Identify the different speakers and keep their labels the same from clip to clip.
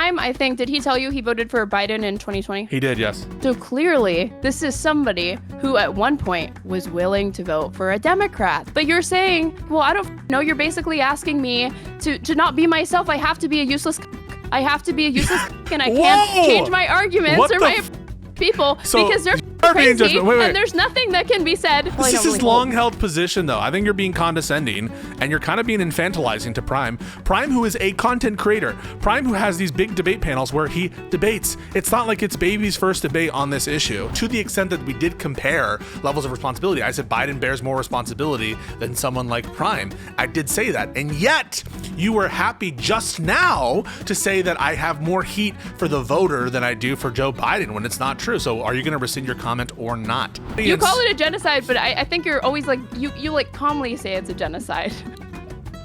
Speaker 1: Prime, I think, did he tell you he voted for Biden in 2020?
Speaker 2: He did, yes.
Speaker 1: So clearly, this is somebody who at one point was willing to vote for a Democrat. But you're saying, well, I don't know. You're basically asking me to not be myself. I have to be a useless. I have to be a useless and I can't change my arguments or my people because they're crazy and there's nothing that can be said.
Speaker 2: This is his long-held position, though. I think you're being condescending and you're kind of being infantilizing to Prime. Prime, who is a content creator. Prime, who has these big debate panels where he debates. It's not like it's baby's first debate on this issue. To the extent that we did compare levels of responsibility, I said Biden bears more responsibility than someone like Prime. I did say that. And yet, you were happy just now to say that I have more heat for the voter than I do for Joe Biden when it's not true. So are you going to rescind your comment or not?
Speaker 1: You call it a genocide, but I think you're always like, you like calmly say it's a genocide.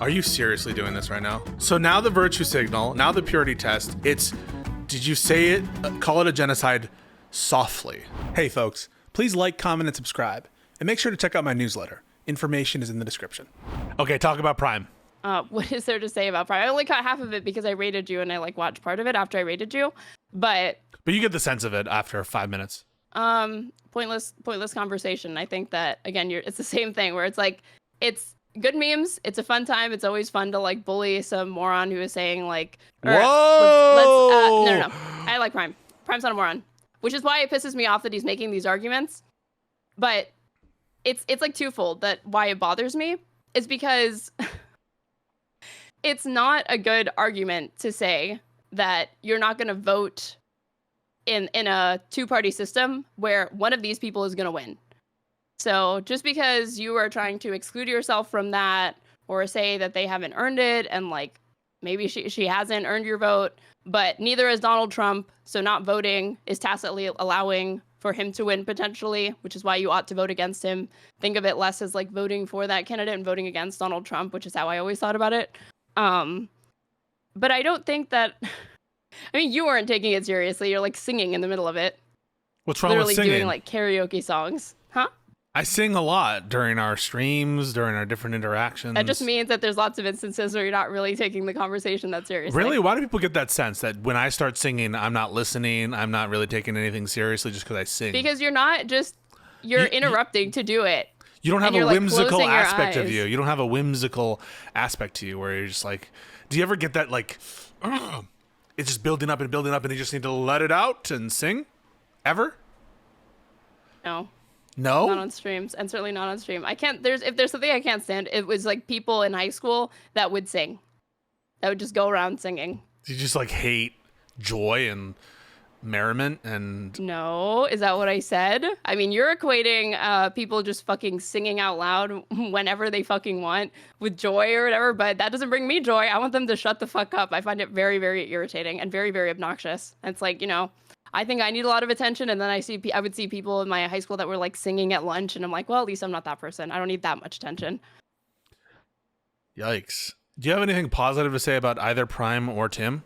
Speaker 2: Are you seriously doing this right now? So now the virtue signal, now the purity test, did you say it, call it a genocide softly? Hey folks, please like, comment, and subscribe. And make sure to check out my newsletter. Information is in the description. Okay, talk about Prime.
Speaker 1: What is there to say about Prime? I only caught half of it because I rated you and I like watched part of it after I rated you, but
Speaker 2: you get the sense of it after 5 minutes.
Speaker 1: Pointless conversation. I think that again, it's the same thing where it's like, it's good memes. It's a fun time. It's always fun to like bully some moron who is saying like,
Speaker 2: whoa!
Speaker 1: No. I like Prime. Prime's not a moron, which is why it pisses me off that he's making these arguments. But it's like twofold that why it bothers me is because it's not a good argument to say that you're not going to vote in a two-party system where one of these people is going to win. So just because you are trying to exclude yourself from that or say that they haven't earned it and like maybe she hasn't earned your vote, but neither is Donald Trump, so not voting is tacitly allowing for him to win potentially, which is why you ought to vote against him. Think of it less as like voting for that candidate and voting against Donald Trump, which is how I always thought about it. But I don't think that I mean, you weren't taking it seriously. You're like singing in the middle of it.
Speaker 2: What's wrong with singing?
Speaker 1: Literally doing like karaoke songs. Huh?
Speaker 2: I sing a lot during our streams, during our different interactions.
Speaker 1: That just means that there's lots of instances where you're not really taking the conversation that seriously.
Speaker 2: Really? Why do people get that sense that when I start singing, I'm not listening, I'm not really taking anything seriously just because I sing?
Speaker 1: Because you're not just, you're interrupting to do it.
Speaker 2: You don't have a whimsical aspect of you. You don't have a whimsical aspect to you where you're just like, do you ever get that like, it's just building up and you just need to let it out and sing? Ever?
Speaker 1: No.
Speaker 2: No?
Speaker 1: Not on streams, and certainly not on stream. I can't, if there's something I can't stand, it was like people in high school that would sing. That would just go around singing.
Speaker 2: Do you just like hate joy and merriment and...
Speaker 1: No, is that what I said? I mean, you're equating people just fucking singing out loud whenever they fucking want with joy or whatever, but that doesn't bring me joy. I want them to shut the fuck up. I find it very, very irritating and very, very obnoxious. And it's like, you know, I think I need a lot of attention, and then I would see people in my high school that were like singing at lunch, and I'm like, well, at least I'm not that person. I don't need that much attention.
Speaker 2: Yikes. Do you have anything positive to say about either Prime or Tim?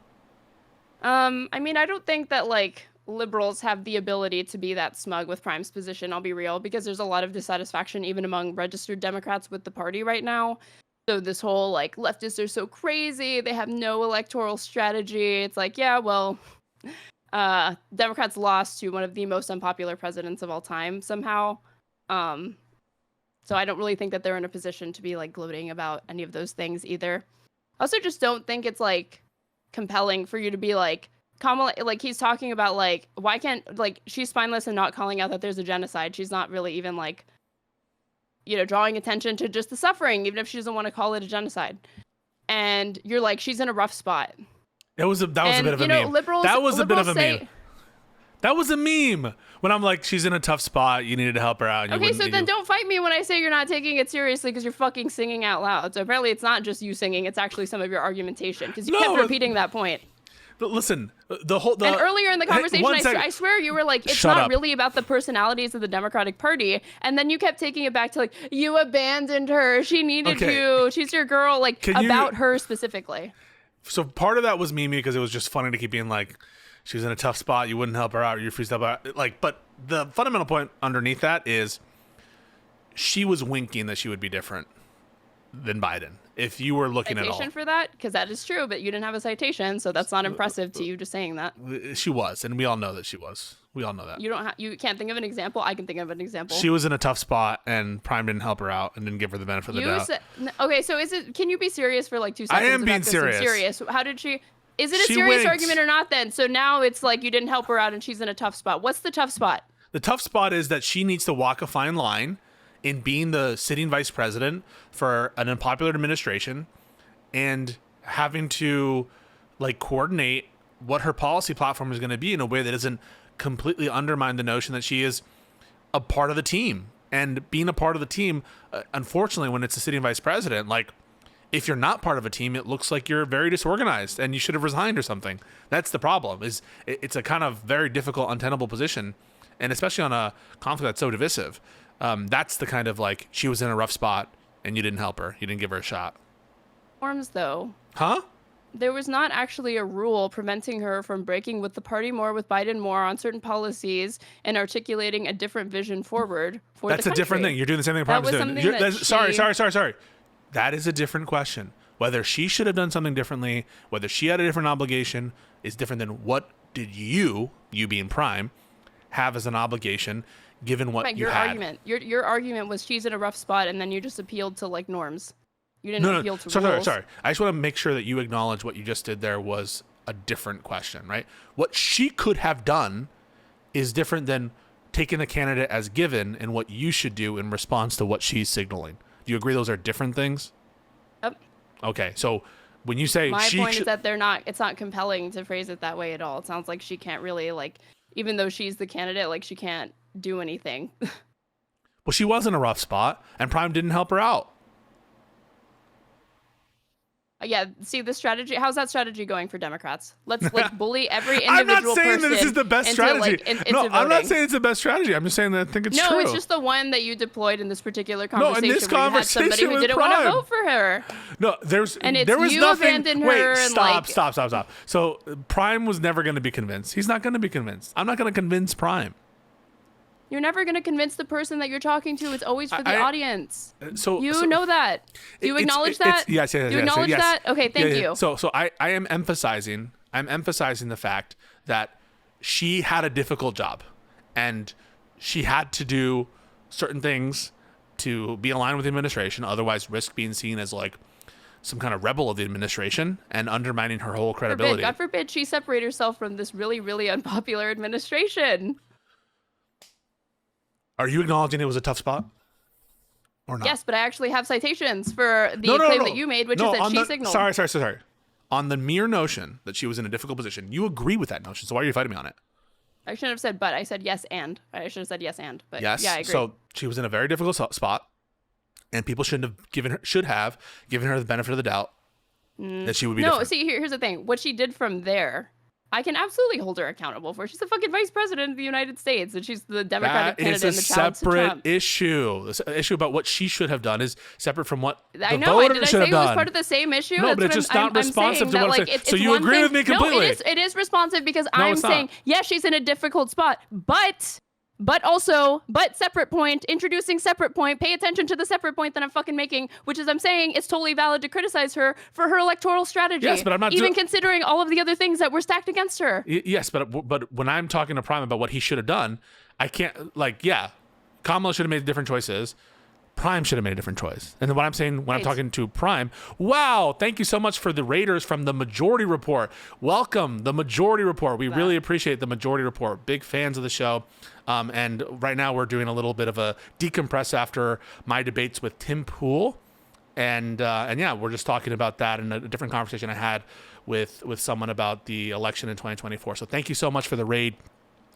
Speaker 1: I mean, I don't think that like liberals have the ability to be that smug with Prime's position, I'll be real, because there's a lot of dissatisfaction even among registered Democrats with the party right now. So this whole like leftists are so crazy, they have no electoral strategy. It's like, yeah, well, Democrats lost to one of the most unpopular presidents of all time somehow. So I don't really think that they're in a position to be like gloating about any of those things either. I also just don't think it's like compelling for you to be like, Kamala, like he's talking about like, why can't, like, she's spineless and not calling out that there's a genocide. She's not really even like, you know, drawing attention to just the suffering, even if she doesn't want to call it a genocide. And you're like, she's in a rough spot.
Speaker 2: That was a bit of a meme. That was a bit of a meme. That was a meme. When I'm like, she's in a tough spot, you needed to help her out.
Speaker 1: Okay, so then don't fight me when I say you're not taking it seriously because you're fucking singing out loud. So apparently it's not just you singing, it's actually some of your argumentation because you kept repeating that point.
Speaker 2: But listen,
Speaker 1: and earlier in the conversation, I swear you were like, it's not really about the personalities of the Democratic Party. And then you kept taking it back to like, you abandoned her. She needed you. She's your girl. Like about her specifically.
Speaker 2: So part of that was me because it was just funny to keep being like, she was in a tough spot. You wouldn't help her out. You refused to help her out. Like, but the fundamental point underneath that is she was winking that she would be different than Biden. if you were looking at all.
Speaker 1: Citation for that? Because that is true, but you didn't have a citation, so that's not impressive to you just saying that.
Speaker 2: She was, and we all know that she was. We all know that.
Speaker 1: You can't think of an example. I can think of an example.
Speaker 2: She was in a tough spot, and Prime didn't help her out and didn't give her the benefit of the doubt.
Speaker 1: Okay, so can you be serious for like 2 seconds?
Speaker 2: I am being serious.
Speaker 1: How did she? Is it a
Speaker 2: She
Speaker 1: serious
Speaker 2: winked.
Speaker 1: argument or not then? So now it's like you didn't help her out and she's in a tough spot. What's the tough spot?
Speaker 2: The tough spot is that she needs to walk a fine line in being the sitting vice president for an unpopular administration and having to like coordinate what her policy platform is going to be in a way that doesn't completely undermine the notion that she is a part of the team. And being a part of the team, unfortunately, when it's a sitting vice president, like if you're not part of a team, it looks like you're very disorganized and you should have resigned or something. That's the problem. Is it's a kind of very difficult, untenable position, and especially on a conflict that's so divisive. That's the kind of like she was in a rough spot and you didn't help her. You didn't give her a shot.
Speaker 1: Norms, though.
Speaker 2: Huh?
Speaker 1: There was not actually a rule preventing her from breaking with the party more, with Biden more on certain policies and articulating a different vision forward for
Speaker 2: That's
Speaker 1: the
Speaker 2: a different
Speaker 1: country.
Speaker 2: thing. You're doing the same thing Prime
Speaker 1: That
Speaker 2: is
Speaker 1: was
Speaker 2: doing.
Speaker 1: something that
Speaker 2: Sorry. That is a different question. Whether she should have done something differently, whether she had a different obligation, is different than what did you being Prime, have as an obligation given what you
Speaker 1: your
Speaker 2: had.
Speaker 1: argument. Your argument was she's in a rough spot, and then you just appealed to like norms. You didn't appeal to rules.
Speaker 2: Sorry. I just want to make sure that you acknowledge what you just did there was a different question, right? What she could have done is different than taking the candidate as given and what you should do in response to what she's signaling. Do you agree those are different things?
Speaker 1: Yep.
Speaker 2: Okay, so when you say
Speaker 1: my point is that it's not compelling to phrase it that way at all. It sounds like she can't really like, even though she's the candidate, like she can't do anything.
Speaker 2: Well, she was in a rough spot, and Prime didn't help her out.
Speaker 1: Yeah, see the strategy. How's that strategy going for Democrats? Let's bully every individual
Speaker 2: I'm not saying
Speaker 1: person
Speaker 2: that this is the best strategy.
Speaker 1: No,
Speaker 2: I'm not saying it's the best strategy. I'm just saying that I think it's true.
Speaker 1: No, it's just the one that you deployed in this particular conversation.
Speaker 2: No, in this
Speaker 1: where you had
Speaker 2: conversation
Speaker 1: somebody who
Speaker 2: with
Speaker 1: didn't want to
Speaker 2: Prime.
Speaker 1: vote for her.
Speaker 2: No, there was
Speaker 1: you
Speaker 2: nothing.
Speaker 1: abandoned her
Speaker 2: Wait,
Speaker 1: and,
Speaker 2: stop. So Prime was never going to be convinced. He's not going to be convinced. I'm not going to convince Prime.
Speaker 1: You're never going to convince the person that you're talking to. It's always for the audience.
Speaker 2: So
Speaker 1: know that. Do you acknowledge that?
Speaker 2: Yes.
Speaker 1: Do you acknowledge that? Okay, thank you.
Speaker 2: So I am emphasizing the fact that she had a difficult job and she had to do certain things to be aligned with the administration, otherwise risk being seen as like some kind of rebel of the administration and undermining her whole credibility.
Speaker 1: God forbid she separate herself from this really, really unpopular administration.
Speaker 2: Are you acknowledging it was a tough spot? Or not?
Speaker 1: Yes, but I actually have citations for the claim that you made, which is that she signaled.
Speaker 2: Sorry. On the mere notion that she was in a difficult position, you agree with that notion. So why are you fighting me on it?
Speaker 1: I shouldn't have said but. I said yes and. I should have said yes and. But
Speaker 2: yes.
Speaker 1: Yeah, I agree.
Speaker 2: So she was in a very difficult spot, and people should have given her the benefit of the doubt that she would be different.
Speaker 1: No, see, here's the thing. What she did from there, I can absolutely hold her accountable for. She's the fucking vice president of the United States, and she's the Democratic candidate in the challenge to Trump.
Speaker 2: That is a separate issue. The issue about what she should have done is separate from what the voter should have done.
Speaker 1: I say it was part of the same issue?
Speaker 2: No, but it's just not responsive to what I'm saying. So you agree with me completely?
Speaker 1: No, it is responsive because I'm saying, yes, she's in a difficult spot, but separate point, introducing separate point, pay attention to the separate point that I'm fucking making, which is I'm saying it's totally valid to criticize her for her electoral strategy.
Speaker 2: Yes, but I'm not
Speaker 1: even considering all of the other things that were stacked against her.
Speaker 2: Yes, but when I'm talking to Prime about what he should have done, I can't, Kamala should have made different choices. Prime should have made a different choice. And then what I'm saying when I'm talking to Prime, wow, thank you so much for the Raiders from the Majority Report. Welcome, the Majority Report. We really appreciate the Majority Report. Big fans of the show. And right now we're doing a little bit of a decompress after my debates with Tim Pool. And yeah, we're just talking about that in a different conversation I had with someone about the election in 2024. So thank you so much for the raid.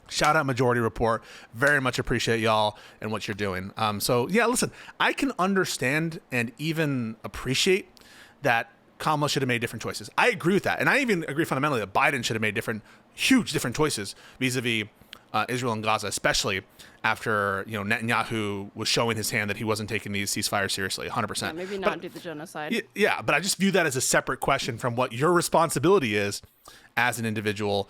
Speaker 2: Shout out Majority Report. Very much appreciate y'all and what you're doing. So yeah, listen, I can understand and even appreciate that Kamala should have made different choices. I agree with that. And I even agree fundamentally that Biden should have made huge different choices vis-a-vis Israel and Gaza, especially after Netanyahu was showing his hand that he wasn't taking these ceasefires seriously, 100%.
Speaker 1: Yeah, maybe not do the genocide.
Speaker 2: Yeah, but I just view that as a separate question from what your responsibility is as an individual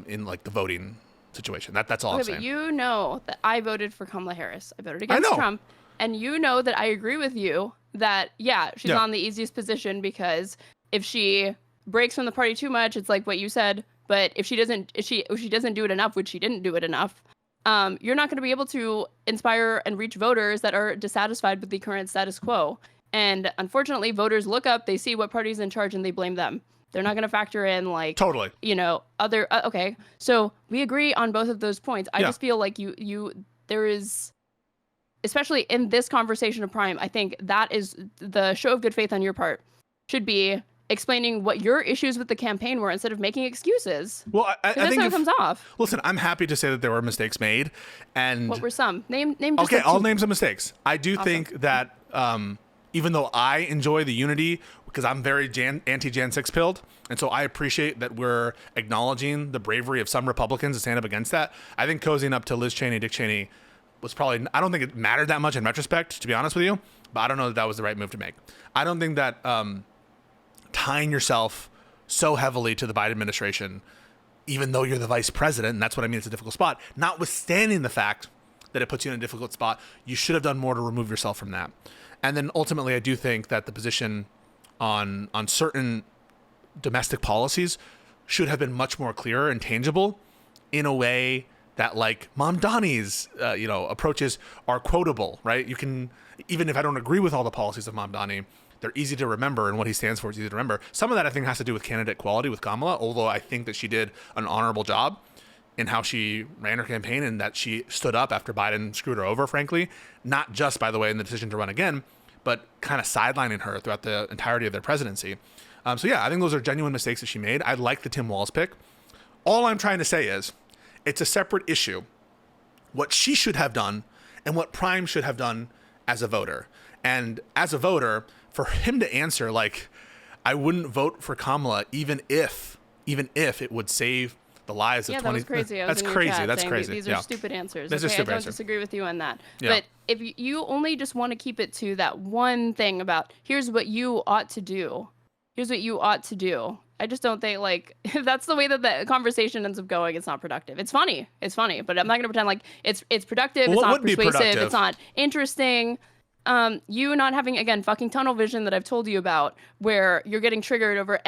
Speaker 2: in like the voting situation. That's all I'm saying.
Speaker 1: But you know that I voted for Kamala Harris. I voted against Trump. And you know that I agree with you that, yeah, she's on the easiest position because if she breaks from the party too much, it's like what you said. But if she doesn't do it enough, which she didn't do it enough, you're not going to be able to inspire and reach voters that are dissatisfied with the current status quo. And unfortunately, voters look up, they see what party's in charge, and they blame them. They're not going to factor in, like,
Speaker 2: totally,
Speaker 1: other. Okay, so we agree on both of those points. I just feel like there is, especially in this conversation of Prime, I think that is the show of good faith on your part should be explaining what your issues with the campaign were instead of making excuses.
Speaker 2: Well, I
Speaker 1: that's
Speaker 2: think
Speaker 1: how it comes off.
Speaker 2: Listen, I'm happy to say that there were mistakes made, and
Speaker 1: what were some? Name. Just
Speaker 2: okay,
Speaker 1: like
Speaker 2: I'll name some mistakes. I do think that even though I enjoy the unity because I'm very anti-Jan 6 pilled, and so I appreciate that we're acknowledging the bravery of some Republicans to stand up against that. I think cozying up to Liz Cheney, Dick Cheney was probably, I don't think it mattered that much in retrospect, to be honest with you, but I don't know that was the right move to make. I don't think that tying yourself so heavily to the Biden administration, even though you're the vice president, and that's what I mean, it's a difficult spot, notwithstanding the fact that it puts you in a difficult spot, you should have done more to remove yourself from that. And then ultimately, I do think that the position on certain domestic policies should have been much more clear and tangible in a way that, like, Mom Donnie's approaches are quotable, right? You can, even if I don't agree with all the policies of Mom Donnie, they're easy to remember, and what he stands for is easy to remember. Some of that I think has to do with candidate quality with Kamala, although I think that she did an honorable job in how she ran her campaign and that she stood up after Biden screwed her over, frankly, not just, by the way, in the decision to run again, but kind of sidelining her throughout the entirety of their presidency. So yeah, I think those are genuine mistakes that she made. I like the Tim Walz pick. All I'm trying to say is it's a separate issue, what she should have done and what Prime should have done as a voter. And as a voter, for him to answer, like, I wouldn't vote for Kamala even if it would save the lives of 20.
Speaker 1: That was crazy.
Speaker 2: That's crazy. That's crazy.
Speaker 1: These are stupid answers.
Speaker 2: These are stupid
Speaker 1: I don't
Speaker 2: answers.
Speaker 1: disagree with you on that.
Speaker 2: Yeah.
Speaker 1: But if you only just want to keep it to that one thing about here's what you ought to do. Here's what you ought to do. I just don't think, like, if that's the way that the conversation ends up going, it's not productive. It's funny, but I'm not going to pretend like it's productive.
Speaker 2: Well,
Speaker 1: it's not persuasive. It's not interesting. You not having, again, fucking tunnel vision that I've told you about, where you're getting triggered over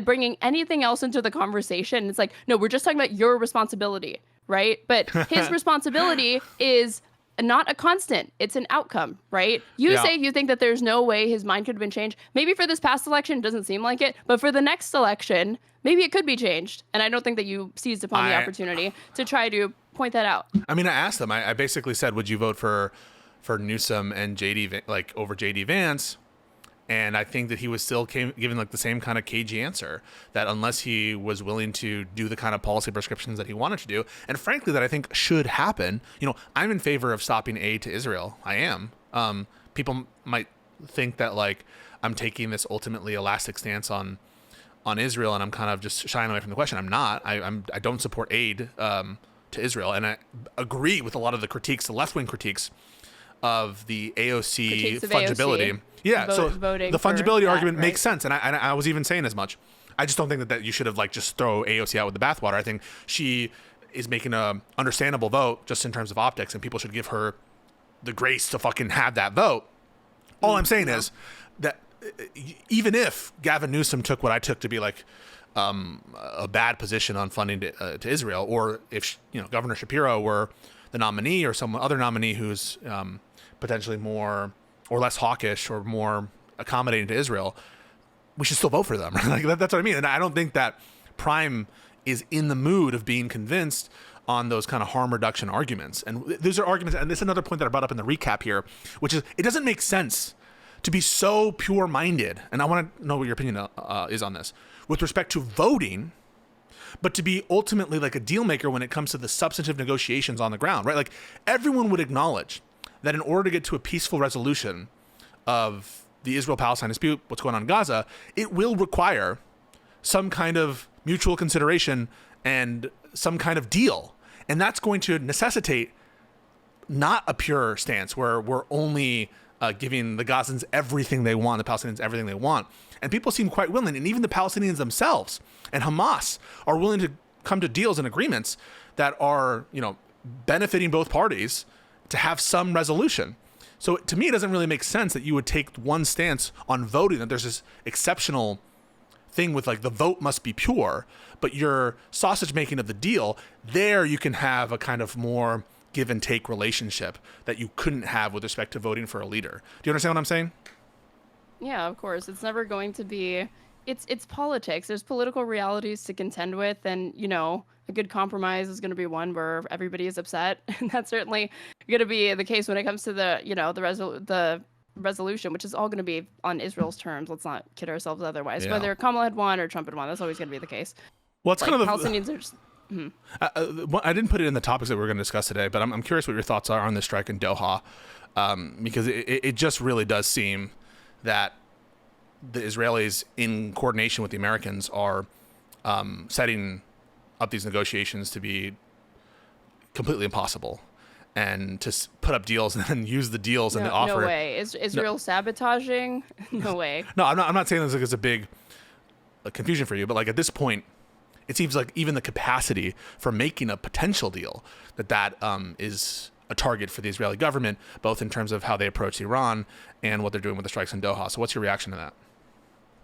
Speaker 1: bringing anything else into the conversation. It's like, no, we're just talking about your responsibility, right? But his responsibility is not a constant. It's an outcome, right? You say you think that there's no way his mind could have been changed. Maybe for this past election, it doesn't seem like it, but for the next election, maybe it could be changed. And I don't think that you seized upon the opportunity to try to point that out.
Speaker 2: I mean, I asked them, I basically said, would you vote for Newsom and over JD Vance? And I think that he was still giving like the same kind of cagey answer, that unless he was willing to do the kind of policy prescriptions that he wanted to do, and frankly that I think should happen. I'm in favor of stopping aid to Israel. I am. People might think that, like, I'm taking this ultimately elastic stance on Israel, and I'm kind of just shying away from the question. I'm not. I don't support aid to Israel, and I agree with a lot of the critiques, the left-wing critiques of the AOC fungibility. AOC. Yeah, so the fungibility argument makes sense, and I was even saying as much. I just don't think that you should have, like, just throw AOC out with the bathwater. I think she is making a understandable vote just in terms of optics, and people should give her the grace to fucking have that vote. All I'm saying is that even if Gavin Newsom took what I took to be like a bad position on funding to Israel, or if Governor Shapiro were the nominee or some other nominee who's potentially more or less hawkish or more accommodating to Israel, we should still vote for them. Like, that's what I mean. And I don't think that Prime is in the mood of being convinced on those kind of harm reduction arguments. And those are arguments, and this is another point that I brought up in the recap here, which is it doesn't make sense to be so pure-minded, and I want to know what your opinion is on this, with respect to voting, but to be ultimately like a deal maker when it comes to the substantive negotiations on the ground, right? Like, everyone would acknowledge that in order to get to a peaceful resolution of the Israel-Palestine dispute, what's going on in Gaza, it will require some kind of mutual consideration and some kind of deal. And that's going to necessitate not a pure stance where we're only giving the Gazans everything they want, the Palestinians everything they want. And people seem quite willing, and even the Palestinians themselves and Hamas are willing to come to deals and agreements that are, benefiting both parties to have some resolution. So to me, it doesn't really make sense that you would take one stance on voting, that there's this exceptional thing with like the vote must be pure, but your sausage making of the deal, there you can have a kind of more give and take relationship that you couldn't have with respect to voting for a leader. Do you understand what I'm saying?
Speaker 1: Yeah, of course. It's never going to be. It's politics. There's political realities to contend with, and a good compromise is going to be one where everybody is upset, and that's certainly going to be the case when it comes to the resolution, which is all going to be on Israel's terms. Let's not kid ourselves otherwise.
Speaker 2: Yeah.
Speaker 1: Whether Kamala had won or Trump had won, that's always going to be the case.
Speaker 2: Well, it's kind of
Speaker 1: Palestinians are just.
Speaker 2: I didn't put it in the topics that we were going to discuss today, but I'm curious what your thoughts are on the strike in Doha, because it just really does seem that the Israelis, in coordination with the Americans, are setting up these negotiations to be completely impossible, and to put up deals and then use the deals and the offer.
Speaker 1: No way. Is Israel sabotaging? No way.
Speaker 2: No, I'm not saying this like it's a big confusion for you, but like at this point, it seems like even the capacity for making a potential deal that is a target for the Israeli government, both in terms of how they approach Iran and what they're doing with the strikes in Doha. So what's your reaction to that?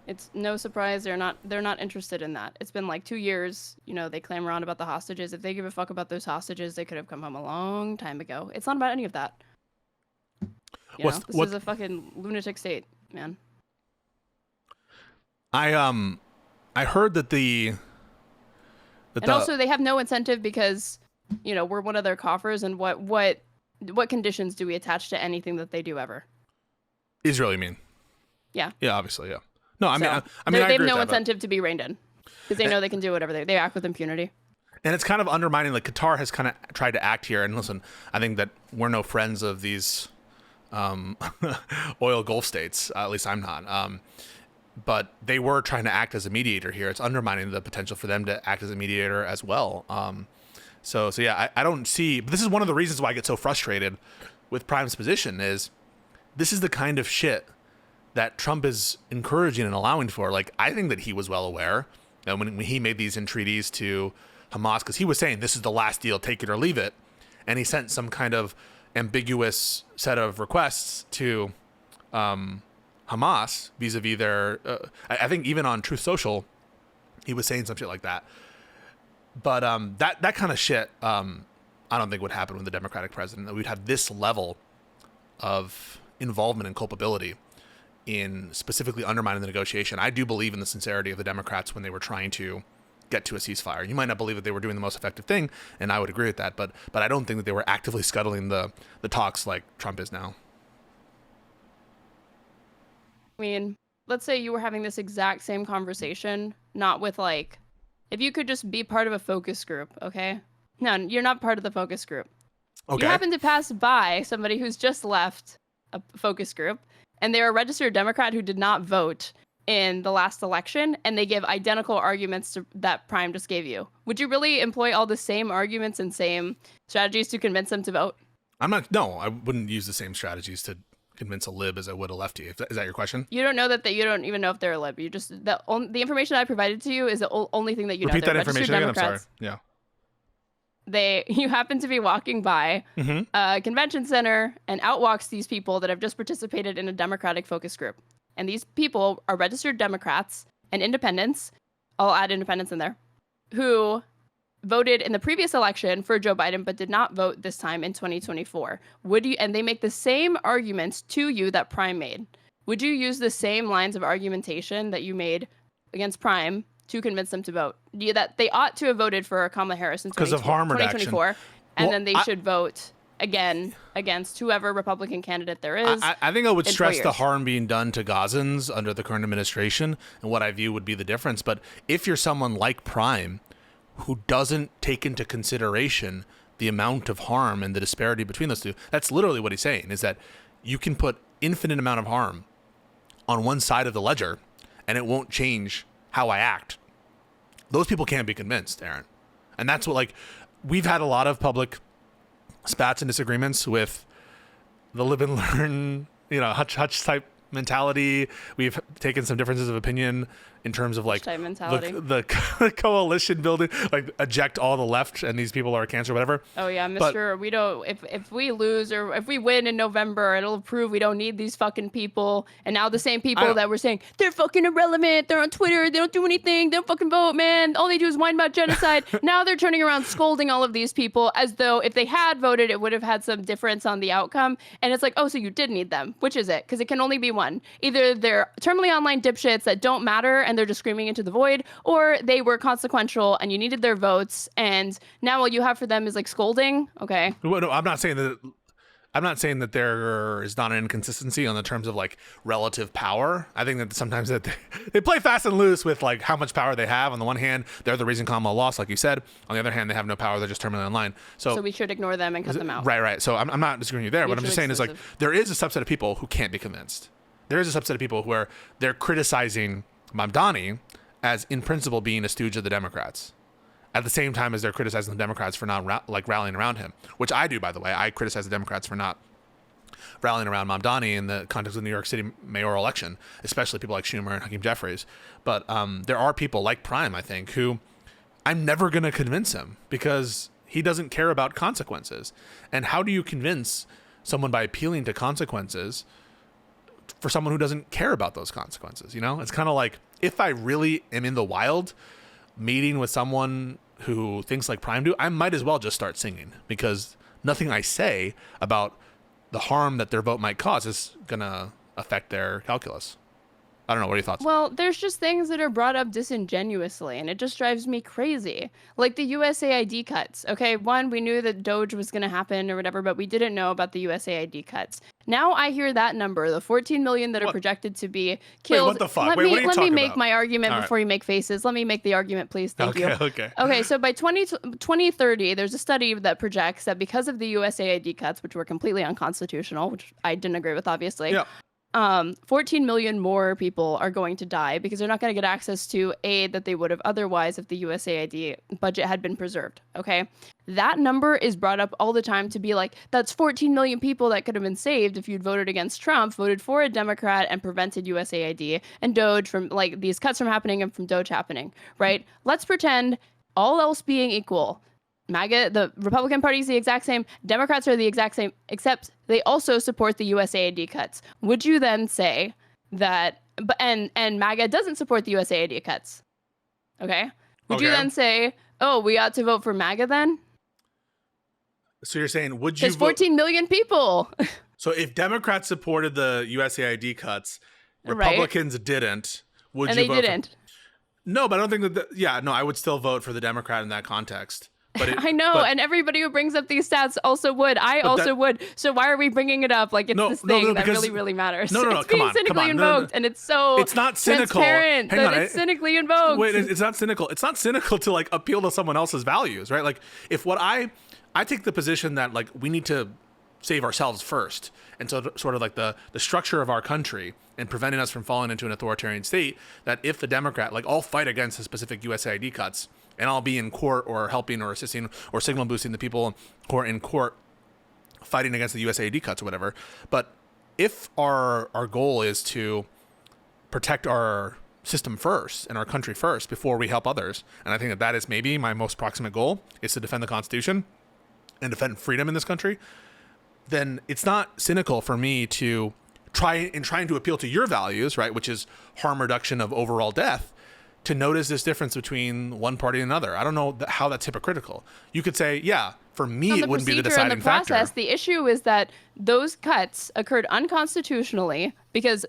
Speaker 1: It's no surprise they're not interested in that. It's been like 2 years. They claim around about the hostages. If they give a fuck about those hostages, they could have come home a long time ago. It's not about any of that. This is a fucking lunatic state, man.
Speaker 2: I heard that
Speaker 1: also they have no incentive because we're one of their coffers, and what conditions do we attach to anything that they do ever?
Speaker 2: Israel, you mean?
Speaker 1: Yeah.
Speaker 2: Yeah, obviously, yeah. No, I mean,
Speaker 1: they have no incentive to be reined in because they know they can do whatever they act with impunity.
Speaker 2: And it's kind of undermining. Like Qatar has kind of tried to act here. And listen, I think that we're no friends of these oil Gulf states. At least I'm not. But they were trying to act as a mediator here. It's undermining the potential for them to act as a mediator as well. So yeah, I don't see. But this is one of the reasons why I get so frustrated with Prime's position. Is this is the kind of shit that Trump is encouraging and allowing for. Like, I think that he was well aware that when he made these entreaties to Hamas, because he was saying this is the last deal, take it or leave it, and he sent some kind of ambiguous set of requests to Hamas vis-a-vis their. I think even on Truth Social, he was saying some shit like that. But that kind of shit, I don't think would happen with the Democratic president. That we'd have this level of involvement and culpability in specifically undermining the negotiation. I do believe in the sincerity of the Democrats when they were trying to get to a ceasefire. You might not believe that they were doing the most effective thing, and I would agree with that, but I don't think that they were actively scuttling the talks like Trump is now.
Speaker 1: I mean, let's say you were having this exact same conversation, not with if you could just be part of a focus group, okay? No, you're not part of the focus group.
Speaker 2: Okay.
Speaker 1: You happen to pass by somebody who's just left a focus group, and they're a registered Democrat who did not vote in the last election, and they give identical arguments to that Prime just gave you. Would you really employ all the same arguments and same strategies to convince them to vote?
Speaker 2: No, I wouldn't use the same strategies to convince a lib as I would a lefty. Is that your question?
Speaker 1: You don't know that you don't even know if they're a lib. You just the information I provided to you is the only thing that you know.
Speaker 2: Repeat that information again. I'm sorry. Yeah.
Speaker 1: You happen to be walking by a convention center, and out walks these people that have just participated in a Democratic focus group. And these people are registered Democrats and independents, I'll add independents in there, who voted in the previous election for Joe Biden but did not vote this time in 2024. And they make the same arguments to you that Prime made. Would you use the same lines of argumentation that you made against Prime to convince them to vote? That they ought to have voted for Kamala Harris in 2024, and then they should vote again against whoever Republican candidate there is.
Speaker 2: I think I would stress the harm being done to Gazans under the current administration and what I view would be the difference. But if you're someone like Prime who doesn't take into consideration the amount of harm and the disparity between those two, that's literally what he's saying, is that you can put infinite amount of harm on one side of the ledger and it won't change how I act. Those people can't be convinced, Aaron. And that's what, we've had a lot of public spats and disagreements with the live and learn, hutch type mentality. We've taken some differences of opinion in terms of like
Speaker 1: type mentality.
Speaker 2: the coalition building, like eject all the left and these people are cancer, whatever.
Speaker 1: Oh yeah, Mr. We don't. If we lose or if we win in November, it'll prove we don't need these fucking people. And now the same people that were saying they're fucking irrelevant, they're on Twitter, they don't do anything, they don't fucking vote, man. All they do is whine about genocide. Now they're turning around scolding all of these people as though if they had voted, it would have had some difference on the outcome. And it's like, oh, so you did need them. Which is it? Because it can only be one. Either they're terminally online dipshits that don't matter and they're just screaming into the void, or they were consequential and you needed their votes, and now all you have for them is like scolding. Okay.
Speaker 2: Well, no, I'm not saying that there is not an inconsistency on the terms of like relative power. I think that sometimes that they play fast and loose with like how much power they have. On the one hand, they're the reason Kamala lost, like you said. On the other hand, they have no power. They're just terminally online. So
Speaker 1: we should ignore them and cut them out.
Speaker 2: Right. So I'm not disagreeing with you there. What I'm just saying is like there is a subset of people who can't be convinced. There is a subset of people where they're criticizing Mamdani as in principle being a stooge of the Democrats, at the same time as they're criticizing the Democrats for not rallying around him, which I do, by the way. I criticize the Democrats for not rallying around Mamdani in the context of the New York City mayoral election, especially people like Schumer and Hakeem Jeffries. But there are people like Prime, I think, who I'm never going to convince him because he doesn't care about consequences. And how do you convince someone by appealing to consequences for someone who doesn't care about those consequences? You know, it's kind of like if I really am in the wild meeting with someone who thinks like Prime do, I might as well just start singing because nothing I say about the harm that their vote might cause is going to affect their calculus. I don't know. What are your thoughts?
Speaker 1: Well, there's just things that are brought up disingenuously, and it just drives me crazy. Like the USAID cuts. Okay, one, we knew that Doge was going to happen or whatever, but we didn't know about the USAID cuts. Now I hear that number, the 14 million that are projected to be killed.
Speaker 2: Wait, what the fuck?
Speaker 1: Let me make my argument before you make faces. Let me make the argument, please. Thank you. Okay, so by 2030, there's a study that projects that because of the USAID cuts, which were completely unconstitutional, which I didn't agree with, obviously.
Speaker 2: Yeah.
Speaker 1: 14 million more people are going to die because they're not going to get access to aid that they would have otherwise if the USAID budget had been preserved. Okay. That number is brought up all the time to be like, that's 14 million people that could have been saved if you'd voted against Trump, voted for a Democrat, and prevented USAID and Doge from like these cuts from happening and from Doge happening, right? Let's pretend all else being equal. MAGA, the Republican Party is the exact same. Democrats are the exact same, except they also support the USAID cuts. Would you then say that, and MAGA doesn't support the USAID cuts? Okay. Would you then say, oh, we ought to vote for MAGA then?
Speaker 2: So you're saying, would you?
Speaker 1: There's 14 million people.
Speaker 2: So if Democrats supported the USAID cuts, Republicans didn't. Would
Speaker 1: and
Speaker 2: you
Speaker 1: they
Speaker 2: vote
Speaker 1: didn't.
Speaker 2: No, but I don't think that. I would still vote for the Democrat in that context. But
Speaker 1: I know, and everybody who brings up these stats also would. I also would. So why are we bringing it up like it's this thing that really, really matters?
Speaker 2: No,
Speaker 1: it's being cynically invoked, and it's so
Speaker 2: it's not cynical.
Speaker 1: Transparent that it's cynically invoked.
Speaker 2: Wait, it's not cynical. It's not cynical to like appeal to someone else's values, right? Like if what I take the position that like we need to save ourselves first, and so sort of like the structure of our country and preventing us from falling into an authoritarian state, that if the Democrat, like I'll fight against the specific USAID cuts, and I'll be in court or helping or assisting or signal boosting the people who are in court fighting against the USAID cuts or whatever. But if our goal is to protect our system first and our country first before we help others, and I think that is maybe my most proximate goal, is to defend the Constitution and defend freedom in this country, then it's not cynical for me to trying to appeal to your values, right, which is harm reduction of overall death, to notice this difference between one party and another. I don't know how that's hypocritical. You could say, yeah, for me, it wouldn't be the deciding factor.
Speaker 1: The issue is that those cuts occurred unconstitutionally because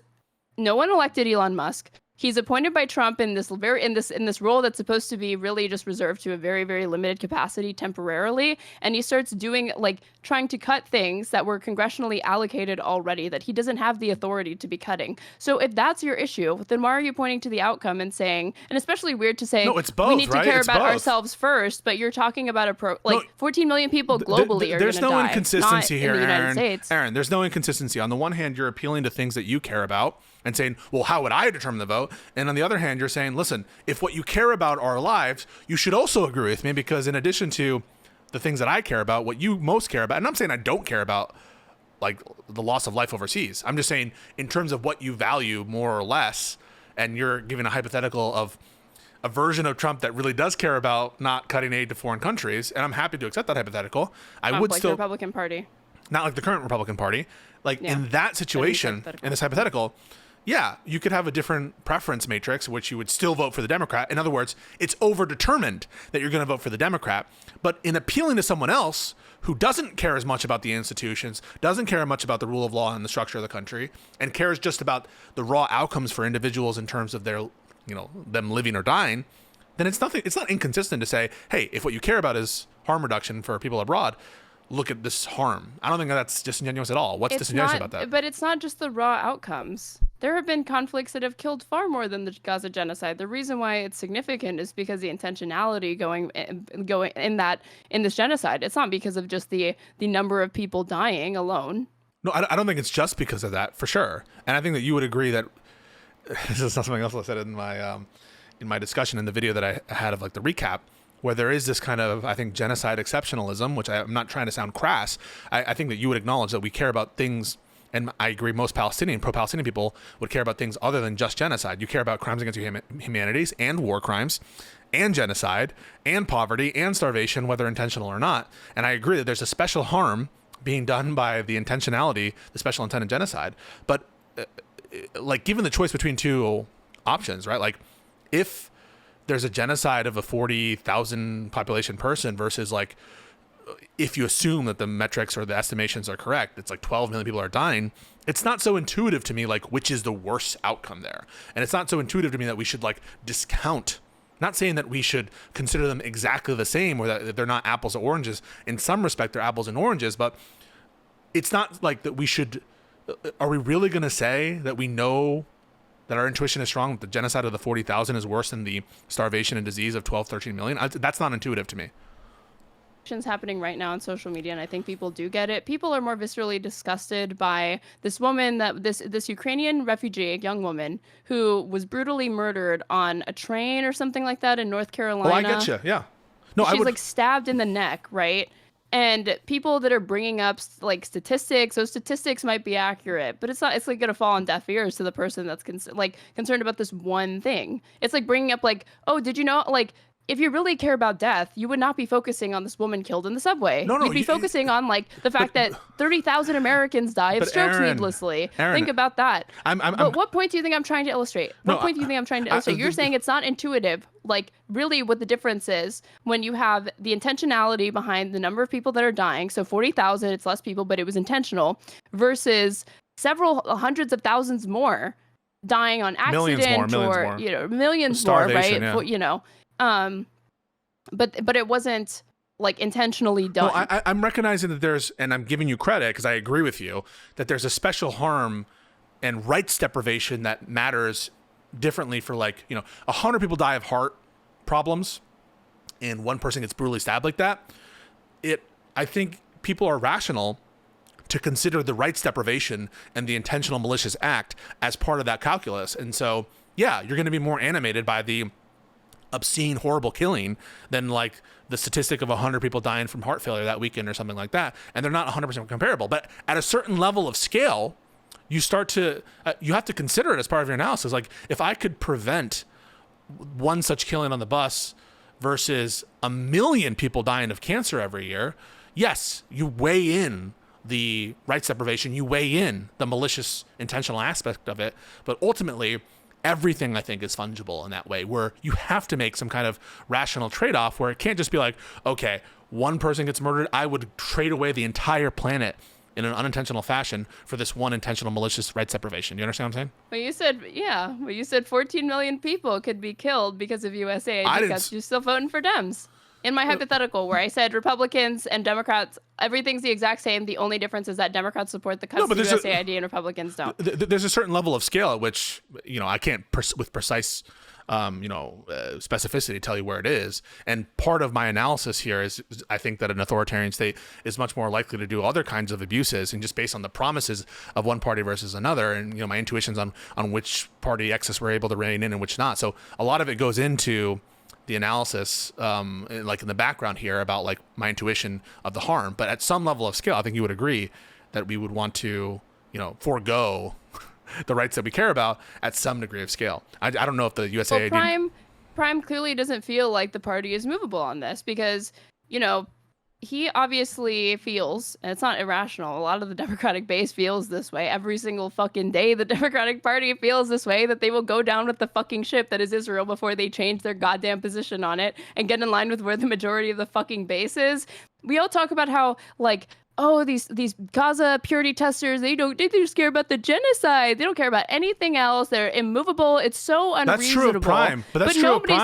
Speaker 1: no one elected Elon Musk. He's appointed by Trump in this role that's supposed to be really just reserved to a very, very limited capacity temporarily. And he starts doing trying to cut things that were congressionally allocated already that he doesn't have the authority to be cutting. So if that's your issue, then why are you pointing to the outcome and saying, and especially weird to say,
Speaker 2: no, it's both,
Speaker 1: we need to care
Speaker 2: it's
Speaker 1: about
Speaker 2: both.
Speaker 1: Ourselves first, but you're talking about 14 million people globally are going to die.
Speaker 2: There's no inconsistency here,
Speaker 1: in the United States.
Speaker 2: Aaron, there's no inconsistency. On the one hand, you're appealing to things that you care about and saying, well, how would I determine the vote? And on the other hand, you're saying, listen, if what you care about are lives, you should also agree with me, because in addition to the things that I care about, what you most care about, and I'm saying I don't care about the loss of life overseas. I'm just saying in terms of what you value more or less, and you're giving a hypothetical of a version of Trump that really does care about not cutting aid to foreign countries, and I'm happy to accept that hypothetical. I would
Speaker 1: like
Speaker 2: still
Speaker 1: the Republican Party,
Speaker 2: not like the current Republican Party, like in that situation, in this hypothetical, yeah, you could have a different preference matrix, which you would still vote for the Democrat. In other words, it's overdetermined that you're going to vote for the Democrat. But in appealing to someone else who doesn't care as much about the institutions, doesn't care much about the rule of law and the structure of the country, and cares just about the raw outcomes for individuals in terms of their, them living or dying, then it's not inconsistent to say, hey, if what you care about is harm reduction for people abroad, look at this harm. I don't think that's disingenuous at all. What's disingenuous about that?
Speaker 1: But it's not just the raw outcomes. There have been conflicts that have killed far more than the Gaza genocide. The reason why it's significant is because the intentionality going in this genocide. It's not because of just the number of people dying alone.
Speaker 2: No, I don't think it's just because of that, for sure. And I think that you would agree that this is not something else I said in my discussion in the video that I had of like the recap, where there is this kind of, I think, genocide exceptionalism, which I'm not trying to sound crass. I think that you would acknowledge that we care about things, and I agree most pro-Palestinian people would care about things other than just genocide. You care about crimes against humanities and war crimes and genocide and poverty and starvation, whether intentional or not. And I agree that there's a special harm being done by the intentionality, the special intent in genocide. But like, given the choice between two options, right? Like, if there's a genocide of a 40,000 population person versus like, if you assume that the metrics or the estimations are correct, it's like 12 million people are dying. It's not so intuitive to me, like, which is the worst outcome there. And it's not so intuitive to me that we should like discount, not saying that we should consider them exactly the same or that they're not apples or oranges. In some respect, they're apples and oranges, but it's not like that we should, are we really going to say that we know that our intuition is strong, that the genocide of the 40,000 is worse than the starvation and disease of 12, 13 million? That's not intuitive to me.
Speaker 1: Happening right now on social media, and I think people do get it. People are more viscerally disgusted by this woman, this Ukrainian refugee, a young woman who was brutally murdered on a train or something like that in North Carolina.
Speaker 2: Oh, I get you. Yeah. No,
Speaker 1: she's like stabbed in the neck, right? And people that are bringing up like statistics, those statistics might be accurate, but it's not. It's like gonna fall on deaf ears to the person that's concerned about this one thing. It's like bringing up like, oh, did you know, like, if you really care about death, you would not be focusing on this woman killed in the subway.
Speaker 2: No,
Speaker 1: you'd be focusing on like the fact that 30,000 Americans die of strokes needlessly. Think about that. But what point do you think I'm trying to illustrate? What point do you think I'm trying to illustrate? You're saying it's not intuitive. Like, really what the difference is when you have the intentionality behind the number of people that are dying. So 40,000, it's less people, but it was intentional, versus several hundreds of thousands more dying on accident, millions more. Millions more, right? Yeah. But it wasn't like intentionally done.
Speaker 2: No, I'm recognizing that there's, and I'm giving you credit because I agree with you, that there's a special harm and rights deprivation that matters differently for 100 people die of heart problems and one person gets brutally stabbed like that. I think people are rational to consider the rights deprivation and the intentional malicious act as part of that calculus. And so, yeah, you're going to be more animated by the obscene, horrible killing than like the statistic of 100 people dying from heart failure that weekend or something like that. And they're not 100% comparable. But at a certain level of scale, you start to, you have to consider it as part of your analysis. Like, if I could prevent one such killing on the bus versus 1 million people dying of cancer every year, yes, you weigh in the rights deprivation, you weigh in the malicious, intentional aspect of it. But ultimately, everything I think is fungible in that way, where you have to make some kind of rational trade-off where it can't just be like, okay, one person gets murdered, I would trade away the entire planet in an unintentional fashion for this one intentional malicious rights deprivation. You understand what I'm saying?
Speaker 1: Well, you said 14 million people could be killed because of USAID because you're still voting for Dems. In my hypothetical, where I said Republicans and Democrats, everything's the exact same. The only difference is that Democrats support the cuts to USAID and Republicans don't.
Speaker 2: There's a certain level of scale at which, I can't with precise, specificity tell you where it is. And part of my analysis here is I think that an authoritarian state is much more likely to do other kinds of abuses, and just based on the promises of one party versus another, and my intuitions on which party excess we're able to rein in and which not. So a lot of it goes into the analysis, like in the background here, about like my intuition of the harm. But at some level of scale, I think you would agree that we would want to, forego the rights that we care about at some degree of scale. I don't know if the USAID...
Speaker 1: Well, Prime clearly doesn't feel like the party is movable on this because, you know, he obviously feels, and it's not irrational, a lot of the Democratic base feels this way. Every single fucking day, the Democratic Party feels this way, that they will go down with the fucking ship that is Israel before they change their goddamn position on it and get in line with where the majority of the fucking base is. We all talk about how, like, oh, these Gaza purity testers, they just care about the genocide. They don't care about anything else. They're immovable. It's so unreasonable.
Speaker 2: That's true of Prime, but that's true of Prime.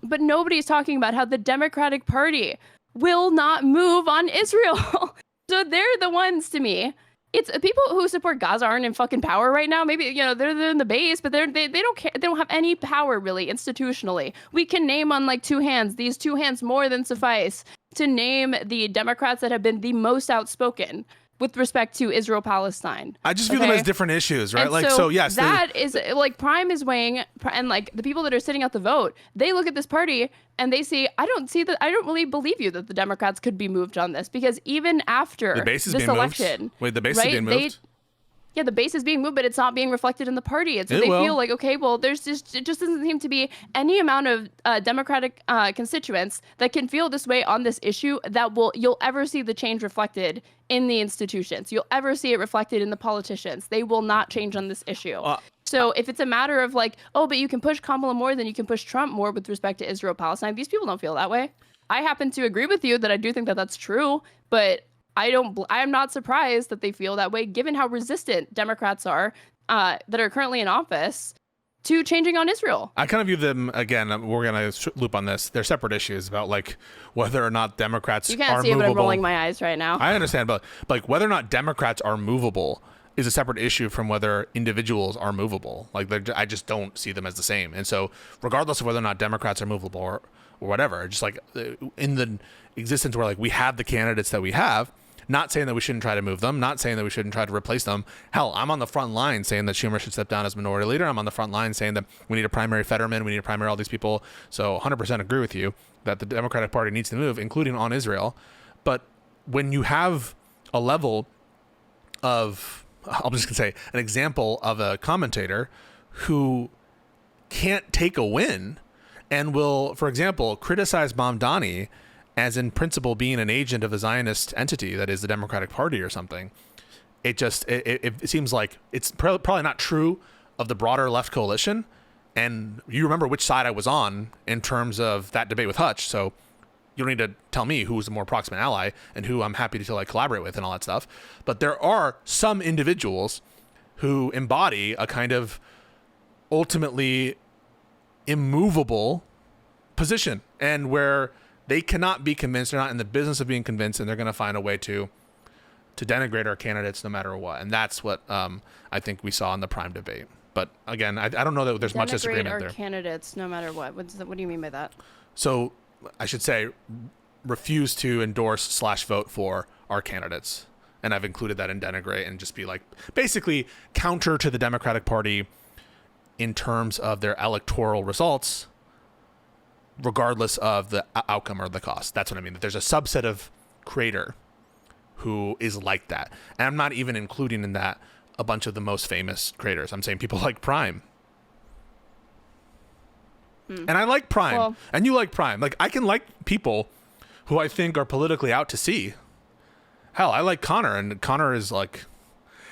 Speaker 1: But nobody's talking about how the Democratic Party will not move on Israel. So they're the ones, to me. It's people who support Gaza aren't in fucking power right now. Maybe, you know, they're in the base, but they don't care. They don't have any power really institutionally. We can name on like two hands. These two hands more than suffice to name the Democrats that have been the most outspoken with respect to Israel-Palestine.
Speaker 2: I just view them as different issues, right?
Speaker 1: And
Speaker 2: like, so yes,
Speaker 1: that is like Prime is weighing, and like the people that are sitting out the vote, they look at this party and they see, I don't really believe you that the Democrats could be moved on this, because even after this election,
Speaker 2: wait, the base is being moved.
Speaker 1: Yeah, the base is being moved, but it's not being reflected in the party. And so they feel like, okay, well, it just doesn't seem to be any amount of Democratic constituents that can feel this way on this issue that you'll ever see the change reflected in the institutions. You'll ever see it reflected in the politicians. They will not change on this issue. So if it's a matter of like, oh, but you can push Kamala more than you can push Trump more with respect to Israel-Palestine, these people don't feel that way. I happen to agree with you that I do think that that's true, but I am not surprised that they feel that way, given how resistant Democrats are that are currently in office to changing on Israel.
Speaker 2: I kind of view them, again, we're going to loop on this. They're separate issues about like whether or not Democrats are movable.
Speaker 1: You can't see it, but I'm rolling my eyes right now.
Speaker 2: I understand, but like whether or not Democrats are movable is a separate issue from whether individuals are movable. Like I just don't see them as the same. And so regardless of whether or not Democrats are movable or whatever, just like in the existence where like we have the candidates that we have, not saying that we shouldn't try to move them, not saying that we shouldn't try to replace them. Hell, I'm on the front line saying that Schumer should step down as minority leader. I'm on the front line saying that we need a primary Fetterman, we need a primary all these people. So 100% agree with you that the Democratic Party needs to move, including on Israel. But when you have a level of, I'm just going to say, an example of a commentator who can't take a win and will, for example, criticize Mamdani as in principle being an agent of a Zionist entity that is the Democratic Party or something, it seems like it's probably not true of the broader left coalition. And you remember which side I was on in terms of that debate with Hutch, so you don't need to tell me who's the more proximate ally and who I'm happy to like collaborate with and all that stuff. But there are some individuals who embody a kind of ultimately immovable position, and where they cannot be convinced. They're not in the business of being convinced, and they're going to find a way to denigrate our candidates no matter what. And that's what I think we saw in the Prime debate. But again, I don't know that there's much disagreement there.
Speaker 1: Denigrate our candidates no matter what. What do you mean by that?
Speaker 2: So I should say refuse to endorse / vote for our candidates. And I've included that in denigrate, and just be like basically counter to the Democratic Party in terms of their electoral results, regardless of the outcome or the cost. That's what I mean. That there's a subset of creator who is like that. And I'm not even including in that a bunch of the most famous creators. I'm saying people like Prime. And I like Prime. And you like Prime. Like, I can like people who I think are politically out to sea. Hell, I like Connor, and Connor is like,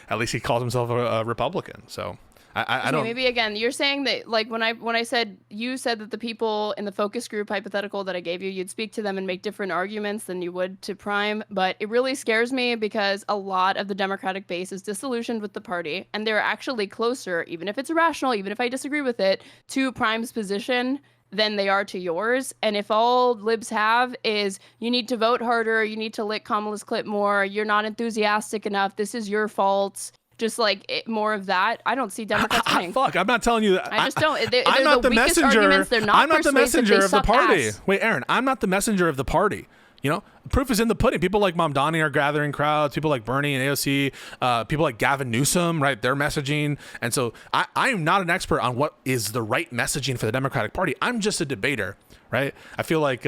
Speaker 2: at least he calls himself a Republican. So I don't.
Speaker 1: Maybe again, you're saying that like when I said, you said that the people in the focus group hypothetical that I gave you, you'd speak to them and make different arguments than you would to Prime. But it really scares me because a lot of the Democratic base is disillusioned with the party, and they're actually closer, even if it's irrational, even if I disagree with it, to Prime's position than they are to yours. And if all libs have is you need to vote harder, you need to lick Kamala's clip more, you're not enthusiastic enough, this is your fault, just like more of that, I don't see Democrats winning.
Speaker 2: Fuck, I'm not telling you that.
Speaker 1: I just don't.
Speaker 2: I'm not the messenger. I'm not the messenger of the party.
Speaker 1: Ass.
Speaker 2: Wait, Aaron, I'm not the messenger of the party. You know, proof is in the pudding. People like Mamdani are gathering crowds. People like Bernie and AOC. People like Gavin Newsom, right? They're messaging. And so I am not an expert on what is the right messaging for the Democratic Party. I'm just a debater, right? I feel like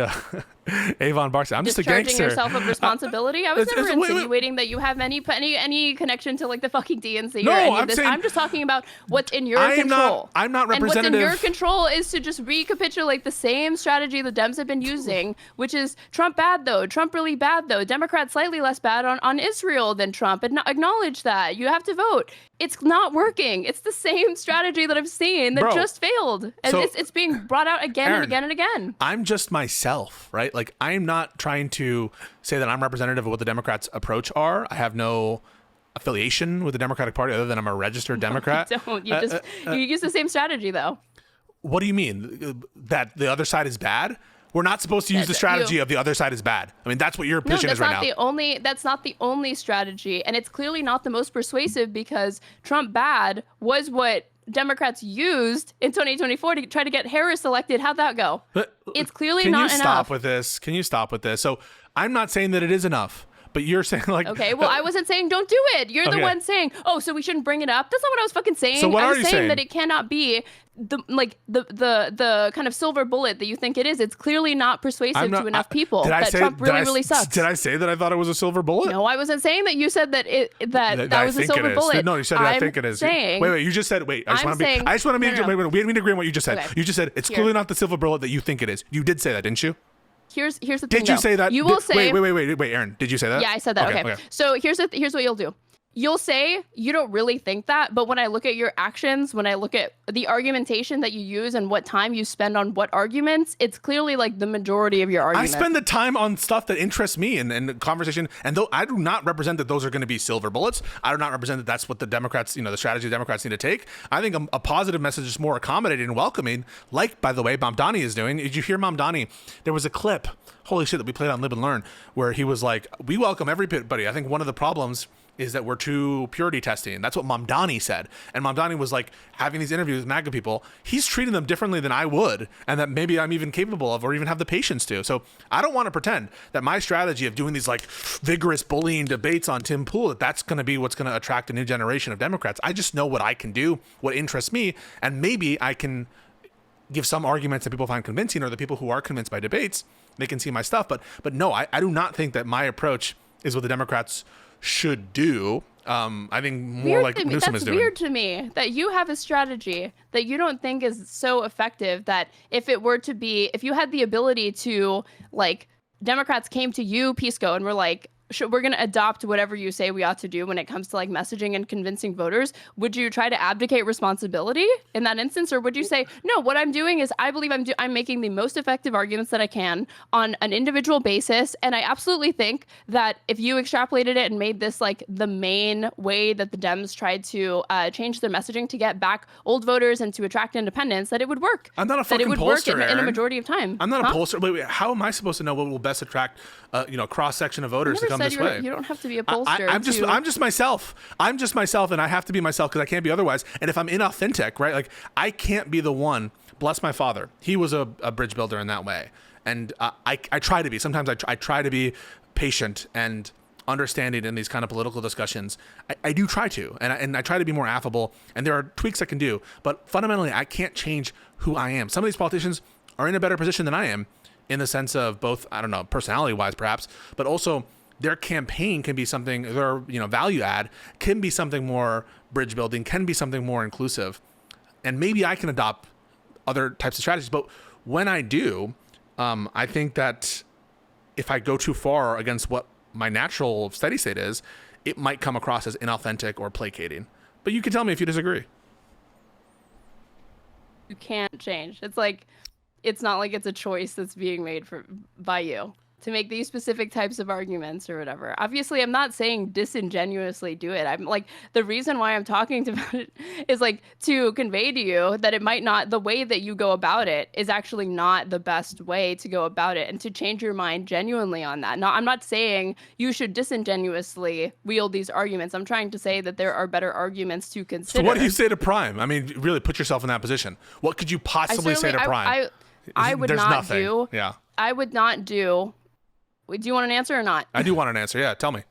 Speaker 2: Avon Barksdale. I'm just a
Speaker 1: discharging
Speaker 2: gangster.
Speaker 1: yourself of responsibility. I was never
Speaker 2: wait.
Speaker 1: insinuating that you have any connection to like the fucking DNC
Speaker 2: No,
Speaker 1: or any
Speaker 2: I'm
Speaker 1: of this.
Speaker 2: saying-
Speaker 1: I'm just talking about what's in your
Speaker 2: I'm
Speaker 1: control.
Speaker 2: I'm not
Speaker 1: And what's in
Speaker 2: representative.
Speaker 1: your control is to just recapitulate the same strategy the Dems have been using, which is Trump bad though, Trump really bad though, Democrats slightly less bad on Israel than Trump. And acknowledge that. You have to vote. It's not working. It's the same strategy that I've seen that
Speaker 2: Bro,
Speaker 1: just failed. And
Speaker 2: so-
Speaker 1: it's being brought out again
Speaker 2: Aaron,
Speaker 1: and again and again.
Speaker 2: I'm just myself, right? Like, I'm not trying to say that I'm representative of what the Democrats' approach are. I have no affiliation with the Democratic Party other than I'm a registered Democrat.
Speaker 1: Don't. You just you use the same strategy though.
Speaker 2: What do you mean? That the other side is bad? We're not supposed to use the strategy of the other side is bad. I mean, that's what your position is right now.
Speaker 1: That's not the only strategy, and it's clearly not the most persuasive because Trump bad was what Democrats used in 2024 to try to get Harris elected. How'd that go? It's clearly not enough.
Speaker 2: Can you stop with this? Can you stop with this? So I'm not saying that it is enough, but you're saying like...
Speaker 1: Okay, well, I wasn't saying don't do it. You're the one saying, oh, so we shouldn't bring it up. That's not what I was fucking saying.
Speaker 2: So what
Speaker 1: I
Speaker 2: are
Speaker 1: was
Speaker 2: you
Speaker 1: saying
Speaker 2: saying?
Speaker 1: that it cannot be the kind of silver bullet that you think it is. It's clearly not persuasive to enough people that Trump really sucks.
Speaker 2: Did I say that I thought it was a silver bullet?
Speaker 1: No, I wasn't saying that. You said that that was a silver bullet.
Speaker 2: No, you said I think it is.
Speaker 1: Saying,
Speaker 2: wait, you just said, wait, I just want to be, we didn't agree on what you just said.
Speaker 1: Okay.
Speaker 2: You just said, it's clearly not the silver bullet that you think it is. You did say that, didn't you?
Speaker 1: Here's the thing.
Speaker 2: Did you say that?
Speaker 1: You will say.
Speaker 2: Wait, Aaron, did you say that?
Speaker 1: Yeah, I said that. Okay. So here's what you'll do. You'll say you don't really think that, but when I look at your actions, when I look at the argumentation that you use and what time you spend on what arguments, it's clearly like the majority of your argument.
Speaker 2: I spend the time on stuff that interests me and conversation. And though I do not represent that those are going to be silver bullets, I do not represent that that's what the Democrats, the strategy the Democrats need to take. I think a positive message is more accommodating and welcoming, like, by the way, Mamdani is doing. Did you hear Mamdani? There was a clip, holy shit, that we played on Live and Learn, where he was like, we welcome everybody. I think one of the problems is that we're too purity testing. That's what Mamdani said. And Mamdani was like having these interviews with MAGA people. He's treating them differently than I would, and that maybe I'm even capable of or even have the patience to. So I don't want to pretend that my strategy of doing these like vigorous bullying debates on Tim Pool, that's going to be what's going to attract a new generation of Democrats. I just know what I can do, what interests me, and maybe I can give some arguments that people find convincing, or the people who are convinced by debates, they can see my stuff. But no, I do not think that my approach is what the Democrats should do. I think more like Newsom is doing.
Speaker 1: That's weird to me that you have a strategy that you don't think is so effective that if you had the ability to, like, Democrats came to you, Pisco, and were like, we're going to adopt whatever you say we ought to do when it comes to like messaging and convincing voters, would you try to abdicate responsibility in that instance? Or would you say, no, what I'm doing is I believe I'm making the most effective arguments that I can on an individual basis. And I absolutely think that if you extrapolated it and made this like the main way that the Dems tried to change their messaging to get back old voters and to attract independents, that it would work.
Speaker 2: I'm not a fucking
Speaker 1: that it would
Speaker 2: pollster,
Speaker 1: work in a majority of time.
Speaker 2: I'm not a pollster. Wait, how am I supposed to know what will best attract cross section of voters to come this way?
Speaker 1: You don't have to be a pollster.
Speaker 2: I'm just myself. I'm just myself, and I have to be myself because I can't be otherwise. And if I'm inauthentic, right, like I can't be the one. Bless my father. He was a bridge builder in that way, and I try to be. Sometimes I try to be patient and understanding in these kind of political discussions. I do try to, and I try to be more affable. And there are tweaks I can do, but fundamentally, I can't change who I am. Some of these politicians are in a better position than I am, in the sense of both, I don't know, personality-wise perhaps, but also their campaign can be something, their value add can be something more bridge building, can be something more inclusive. And maybe I can adopt other types of strategies. But when I do, I think that if I go too far against what my natural steady state is, it might come across as inauthentic or placating. But you can tell me if you disagree.
Speaker 1: You can't change. It's not like it's a choice that's being made by you to make these specific types of arguments or whatever. Obviously, I'm not saying disingenuously do it. I'm like, the reason why I'm talking about it is like to convey to you that it might not, the way that you go about it is actually not the best way to go about it, and to change your mind genuinely on that. I'm not saying you should disingenuously wield these arguments. I'm trying to say that there are better arguments to consider.
Speaker 2: So what do you say to Prime? I mean, really put yourself in that position. What could you possibly say to Prime?
Speaker 1: I would
Speaker 2: There's
Speaker 1: not
Speaker 2: nothing.
Speaker 1: do.
Speaker 2: Yeah.
Speaker 1: I would not do. Do you want an answer or not?
Speaker 2: I do want an answer. Yeah, tell me.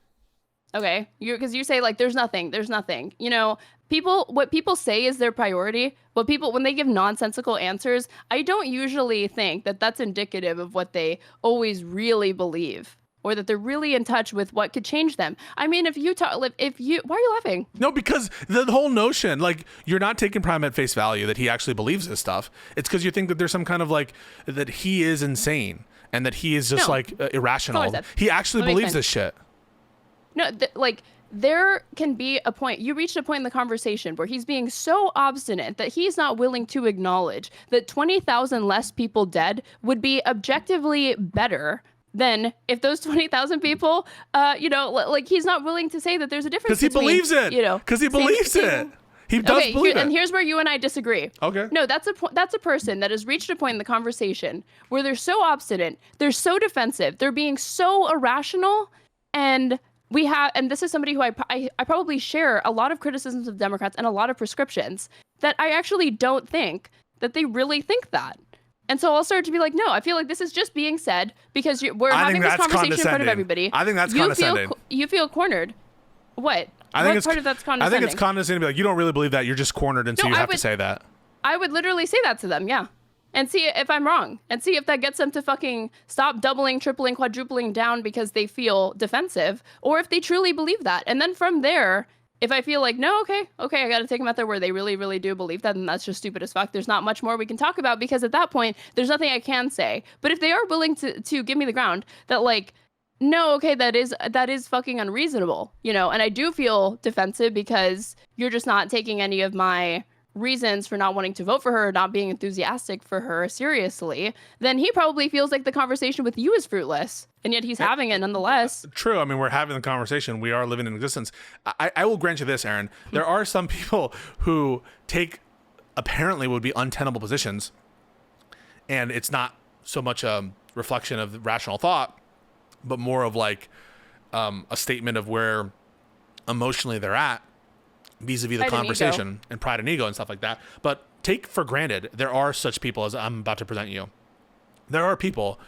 Speaker 1: Okay, because you say like there's nothing. You know, what people say is their priority. But people, when they give nonsensical answers, I don't usually think that that's indicative of what they always really believe, or that they're really in touch with what could change them. I mean, why are you laughing?
Speaker 2: No, because the whole notion, like, you're not taking Prime at face value that he actually believes this stuff. It's because you think that there's some kind of like that he is insane and that he is just irrational. He actually believes this shit.
Speaker 1: No, like there can be a point. You reached a point in the conversation where he's being so obstinate that he's not willing to acknowledge that 20,000 less people dead would be objectively better than if those 20,000 people, like he's not willing to say that there's a difference.
Speaker 2: Because he believes it. Because he believes it. He does believe it.
Speaker 1: And here's where you and I disagree.
Speaker 2: Okay.
Speaker 1: No, that's a person that has reached a point in the conversation where they're so obstinate, they're so defensive, they're being so irrational, and this is somebody who I probably share a lot of criticisms of Democrats and a lot of prescriptions that I actually don't think that they really think that. And so I'll start to be like, no, I feel like this is just being said because we're having this conversation in front of everybody.
Speaker 2: I think that's condescending.
Speaker 1: You feel cornered. What? What part of that's condescending?
Speaker 2: I think it's condescending to be like, you don't really believe that. You're just cornered, and so you have to say that.
Speaker 1: I would literally say that to them, yeah. And see if I'm wrong. And see if that gets them to fucking stop doubling, tripling, quadrupling down because they feel defensive. Or if they truly believe that. And then from there, if I feel like, no, okay, I got to take them out there where they really, really do believe that, then that's just stupid as fuck. There's not much more we can talk about because at that point, there's nothing I can say. But if they are willing to give me the ground that like, no, okay, that is fucking unreasonable, and I do feel defensive because you're just not taking any of my reasons for not wanting to vote for her or not being enthusiastic for her seriously, then he probably feels like the conversation with you is fruitless, and yet he's having it nonetheless.
Speaker 2: True. I mean, we're having the conversation. We are living in existence. I will grant you this, Aaron. There are some people who take apparently would be untenable positions, and it's not so much a reflection of rational thought, but more of like a statement of where emotionally they're at vis-a-vis the conversation and pride and ego and stuff like that. But take for granted, there are such people as I'm about to present you. There are people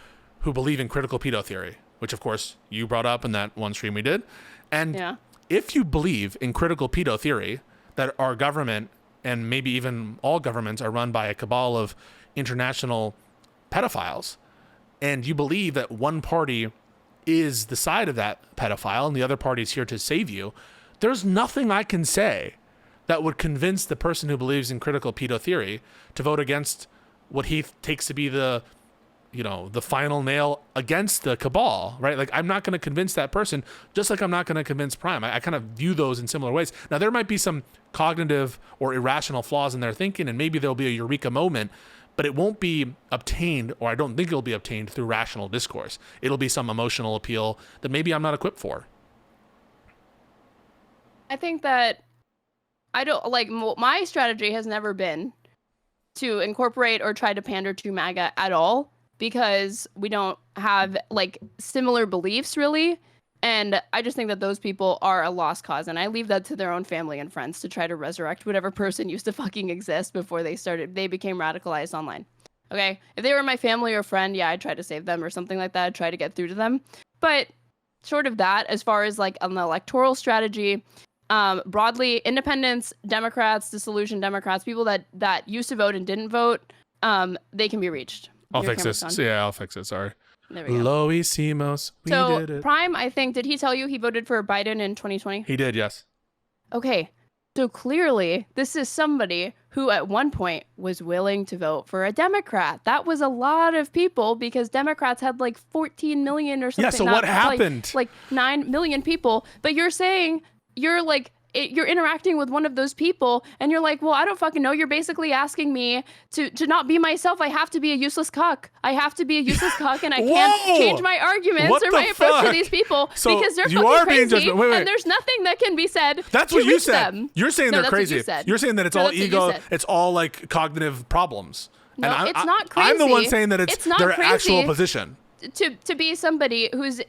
Speaker 2: who believe in critical pedo theory, which of course you brought up in that one stream we did. And if you believe in critical pedo theory, that our government and maybe even all governments are run by a cabal of international pedophiles, and you believe that one party is the side of that pedophile and the other party is here to save you, there's nothing I can say that would convince the person who believes in critical pedo theory to vote against what he takes to be the final nail against the cabal, right? Like, I'm not going to convince that person, just like I'm not going to convince Prime. I kind of view those in similar ways. Now, there might be some cognitive or irrational flaws in their thinking, and maybe there'll be a eureka moment, but it won't be obtained, or I don't think it'll be obtained through rational discourse. It'll be some emotional appeal that maybe I'm not equipped for.
Speaker 1: I think that my strategy has never been to incorporate or try to pander to MAGA at all, because we don't have like similar beliefs really. And I just think that those people are a lost cause, and I leave that to their own family and friends to try to resurrect whatever person used to fucking exist before they became radicalized online. Okay? If they were my family or friend, yeah, I'd try to save them or something like that. I'd try to get through to them. But short of that, as far as like an electoral strategy, broadly, independents, Democrats, disillusioned Democrats, people that used to vote and didn't vote, they can be reached.
Speaker 2: I'll fix this. Yeah, I'll fix it. Sorry.
Speaker 1: There we go.
Speaker 2: Loisimos. We did it.
Speaker 1: Prime, I think, did he tell you he voted for Biden in 2020?
Speaker 2: He did, yes.
Speaker 1: Okay. So clearly, this is somebody who at one point was willing to vote for a Democrat. That was a lot of people because Democrats had like 14 million or something.
Speaker 2: Yeah, so what happened?
Speaker 1: Like 9 million people. But you're saying you're like, you're interacting with one of those people and you're like, well, I don't fucking know. You're basically asking me to not be myself. I have to be a useless cuck. I have to be a useless cuck, and I can't change my arguments or my approach to these people because they're fucking crazy and there's nothing that can be said.
Speaker 2: That's
Speaker 1: to
Speaker 2: what you
Speaker 1: reach
Speaker 2: said.
Speaker 1: Them.
Speaker 2: You're saying they're crazy. You're saying that it's all ego. It's all like cognitive problems.
Speaker 1: No,
Speaker 2: and
Speaker 1: it's not crazy.
Speaker 2: I'm the one saying that it's their
Speaker 1: crazy.
Speaker 2: actual position.
Speaker 1: to be somebody who's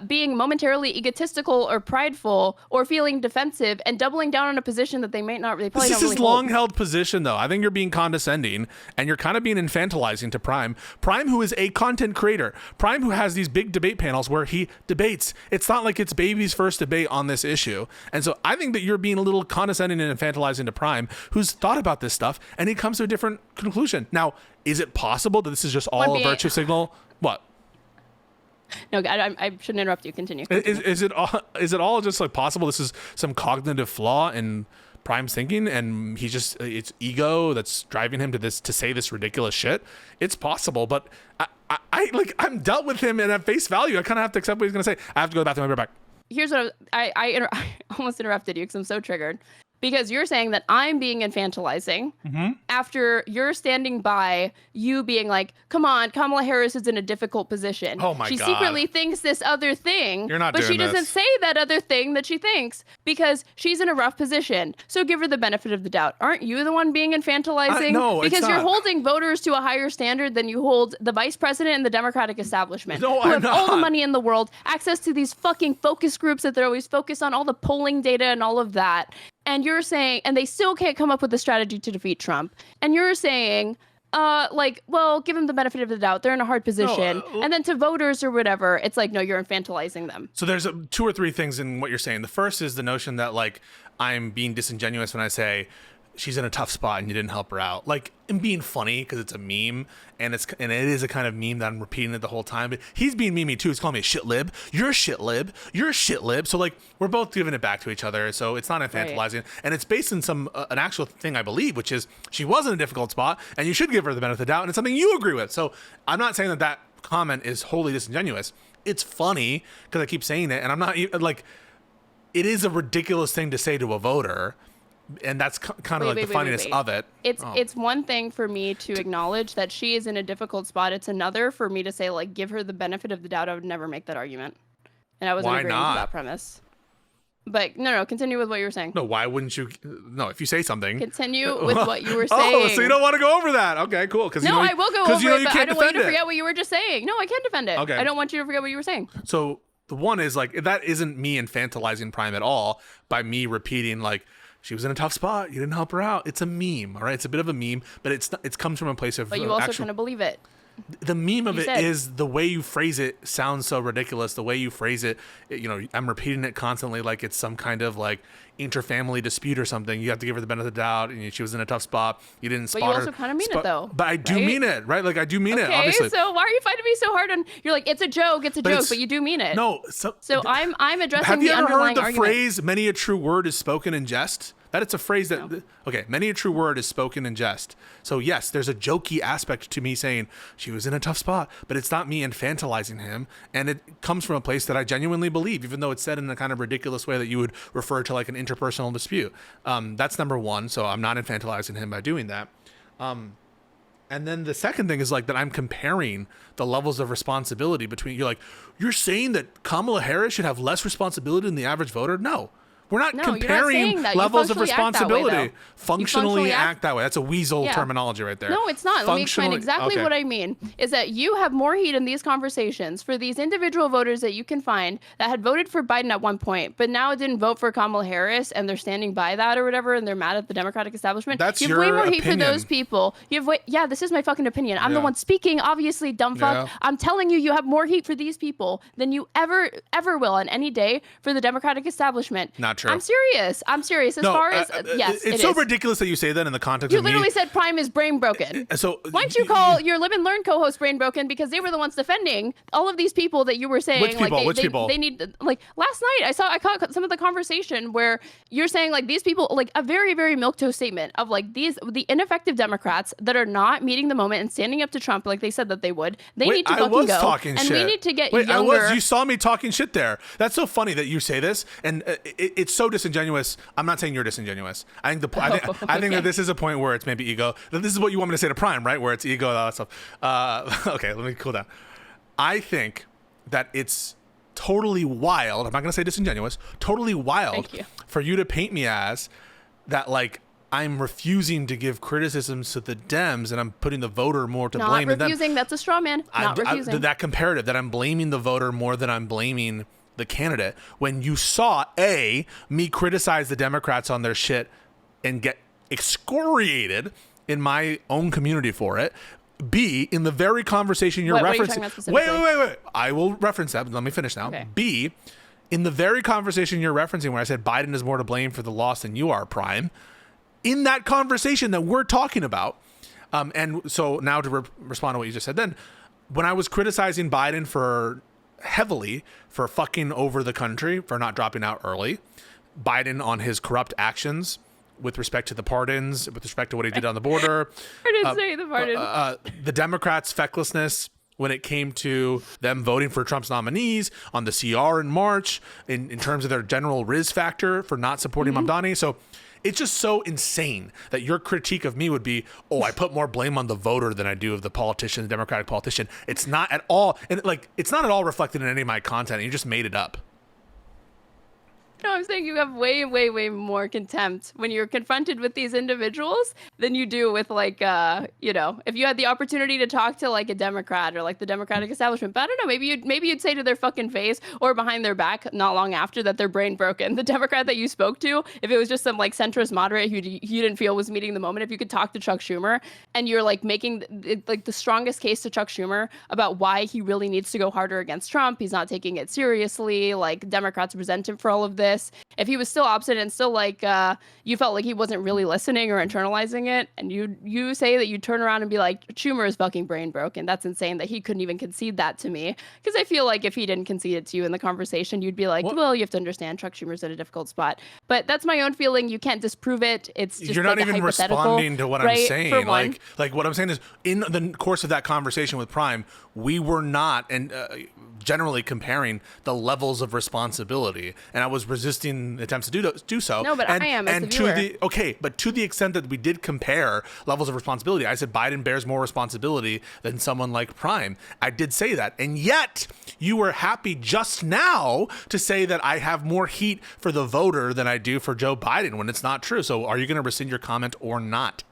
Speaker 1: being momentarily egotistical or prideful or feeling defensive and doubling down on a position that they might not really.
Speaker 2: This is his long-held position, though. I think you're being condescending and you're kind of being infantilizing to Prime. Prime, who is a content creator. Prime, who has these big debate panels where he debates. It's not like it's baby's first debate on this issue. And so I think that you're being a little condescending and infantilizing to Prime, who's thought about this stuff, and he comes to a different conclusion. Now, is it possible that this is just all a virtue signal? What?
Speaker 1: No, I shouldn't interrupt you. Continue.
Speaker 2: Is it all just like possible? This is some cognitive flaw in Prime's thinking, and it's ego that's driving him to say this ridiculous shit. It's possible, but I'm dealt with him, and at face value, I kind of have to accept what he's gonna say. I have to go to the bathroom. I'll be right back.
Speaker 1: Here's what I almost interrupted you because I'm so triggered. Because you're saying that I'm being infantilizing after you're standing by you being like, come on, Kamala Harris is in a difficult position.
Speaker 2: Oh my God.
Speaker 1: She secretly thinks this other thing,
Speaker 2: You're not
Speaker 1: but
Speaker 2: doing
Speaker 1: she doesn't
Speaker 2: this.
Speaker 1: say that other thing that she thinks because she's in a rough position. So give her the benefit of the doubt. Aren't you the one being infantilizing?
Speaker 2: No, it's
Speaker 1: because you're
Speaker 2: not.
Speaker 1: holding voters to a higher standard than you hold the vice president and the Democratic establishment.
Speaker 2: No,
Speaker 1: who
Speaker 2: I'm
Speaker 1: have all the
Speaker 2: not.
Speaker 1: money in the world, access to these fucking focus groups that they're always focused on, all the polling data and all of that. And you're saying, and they still can't come up with a strategy to defeat Trump. And you're saying, well, give them the benefit of the doubt. They're in a hard position. And then to voters or whatever, it's like, no, you're infantilizing them.
Speaker 2: So there's two or three things in what you're saying. The first is the notion that like I'm being disingenuous when I say she's in a tough spot and you didn't help her out. Like, I'm being funny because it's a meme and it is a kind of meme that I'm repeating it the whole time. But he's being memey too. He's calling me a shit lib. You're a shit lib. You're a shit lib. So like we're both giving it back to each other. So it's not infantilizing, right. And it's based in some an actual thing I believe, which is she was in a difficult spot and you should give her the benefit of the doubt. And it's something you agree with. So I'm not saying that comment is wholly disingenuous. It's funny because I keep saying it, and I'm not like. It is a ridiculous thing to say to a voter. And that's kind of the funniness of it.
Speaker 1: It's one thing for me to acknowledge that she is in a difficult spot. It's another for me to say, like, give her the benefit of the doubt. I would never make that argument. And I wasn't agreeing with that premise. But no, continue with what you were saying.
Speaker 2: No, why wouldn't you? No, if you say something.
Speaker 1: Continue with what you were saying.
Speaker 2: Oh, so you don't want to go over that. Okay, cool.
Speaker 1: No, I will go over it, but I don't want you to forget what you were just saying. No, I can't defend it.
Speaker 2: Okay.
Speaker 1: I don't want you to forget what you were saying.
Speaker 2: So the one is, like, that isn't me infantilizing Prime at all by me repeating, like, she was in a tough spot. You didn't help her out. It's a meme, all right? It's a bit of a meme, but it comes from a place of.
Speaker 1: But you also kind of believe it.
Speaker 2: The meme of it is the way you phrase it sounds so ridiculous. The way you phrase it, I'm repeating it constantly like it's some kind of like interfamily dispute or something. You have to give her the benefit of the doubt, and she was in a tough spot. You didn't spot her.
Speaker 1: But you also kind of mean it though.
Speaker 2: But I do mean it, right? Like I do mean it, obviously.
Speaker 1: Okay, so why are you fighting me so hard on? You're like, it's a joke, but you do mean it.
Speaker 2: No,
Speaker 1: so I'm addressing the underlying argument.
Speaker 2: Have you ever heard the phrase "many a true word is spoken in jest"? That it's a phrase that,
Speaker 1: no.
Speaker 2: Okay, many a true word is spoken in jest. So yes, there's a jokey aspect to me saying she was in a tough spot, but it's not me infantilizing him. And it comes from a place that I genuinely believe, even though it's said in a kind of ridiculous way that you would refer to like an interpersonal dispute. That's number one. So I'm not infantilizing him by doing that. And then the second thing is like that I'm comparing the levels of responsibility between, you're saying that Kamala Harris should have less responsibility than the average voter? No. We're not comparing levels of responsibility. Functionally act that way. That's a weasel terminology right there.
Speaker 1: No, it's not. Let me explain exactly what I mean. Is that you have more heat in these conversations for these individual voters that you can find that had voted for Biden at one point, but now didn't vote for Kamala Harris, and they're standing by that or whatever, and they're mad at the Democratic establishment.
Speaker 2: That's
Speaker 1: you have
Speaker 2: your
Speaker 1: way more
Speaker 2: opinion.
Speaker 1: Heat for those people. This is my fucking opinion. I'm the one speaking, obviously, dumb fuck.
Speaker 2: Yeah.
Speaker 1: I'm telling you have more heat for these people than you ever will on any day for the Democratic establishment.
Speaker 2: Not true.
Speaker 1: I'm serious. As far as yes,
Speaker 2: it's so ridiculous that you say that in the context
Speaker 1: you
Speaker 2: of me.
Speaker 1: literally said Prime is brain broken.
Speaker 2: So
Speaker 1: why don't you call your Live and Learn co-host brain broken, because they were the ones defending all of these people that you were saying.
Speaker 2: Which people?
Speaker 1: They need, like, last night I caught some of the conversation where you're saying like these people, like a very, very milquetoast statement of like the ineffective Democrats that are not meeting the moment and standing up to Trump like they said that they would. They need to fucking go. And we need to get younger.
Speaker 2: You saw me talking shit there. That's so funny that you say this, and it's so disingenuous. I'm not saying you're disingenuous. I think I think that this is a point where it's maybe ego. That this is what you want me to say to Prime, right? Where it's ego and all that stuff. Okay, let me cool down. I think that it's totally wild. I'm not going to say disingenuous. Totally wild for you to paint me as that, like, I'm refusing to give criticisms to the Dems and I'm putting the voter more to blame.
Speaker 1: Not refusing, that's a straw man. Not refusing.
Speaker 2: That comparative, that I'm blaming the voter more than I'm blaming the candidate. When you saw, A, me criticize the Democrats on their shit and get excoriated in my own community for it. B, in the very conversation you're referencing. Wait. I will reference that. Let me finish now.
Speaker 1: Okay.
Speaker 2: B, in the very conversation you're referencing where I said Biden is more to blame for the loss than you are, Prime, in that conversation that we're talking about, and so now to respond to what you just said, then when I was criticizing Biden heavily for fucking over the country, for not dropping out early, Biden on his corrupt actions with respect to the pardons, with respect to what he did on the border.
Speaker 1: I didn't say the pardon.
Speaker 2: The Democrats' fecklessness when it came to them voting for Trump's nominees on the CR in March, in terms of their general Riz factor for not supporting Mamdani. So it's just so insane that your critique of me would be, oh, I put more blame on the voter than I do of the politician, the Democratic politician. It's not at all, and it's not at all reflected in any of my content. You just made it up.
Speaker 1: No, I'm saying you have way, way, way more contempt when you're confronted with these individuals than you do with if you had the opportunity to talk to like a Democrat or like the Democratic establishment. But I don't know, maybe you'd say to their fucking face or behind their back not long after that they're brain broken. The Democrat that you spoke to, if it was just some like centrist moderate who you didn't feel was meeting the moment, if you could talk to Chuck Schumer and you're like making like the strongest case to Chuck Schumer about why he really needs to go harder against Trump, he's not taking it seriously, like Democrats resent him for all of this. If he was still obstinate and still like you felt like he wasn't really listening or internalizing it, and you say that you turn around and be like, Schumer is fucking brain broken, that's insane that he couldn't even concede that to me. Because I feel like if he didn't concede it to you in the conversation, you'd be like, well, you have to understand Chuck Schumer's at a difficult spot. But that's my own feeling. You can't disprove it. It's just
Speaker 2: you're
Speaker 1: like
Speaker 2: not even responding to what I'm saying. Like what I'm saying is, in the course of that conversation with Prime, we were not generally comparing the levels of responsibility, and I was resisting attempts to do so.
Speaker 1: No, but I am as the viewer.
Speaker 2: But to the extent that we did compare levels of responsibility, I said Biden bears more responsibility than someone like Prime. I did say that, and yet you were happy just now to say that I have more heat for the voter than I do for Joe Biden when it's not true. So are you going to rescind your comment or not?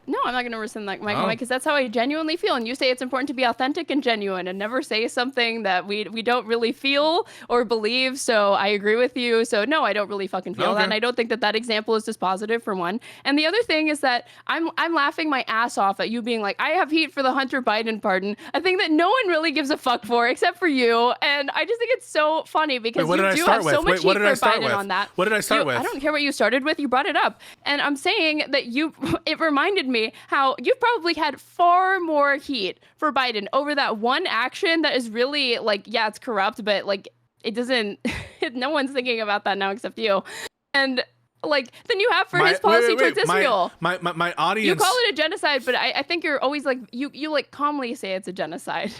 Speaker 1: No, I'm not going to rescind my comment because that's how I genuinely feel. And you say it's important to be authentic and genuine and never say something that we don't really feel or believe. So I agree with you. So no, I don't really fucking feel that. And I don't think that example is dispositive, for one. And the other thing is that I'm laughing my ass off at you being like, I have heat for the Hunter Biden pardon. I think that no one really gives a fuck for except for you. And I just think it's so funny because you do have so much heat for Biden on that.
Speaker 2: What did I start with?
Speaker 1: I don't care what you started with. You brought it up. And I'm saying that it reminded me how you've probably had far more heat for Biden over that one action that is really like, yeah, it's corrupt, but like it doesn't, no one's thinking about that now except you. And like, than you have for his policy towards Israel.
Speaker 2: My audience.
Speaker 1: You call it a genocide, but I think you're always like, you like calmly say it's a genocide.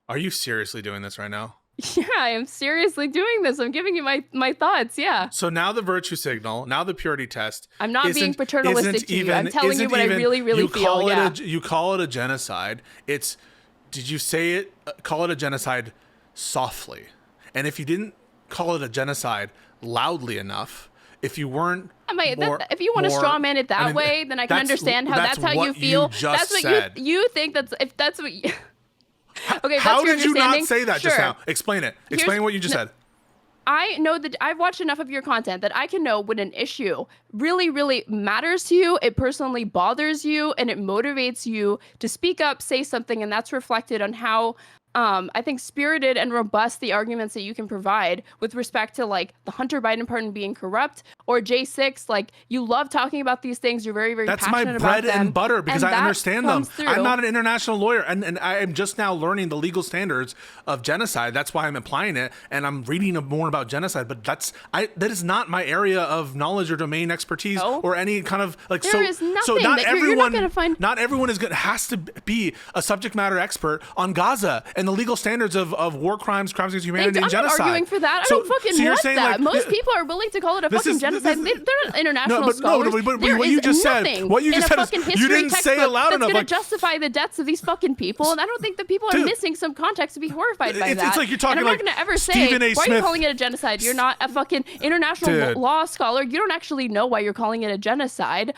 Speaker 2: Are you seriously doing this right now?
Speaker 1: Yeah, I am seriously doing this. I'm giving you my thoughts. Yeah.
Speaker 2: So now the virtue signal, now the purity test.
Speaker 1: I'm not being paternalistic to you. I'm telling you what I really, really feel.
Speaker 2: You call it a genocide. Did you say it? Call it a genocide softly. And if you didn't call it a genocide loudly enough, if you weren't,
Speaker 1: if you want to straw man it that way, then I can understand how that's how you feel. That's what you think. If that's what. Okay,
Speaker 2: how did you not say that just now? Explain it. Explain what you just said.
Speaker 1: I know that I've watched enough of your content that I can know when an issue really, really matters to you, it personally bothers you, and it motivates you to speak up, say something, and that's reflected on how I think spirited and robust the arguments that you can provide with respect to like the Hunter Biden pardon being corrupt or J6. Like, you love talking about these things. You're very, very passionate about them.
Speaker 2: That's my bread and butter because I understand them.
Speaker 1: Through.
Speaker 2: I'm not an international lawyer, and I am just now learning the legal standards of genocide. That's why I'm applying it, and I'm reading more about genocide. But that is not my area of knowledge or domain expertise or any kind of like.
Speaker 1: There is nothing. So not everyone.
Speaker 2: Not everyone has to be a subject matter expert on Gaza and the legal standards of war crimes, crimes against humanity, and genocide.
Speaker 1: I'm not arguing for that. I don't fucking want that. Most people are willing to call it a fucking genocide. They're not international scholars.
Speaker 2: But what you just said, you didn't say it loud enough.
Speaker 1: That's going to justify the deaths of these fucking people, and I don't think that people are missing some context to be horrified by that.
Speaker 2: It's like you're talking
Speaker 1: and I'm not going to ever say, why are you calling it a genocide? You're not a fucking international law scholar. You don't actually know why you're calling it a genocide.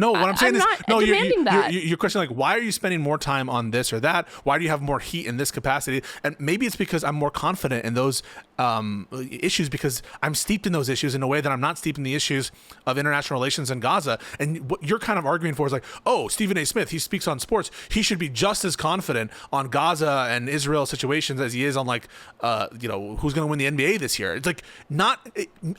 Speaker 2: No, what I'm saying is, no,
Speaker 1: you're
Speaker 2: questioning, like, why are you spending more time on this or that? Why do you have more heat in this capacity? And maybe it's because I'm more confident in those issues because I'm steeped in those issues in a way that I'm not steeped in the issues of international relations in Gaza. And what you're kind of arguing for is like, oh, Stephen A. Smith, he speaks on sports. He should be just as confident on Gaza and Israel situations as he is on, like, who's going to win the NBA this year. It's like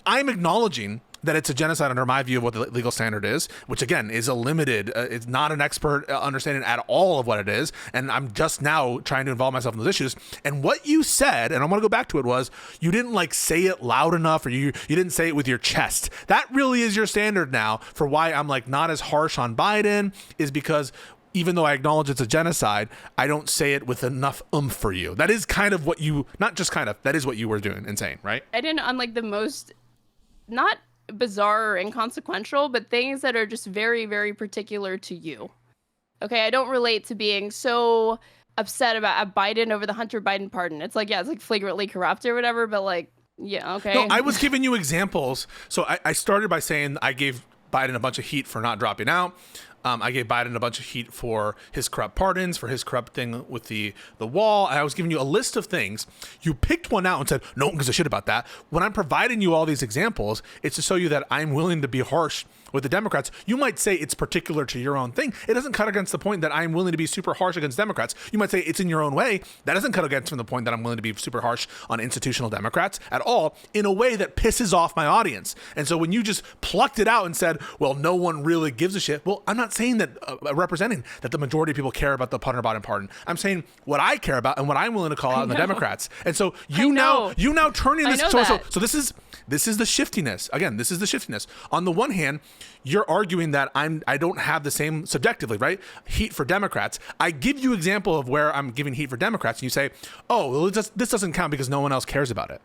Speaker 2: I'm acknowledging that it's a genocide under my view of what the legal standard is, which again is a limited, it's not an expert understanding at all of what it is. And I'm just now trying to involve myself in those issues. And what you said, and I want to go back to it, was you didn't like say it loud enough, or you didn't say it with your chest. That really is your standard now for why I'm like not as harsh on Biden, is because even though I acknowledge it's a genocide, I don't say it with enough oomph for you. That is kind of what you, not just kind of, that is what you were doing and saying, right?
Speaker 1: I didn't, on like the most, not bizarre or inconsequential, but things that are just very, very particular to you. Okay, I don't relate to being so upset about Biden over the Hunter Biden pardon. It's like, yeah, it's like flagrantly corrupt or whatever, but like, yeah, okay.
Speaker 2: No, I was giving you examples. So I started by saying I gave Biden a bunch of heat for not dropping out. I gave Biden a bunch of heat for his corrupt pardons, for his corrupt thing with the wall. I was giving you a list of things. You picked one out and said, no one gives a shit about that. When I'm providing you all these examples, it's to show you that I'm willing to be harsh with the Democrats. You might say it's particular to your own thing. It doesn't cut against the point that I'm willing to be super harsh against Democrats. You might say it's in your own way. That doesn't cut against from the point that I'm willing to be super harsh on institutional Democrats at all, in a way that pisses off my audience. And so when you just plucked it out and said, well, no one really gives a shit. Well, I'm not saying that representing that the majority of people care about the Hunter Biden pardon. I'm saying what I care about and what I'm willing to call out in the Democrats. And so you now turning this. So this is the shiftiness. Again, this is the shiftiness. On the one hand, you're arguing that I don't have the same subjectively, right? Heat for Democrats. I give you example of where I'm giving heat for Democrats, and you say, oh, well, this doesn't count because no one else cares about it.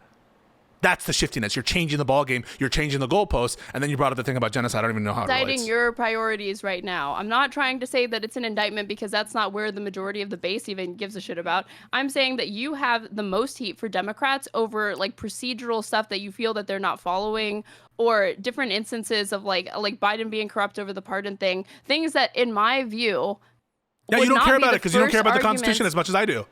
Speaker 2: That's the shiftiness. You're changing the ball game. You're changing the goalposts. And then you brought up the thing about genocide. I don't even know how it relates.
Speaker 1: Citing your priorities right now. I'm not trying to say that it's an indictment because that's not where the majority of the base even gives a shit about. I'm saying that you have the most heat for Democrats over like procedural stuff that you feel that they're not following, or different instances of like Biden being corrupt over the pardon thing. Things that, in my view,
Speaker 2: yeah, you don't care about it because you don't care about the Constitution as much as I do.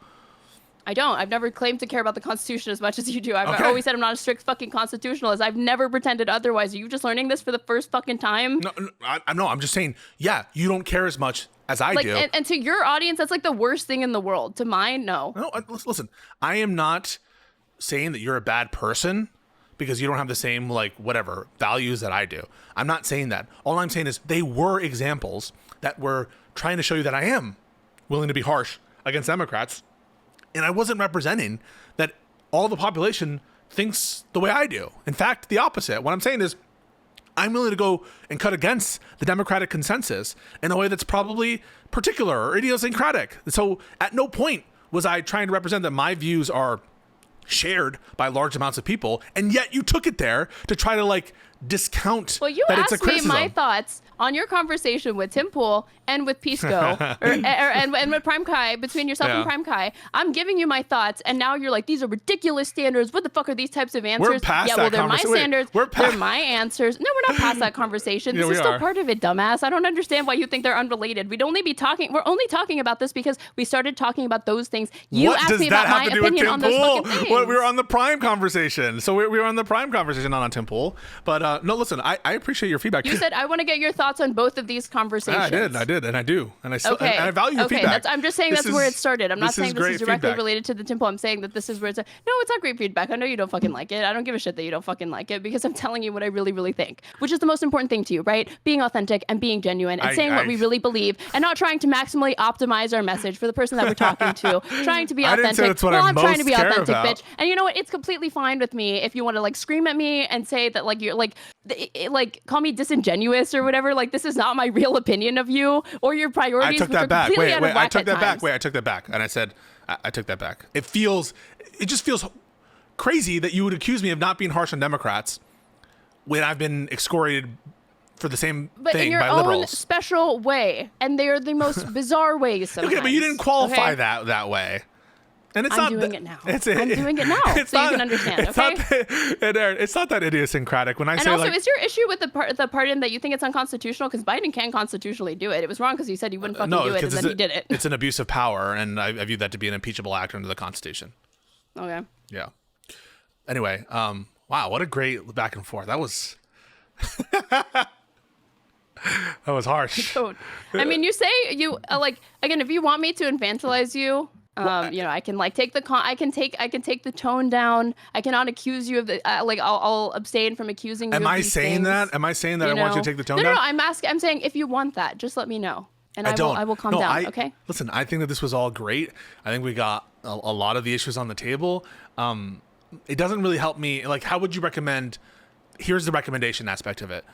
Speaker 1: I don't. I've never claimed to care about the Constitution as much as you do. I've always said I'm not a strict fucking constitutionalist. I've never pretended otherwise. Are you just learning this for the first fucking time?
Speaker 2: No, I'm just saying, yeah, you don't care as much as I do.
Speaker 1: And to your audience, that's like the worst thing in the world. To mine, no.
Speaker 2: No, listen, I am not saying that you're a bad person because you don't have the same, like, whatever, values that I do. I'm not saying that. All I'm saying is they were examples that were trying to show you that I am willing to be harsh against Democrats. And I wasn't representing that all the population thinks the way I do. In fact, the opposite. What I'm saying is I'm willing to go and cut against the Democratic consensus in a way that's probably particular or idiosyncratic. So at no point was I trying to represent that my views are shared by large amounts of people. And yet you took it there to try to like discount
Speaker 1: well, you
Speaker 2: that
Speaker 1: asked
Speaker 2: it's a criticism.
Speaker 1: Me my thoughts on your conversation with Tim Pool and with Pisco and with PrimeCayes, between yourself and PrimeCayes. I'm giving you my thoughts, and now you're like, these are ridiculous standards. What the fuck are these types of answers?
Speaker 2: We're past that
Speaker 1: they're my standards. They're my answers. No, we're not past that conversation. This is still part of it, dumbass. I don't understand why you think they're unrelated. We're only talking about this because we started talking about those things. You asked me about my opinion on those fucking things.
Speaker 2: Well, we were on the Prime conversation. So we were on the Prime conversation, not on Tim Pool. But no, listen, I appreciate your feedback.
Speaker 1: You said I want to get your thoughts on both of these conversations.
Speaker 2: I did, and I do, and I value your feedback.
Speaker 1: I'm just saying that's where it started. I'm not saying this is directly related to the Tim Pool. I'm saying that this is where it's. No, it's not great feedback. I know you don't fucking like it. I don't give a shit that you don't fucking like it because I'm telling you what I really, really think, which is the most important thing to you, right? Being authentic and being genuine and saying what we really believe and not trying to maximally optimize our message for the person that we're talking to. Trying to be authentic.
Speaker 2: I'm
Speaker 1: trying to be authentic, bitch. And you know what? It's completely fine with me if you want to like scream at me and say that like you're like call me disingenuous or whatever. Like this is not my real opinion of you or your priorities.
Speaker 2: I took that back. Wait, I took that back. And I said, I took that back. It just feels crazy that you would accuse me of not being harsh on Democrats when I've been excoriated for the same
Speaker 1: but
Speaker 2: thing
Speaker 1: in your
Speaker 2: by
Speaker 1: own
Speaker 2: liberals.
Speaker 1: special way, and they are the most bizarre ways sometimes.
Speaker 2: Okay, but you didn't qualify
Speaker 1: okay?
Speaker 2: that way. And it's
Speaker 1: I'm
Speaker 2: not
Speaker 1: doing it now. I'm doing it now,
Speaker 2: it's
Speaker 1: so
Speaker 2: not,
Speaker 1: you can understand.
Speaker 2: It's
Speaker 1: Okay.
Speaker 2: it's not that idiosyncratic when I
Speaker 1: And
Speaker 2: say
Speaker 1: also,
Speaker 2: like.
Speaker 1: is your issue with the pardon that you think it's unconstitutional? Because Biden can constitutionally do it. It was wrong because he said he wouldn't fucking do it, and then he did it.
Speaker 2: It's an abuse of power, and I view that to be an impeachable act under the Constitution.
Speaker 1: Okay.
Speaker 2: Yeah. Anyway, wow, what a great back and forth. That was that was harsh.
Speaker 1: I mean, you say you like again. If you want me to infantilize you, you know, I can like take the I can take the tone down. I cannot accuse you of the like. I'll abstain from accusing you.
Speaker 2: Am
Speaker 1: of
Speaker 2: I
Speaker 1: these
Speaker 2: saying
Speaker 1: things,
Speaker 2: that? Am I saying that I want you to take the tone
Speaker 1: no,
Speaker 2: down?
Speaker 1: No, I'm saying if you want that, just let me know, and I will calm down. Okay.
Speaker 2: Listen, I think that this was all great. I think we got a lot of the issues on the table. It doesn't really help me. Like, how would you recommend? Here's the recommendation aspect of it.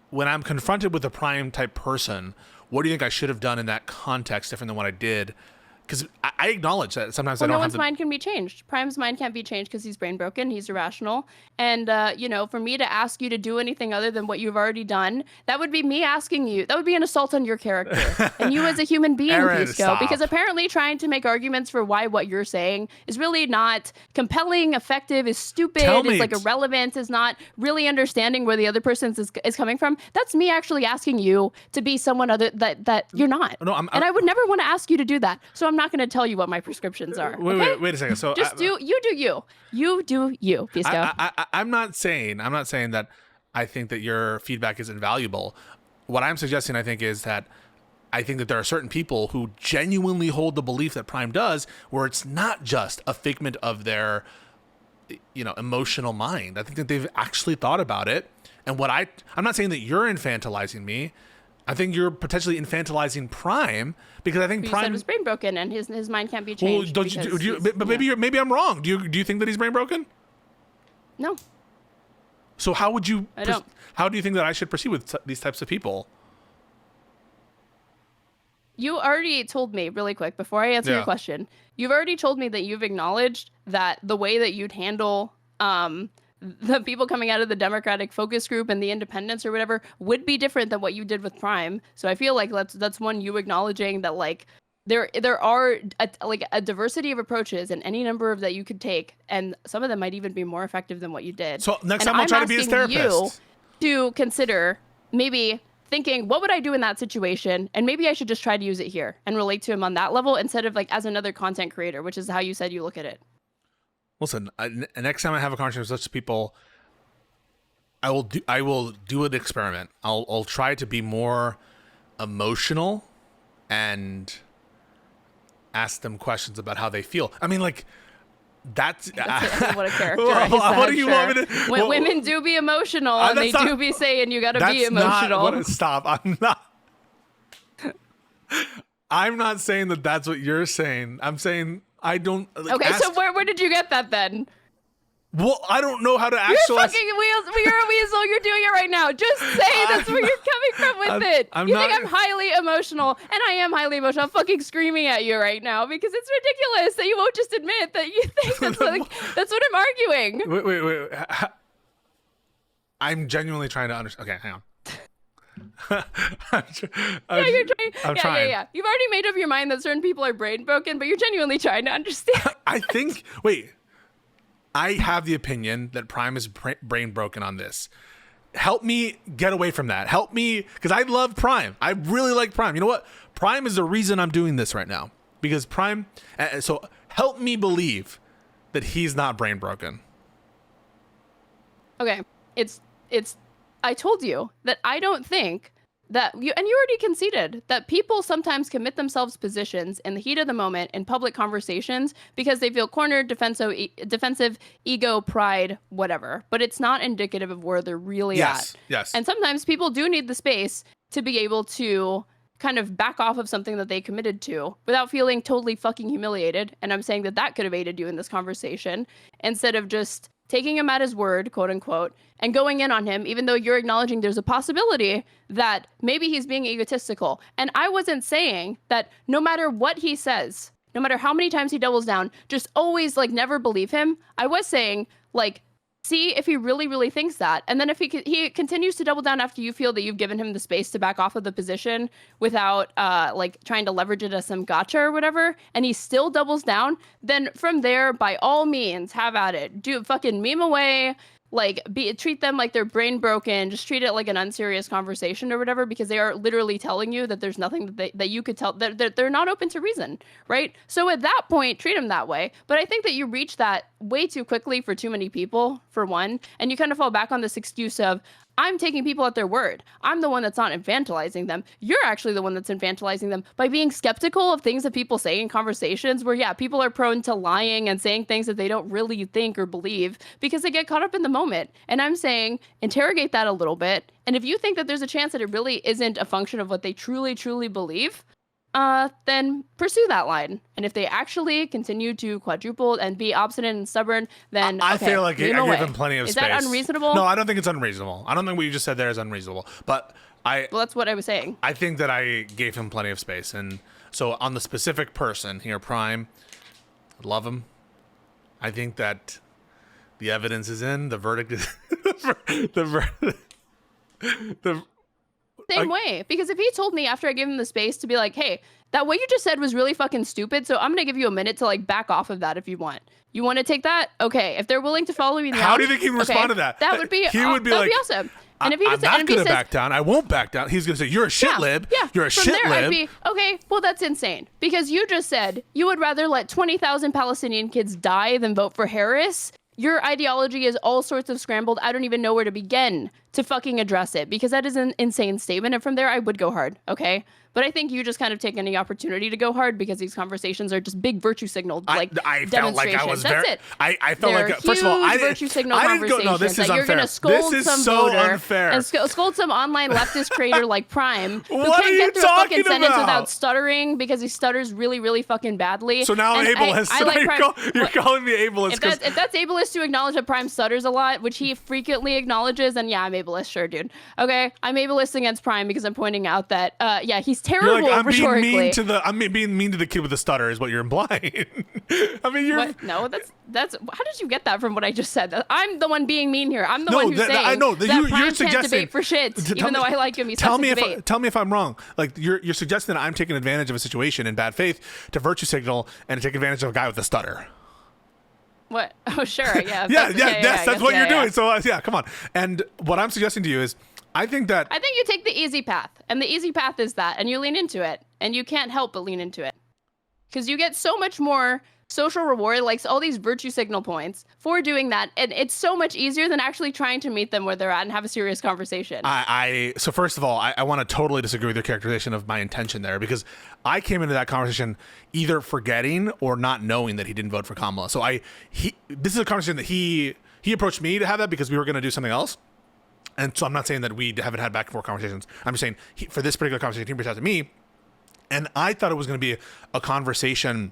Speaker 2: When I'm confronted with a Prime type person, what do you think I should have done in that context different than what I did? Because I acknowledge that sometimes I don't
Speaker 1: no
Speaker 2: have
Speaker 1: one's mind can be changed. Prime's mind can't be changed because he's brain broken. He's irrational. And, you know, for me to ask you to do anything other than what you've already done, that would be me asking you. That would be an assault on your character and you as a human being,
Speaker 2: Aaron,
Speaker 1: Pisco.
Speaker 2: stop.
Speaker 1: Because apparently trying to make arguments for why what you're saying is really not compelling, effective, is stupid, is like irrelevant, is not really understanding where the other person is coming from. That's me actually asking you to be someone other that you're not.
Speaker 2: No,
Speaker 1: and I would never want to ask you to do that. So I'm not going to tell you what my prescriptions are. Okay?
Speaker 2: Wait a second. So
Speaker 1: Just you do you, Pisco.
Speaker 2: I'm not saying that I think that your feedback is invaluable. What I'm suggesting, I think, is that I think that there are certain people who genuinely hold the belief that Prime does, where it's not just a figment of their, you know, emotional mind. I think that they've actually thought about it. And I'm not saying that you're infantilizing me. I think you're potentially infantilizing Prime because I think
Speaker 1: you
Speaker 2: Prime
Speaker 1: said was brain broken and his mind can't be changed.
Speaker 2: Well, but maybe I'm wrong. Do you think that he's brain broken?
Speaker 1: No.
Speaker 2: So how would you?
Speaker 1: I don't.
Speaker 2: How do you think that I should proceed with these types of people?
Speaker 1: You already told me really quick before I answer your question. You've already told me that you've acknowledged that the way that you'd handle the people coming out of the Democratic focus group and the independents or whatever would be different than what you did with Prime. So I feel like that's one, you acknowledging that like there are a diversity of approaches and any number of that you could take, and some of them might even be more effective than what you did.
Speaker 2: So next time I'll try to be his therapist.
Speaker 1: You to consider maybe thinking, what would I do in that situation? And maybe I should just try to use it here and relate to him on that level instead of like as another content creator, which is how you said you look at it.
Speaker 2: Listen, next time I have a conversation with such people, I will do an experiment. I'll try to be more emotional and ask them questions about how they feel. I mean, like that's
Speaker 1: what a character.
Speaker 2: What do you want me to?
Speaker 1: When women do be emotional, and they do be saying you got to be emotional.
Speaker 2: Stop! I'm not saying that that's what you're saying. I'm saying I don't. Like,
Speaker 1: okay, so where did you get that then?
Speaker 2: Well, I don't know how to actually.
Speaker 1: You're fucking you're a weasel. You're doing it right now. Just say that's where you're coming from with it. You think I'm highly emotional, and I am highly emotional. I'm fucking screaming at you right now because it's ridiculous that you won't just admit that you think that's what I'm arguing.
Speaker 2: Wait. I'm genuinely trying to understand. Okay, hang on.
Speaker 1: I'm trying. Yeah. You've already made up your mind that certain people are brain broken, but you're genuinely trying to understand.
Speaker 2: I think. Wait. I have the opinion that Prime is brain broken on this. Help me get away from that. Help me, because I love Prime. I really like Prime. You know what? Prime is the reason I'm doing this right now. Because Prime, so help me believe that he's not brain broken.
Speaker 1: Okay. I told you that I don't think that you already conceded that people sometimes commit themselves positions in the heat of the moment in public conversations because they feel cornered, defensive, ego, pride, whatever. But it's not indicative of where they're really at.
Speaker 2: Yes.
Speaker 1: And sometimes people do need the space to be able to kind of back off of something that they committed to without feeling totally fucking humiliated. And I'm saying that could have aided you in this conversation instead of just taking him at his word, quote unquote, and going in on him, even though you're acknowledging there's a possibility that maybe he's being egotistical. And I wasn't saying that no matter what he says, no matter how many times he doubles down, just always like never believe him. I was saying like, see if he really, really thinks that. And then if he continues to double down after you feel that you've given him the space to back off of the position without like trying to leverage it as some gotcha or whatever, and he still doubles down, then from there, by all means, have at it. Do fucking meme away. Like, treat them like they're brain broken. Just treat it like an unserious conversation or whatever, because they are literally telling you that there's nothing that you could tell. That they're not open to reason, right? So at that point, treat them that way. But I think that you reach that way too quickly for too many people, for one, and you kind of fall back on this excuse of, I'm taking people at their word. I'm the one that's not infantilizing them. You're actually the one that's infantilizing them by being skeptical of things that people say in conversations where, yeah, people are prone to lying and saying things that they don't really think or believe because they get caught up in the moment. And I'm saying, interrogate that a little bit. And if you think that there's a chance that it really isn't a function of what they truly, truly believe, then pursue that line. And if they actually continue to quadruple and be obstinate and stubborn, then
Speaker 2: I feel like I gave him plenty of space.
Speaker 1: Is that unreasonable?
Speaker 2: No, I don't think it's unreasonable. I don't think what you just said there is unreasonable. But well,
Speaker 1: that's what I was saying.
Speaker 2: I think that I gave him plenty of space. And so on the specific person here, Prime, love him. I think that the evidence is in. The verdict is
Speaker 1: Same way. Because if he told me after I gave him the space to be like, hey, that what you just said was really fucking stupid, so I'm going to give you a minute to like back off of that if you want. You want to take that? Okay. If they're willing to follow me,
Speaker 2: how do you think he would respond to that?
Speaker 1: That would be like, awesome. And if he
Speaker 2: I'm not going to back down. I won't back down. He's going to say, you're a shit lib.
Speaker 1: Yeah.
Speaker 2: You're a
Speaker 1: From
Speaker 2: shit
Speaker 1: there,
Speaker 2: lib.
Speaker 1: I'd be, okay, well, that's insane. Because you just said you would rather let 20,000 Palestinian kids die than vote for Harris. Your ideology is all sorts of scrambled. I don't even know where to begin to fucking address it, because that is an insane statement. And from there, I would go hard, okay? But I think you just kind of take any opportunity to go hard because these conversations are just big virtue signal, like
Speaker 2: I felt like I was
Speaker 1: That's
Speaker 2: very.
Speaker 1: it.
Speaker 2: I felt
Speaker 1: They're
Speaker 2: like first of all, I
Speaker 1: virtue signal
Speaker 2: I didn't go.
Speaker 1: conversations
Speaker 2: No, this is
Speaker 1: that
Speaker 2: unfair.
Speaker 1: You're gonna scold
Speaker 2: this is
Speaker 1: some
Speaker 2: so
Speaker 1: voter
Speaker 2: unfair.
Speaker 1: and scold some online leftist creator like Prime who
Speaker 2: What are
Speaker 1: can't
Speaker 2: you
Speaker 1: get through a fucking
Speaker 2: talking
Speaker 1: sentence
Speaker 2: about?
Speaker 1: without stuttering because he stutters really, really fucking badly.
Speaker 2: So now I'm
Speaker 1: And
Speaker 2: ableist.
Speaker 1: I like Prime.
Speaker 2: You're calling me ableist.
Speaker 1: If that's ableist to acknowledge that Prime stutters a lot, which he frequently acknowledges, then yeah, I'm ableist, sure, dude. Okay, I'm ableist against Prime because I'm pointing out that, yeah, he's terrible rhetorically.
Speaker 2: I'm being mean to the kid with the stutter is what you're implying. I mean, you're...
Speaker 1: What? No, that's how did you get that from what I just said? I'm the one being mean here. I'm the one who's saying
Speaker 2: I know that
Speaker 1: Prime
Speaker 2: you're
Speaker 1: can't
Speaker 2: suggesting
Speaker 1: debate for shit, even though I like him. He's
Speaker 2: tell me
Speaker 1: if
Speaker 2: I'm wrong. Like you're suggesting that I'm taking advantage of a situation in bad faith to virtue signal and to take advantage of a guy with a stutter.
Speaker 1: What? Oh, sure. Yeah.
Speaker 2: That's what you're doing. So yeah, come on. And what I'm suggesting to you is, I think you
Speaker 1: take the easy path, and the easy path is that, and you lean into it, and you can't help but lean into it, because you get so much more social reward, like all these virtue signal points for doing that, and it's so much easier than actually trying to meet them where they're at and have a serious conversation.
Speaker 2: So first of all, I want to totally disagree with your characterization of my intention there, because I came into that conversation either forgetting or not knowing that he didn't vote for Kamala. So this is a conversation that he approached me to have that because we were going to do something else. And so I'm not saying that we haven't had back and forth conversations. I'm just saying for this particular conversation, he reached out to me, and I thought it was going to be a conversation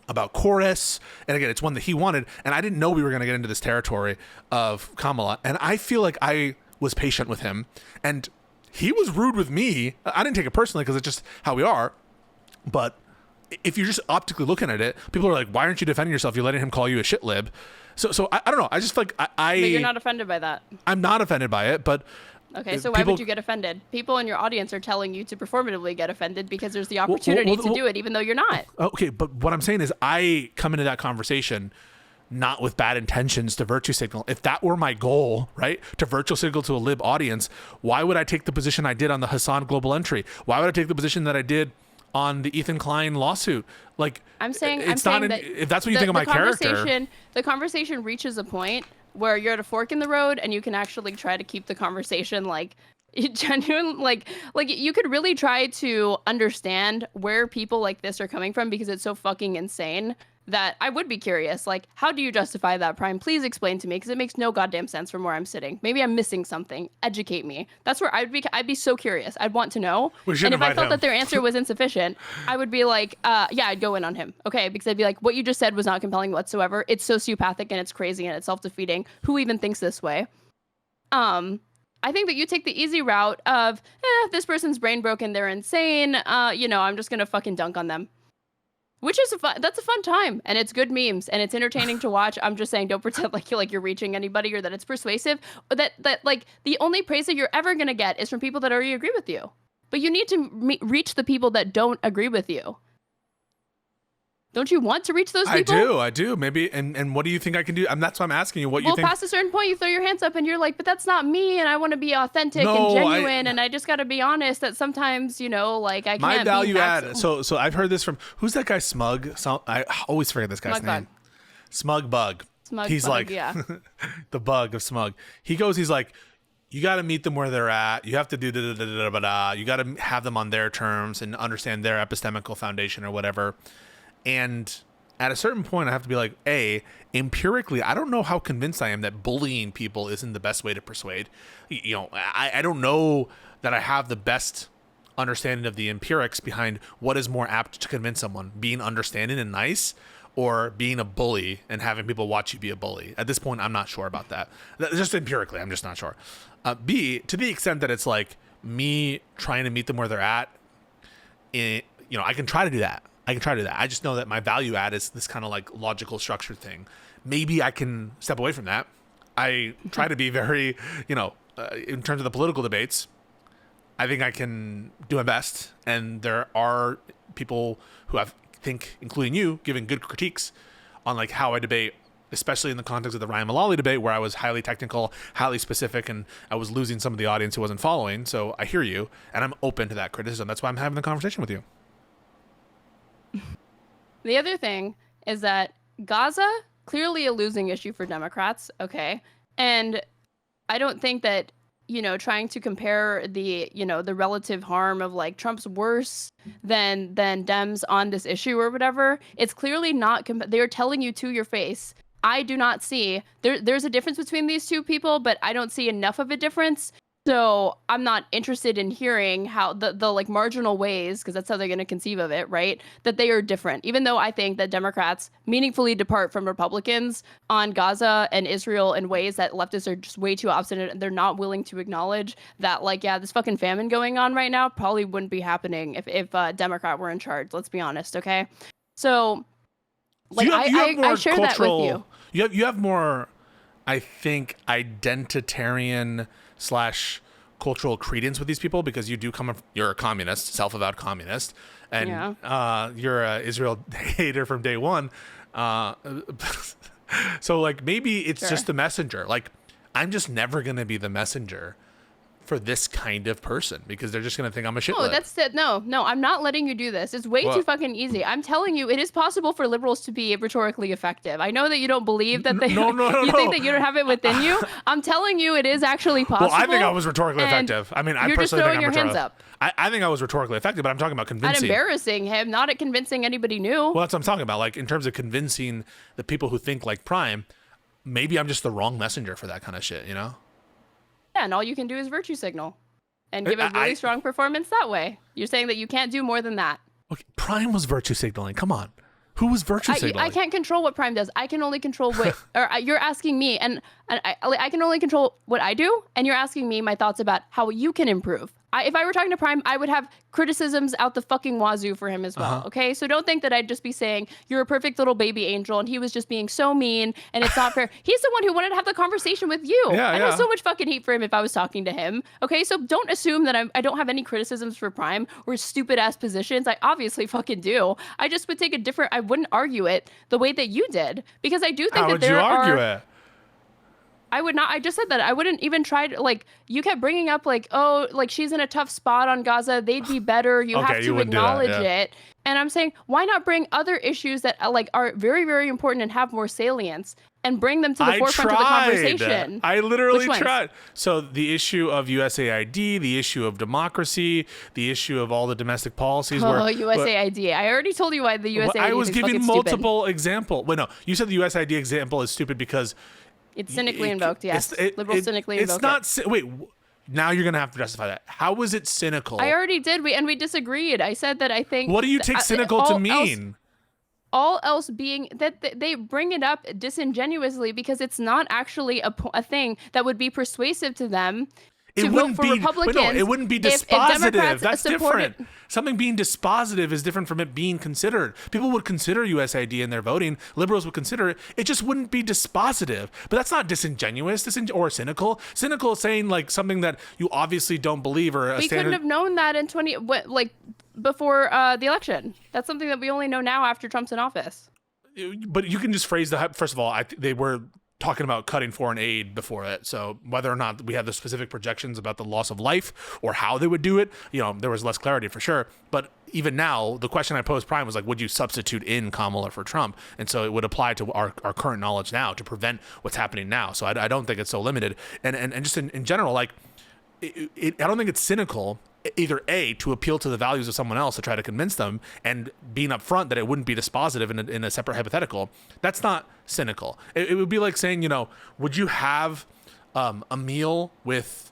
Speaker 2: about chorus. And again, it's one that he wanted, and I didn't know we were going to get into this territory of Kamala. And I feel like I was patient with him, and he was rude with me. I didn't take it personally because it's just how we are. But if you're just optically looking at it, people are like, why aren't you defending yourself? You're letting him call you a shit lib. So I don't know. I just feel like
Speaker 1: But you're not offended by that.
Speaker 2: I'm not offended by it, but...
Speaker 1: Okay, so why would you get offended? People in your audience are telling you to performatively get offended because there's the opportunity to do it, even though you're not.
Speaker 2: Okay, but what I'm saying is I come into that conversation not with bad intentions to virtue signal. If that were my goal, right, to virtue signal to a lib audience, why would I take the position I did on the Hassan global entry? Why would I take the position that I did on the Ethan Klein lawsuit? Like,
Speaker 1: I'm saying
Speaker 2: that if that's what you think of my character.
Speaker 1: The conversation reaches a point where you're at a fork in the road, and you can actually try to keep the conversation like genuine, like you could really try to understand where people like this are coming from, because it's so fucking insane that I would be curious, like, how do you justify that, Prime? Please explain to me, because it makes no goddamn sense from where I'm sitting. Maybe I'm missing something. Educate me. That's where I'd be so curious. I'd want to know. And if I felt that their answer was insufficient, I would be like, yeah, I'd go in on him. Okay, because I'd be like, what you just said was not compelling whatsoever. It's sociopathic and it's crazy and it's self-defeating. Who even thinks this way? I think that you take the easy route of, this person's brain broken, they're insane. I'm just gonna fucking dunk on them. Which is that's a fun time, and it's good memes, and it's entertaining to watch. I'm just saying, don't pretend like you're reaching anybody or that it's persuasive. Or that like the only praise that you're ever gonna get is from people that already agree with you. But you need to reach the people that don't agree with you. Don't you want to reach those people?
Speaker 2: I do. Maybe. And what do you think I can do? That's why I'm asking you what you think.
Speaker 1: Well, past a certain point, you throw your hands up and you're like, but that's not me. And I want to be authentic and genuine. And I just got to be honest that sometimes, like I can't
Speaker 2: my value add. So I've heard this from, who's that guy? Smug. I always forget this guy's name. Smug Bug. He's Bug, like the bug of Smug. He's like, you got to meet them where they're at. You have to do you got to have them on their terms and understand their epistemical foundation or whatever. And at a certain point, I have to be like, empirically, I don't know how convinced I am that bullying people isn't the best way to persuade. I don't know that I have the best understanding of the empirics behind what is more apt to convince someone, being understanding and nice or being a bully and having people watch you be a bully. At this point, I'm not sure about that. Just empirically, I'm just not sure. B, to the extent that it's like me trying to meet them where they're at, I can try to do that. I just know that my value add is this kind of like logical structure thing. Maybe I can step away from that. I try to be very, in terms of the political debates, I think I can do my best. And there are people who I think, including you, giving good critiques on like how I debate, especially in the context of the Ryan Mullally debate, where I was highly technical, highly specific, and I was losing some of the audience who wasn't following. So I hear you, and I'm open to that criticism. That's why I'm having the conversation with you.
Speaker 1: The other thing is that Gaza, clearly a losing issue for Democrats, okay? And I don't think that, trying to compare the, the relative harm of like Trump's worse than Dems on this issue or whatever, it's clearly not, they're telling you to your face. I do not see, there's a difference between these two people, but I don't see enough of a difference. So I'm not interested in hearing how the like marginal ways, because that's how they're going to conceive of it, right? That they are different, even though I think that Democrats meaningfully depart from Republicans on Gaza and Israel in ways that leftists are just way too obstinate and they're not willing to acknowledge that, like, this fucking famine going on right now probably wouldn't be happening if a Democrat were in charge. Let's be honest, okay? So, like, I share that with you.
Speaker 2: You have more, I think, identitarian / cultural credence with these people because you're a communist, self-avowed communist, and you're a Israel hater from day one. So like maybe it's just the messenger. Like I'm just never gonna be the messenger for this kind of person because they're just gonna think I'm a shitlip.
Speaker 1: No, that's it. No, I'm not letting you do this. It's way too fucking easy. I'm telling you, it is possible for liberals to be rhetorically effective. I know that you don't believe that they.
Speaker 2: No.
Speaker 1: You think that you don't have it within you. I'm telling you, it is actually possible.
Speaker 2: Well, I think I was rhetorically effective. I mean, I
Speaker 1: you're
Speaker 2: personally
Speaker 1: just throwing
Speaker 2: think I'm
Speaker 1: your hands up.
Speaker 2: I think I was rhetorically effective, but I'm talking about convincing.
Speaker 1: Not embarrassing him, not at convincing anybody new.
Speaker 2: Well, that's what I'm talking about. Like in terms of convincing the people who think like Prime, maybe I'm just the wrong messenger for that kind of shit.
Speaker 1: Yeah, and all you can do is virtue signal. And give a really strong performance that way. You're saying that you can't do more than that.
Speaker 2: Okay, Prime was virtue signaling. Come on. Who was virtue signaling?
Speaker 1: I can't control what Prime does. I can only control what... or you're asking me, and I can only control what I do, and you're asking me my thoughts about how you can improve. If I were talking to Prime, I would have criticisms out the fucking wazoo for him as well, okay? So don't think that I'd just be saying, you're a perfect little baby angel, and he was just being so mean, and it's not fair. He's the one who wanted to have the conversation with you. I have so much fucking hate for him if I was talking to him, okay? So don't assume that I don't have any criticisms for Prime or stupid-ass positions. I obviously fucking do. I just would take I wouldn't argue it the way that you did, because I do think that there are...
Speaker 2: How would you argue it?
Speaker 1: I would not. I just said that. I wouldn't even try to, like, you kept bringing up, like, oh, like, she's in a tough spot on Gaza. They'd be better. You have to acknowledge it. And I'm saying, why not bring other issues that, like, are very, very important and have more salience and bring them to the forefront of the conversation?
Speaker 2: I literally tried. So the issue of USAID, the issue of democracy, the issue of all the domestic policies.
Speaker 1: USAID. I already told you why the USAID
Speaker 2: I was giving multiple examples. Wait, no. You said the USAID example is stupid because...
Speaker 1: It's cynically invoked, yes. Liberal cynically invoked.
Speaker 2: It's not... Wait, now you're going to have to justify that. How was it cynical?
Speaker 1: I already did. We disagreed. I said that I think...
Speaker 2: What do you take cynical to mean?
Speaker 1: All else being that they bring it up disingenuously because it's not actually a thing that would be persuasive to them. to vote for Republicans.
Speaker 2: No, it wouldn't be
Speaker 1: if
Speaker 2: dispositive.
Speaker 1: Democrats
Speaker 2: That's
Speaker 1: supported,
Speaker 2: different. Something being dispositive is different from it being considered. People would consider USAID in their voting. Liberals would consider it. It just wouldn't be dispositive. But that's not disingenuous or cynical. Cynical is saying like something that you obviously don't believe or a
Speaker 1: we
Speaker 2: standard.
Speaker 1: couldn't have known that in before the election. That's something that we only know now after Trump's in office.
Speaker 2: But you can just phrase first of all, they were talking about cutting foreign aid before it. So whether or not we have the specific projections about the loss of life or how they would do it, there was less clarity for sure. But even now, the question I posed Prime was like, would you substitute in Kamala for Trump? And so it would apply to our current knowledge now to prevent what's happening now. So I don't think it's so limited. And just in general, like, I don't think it's cynical either to appeal to the values of someone else to try to convince them, and being upfront that it wouldn't be dispositive in a separate hypothetical. That's not cynical. It would be like saying, would you have a meal with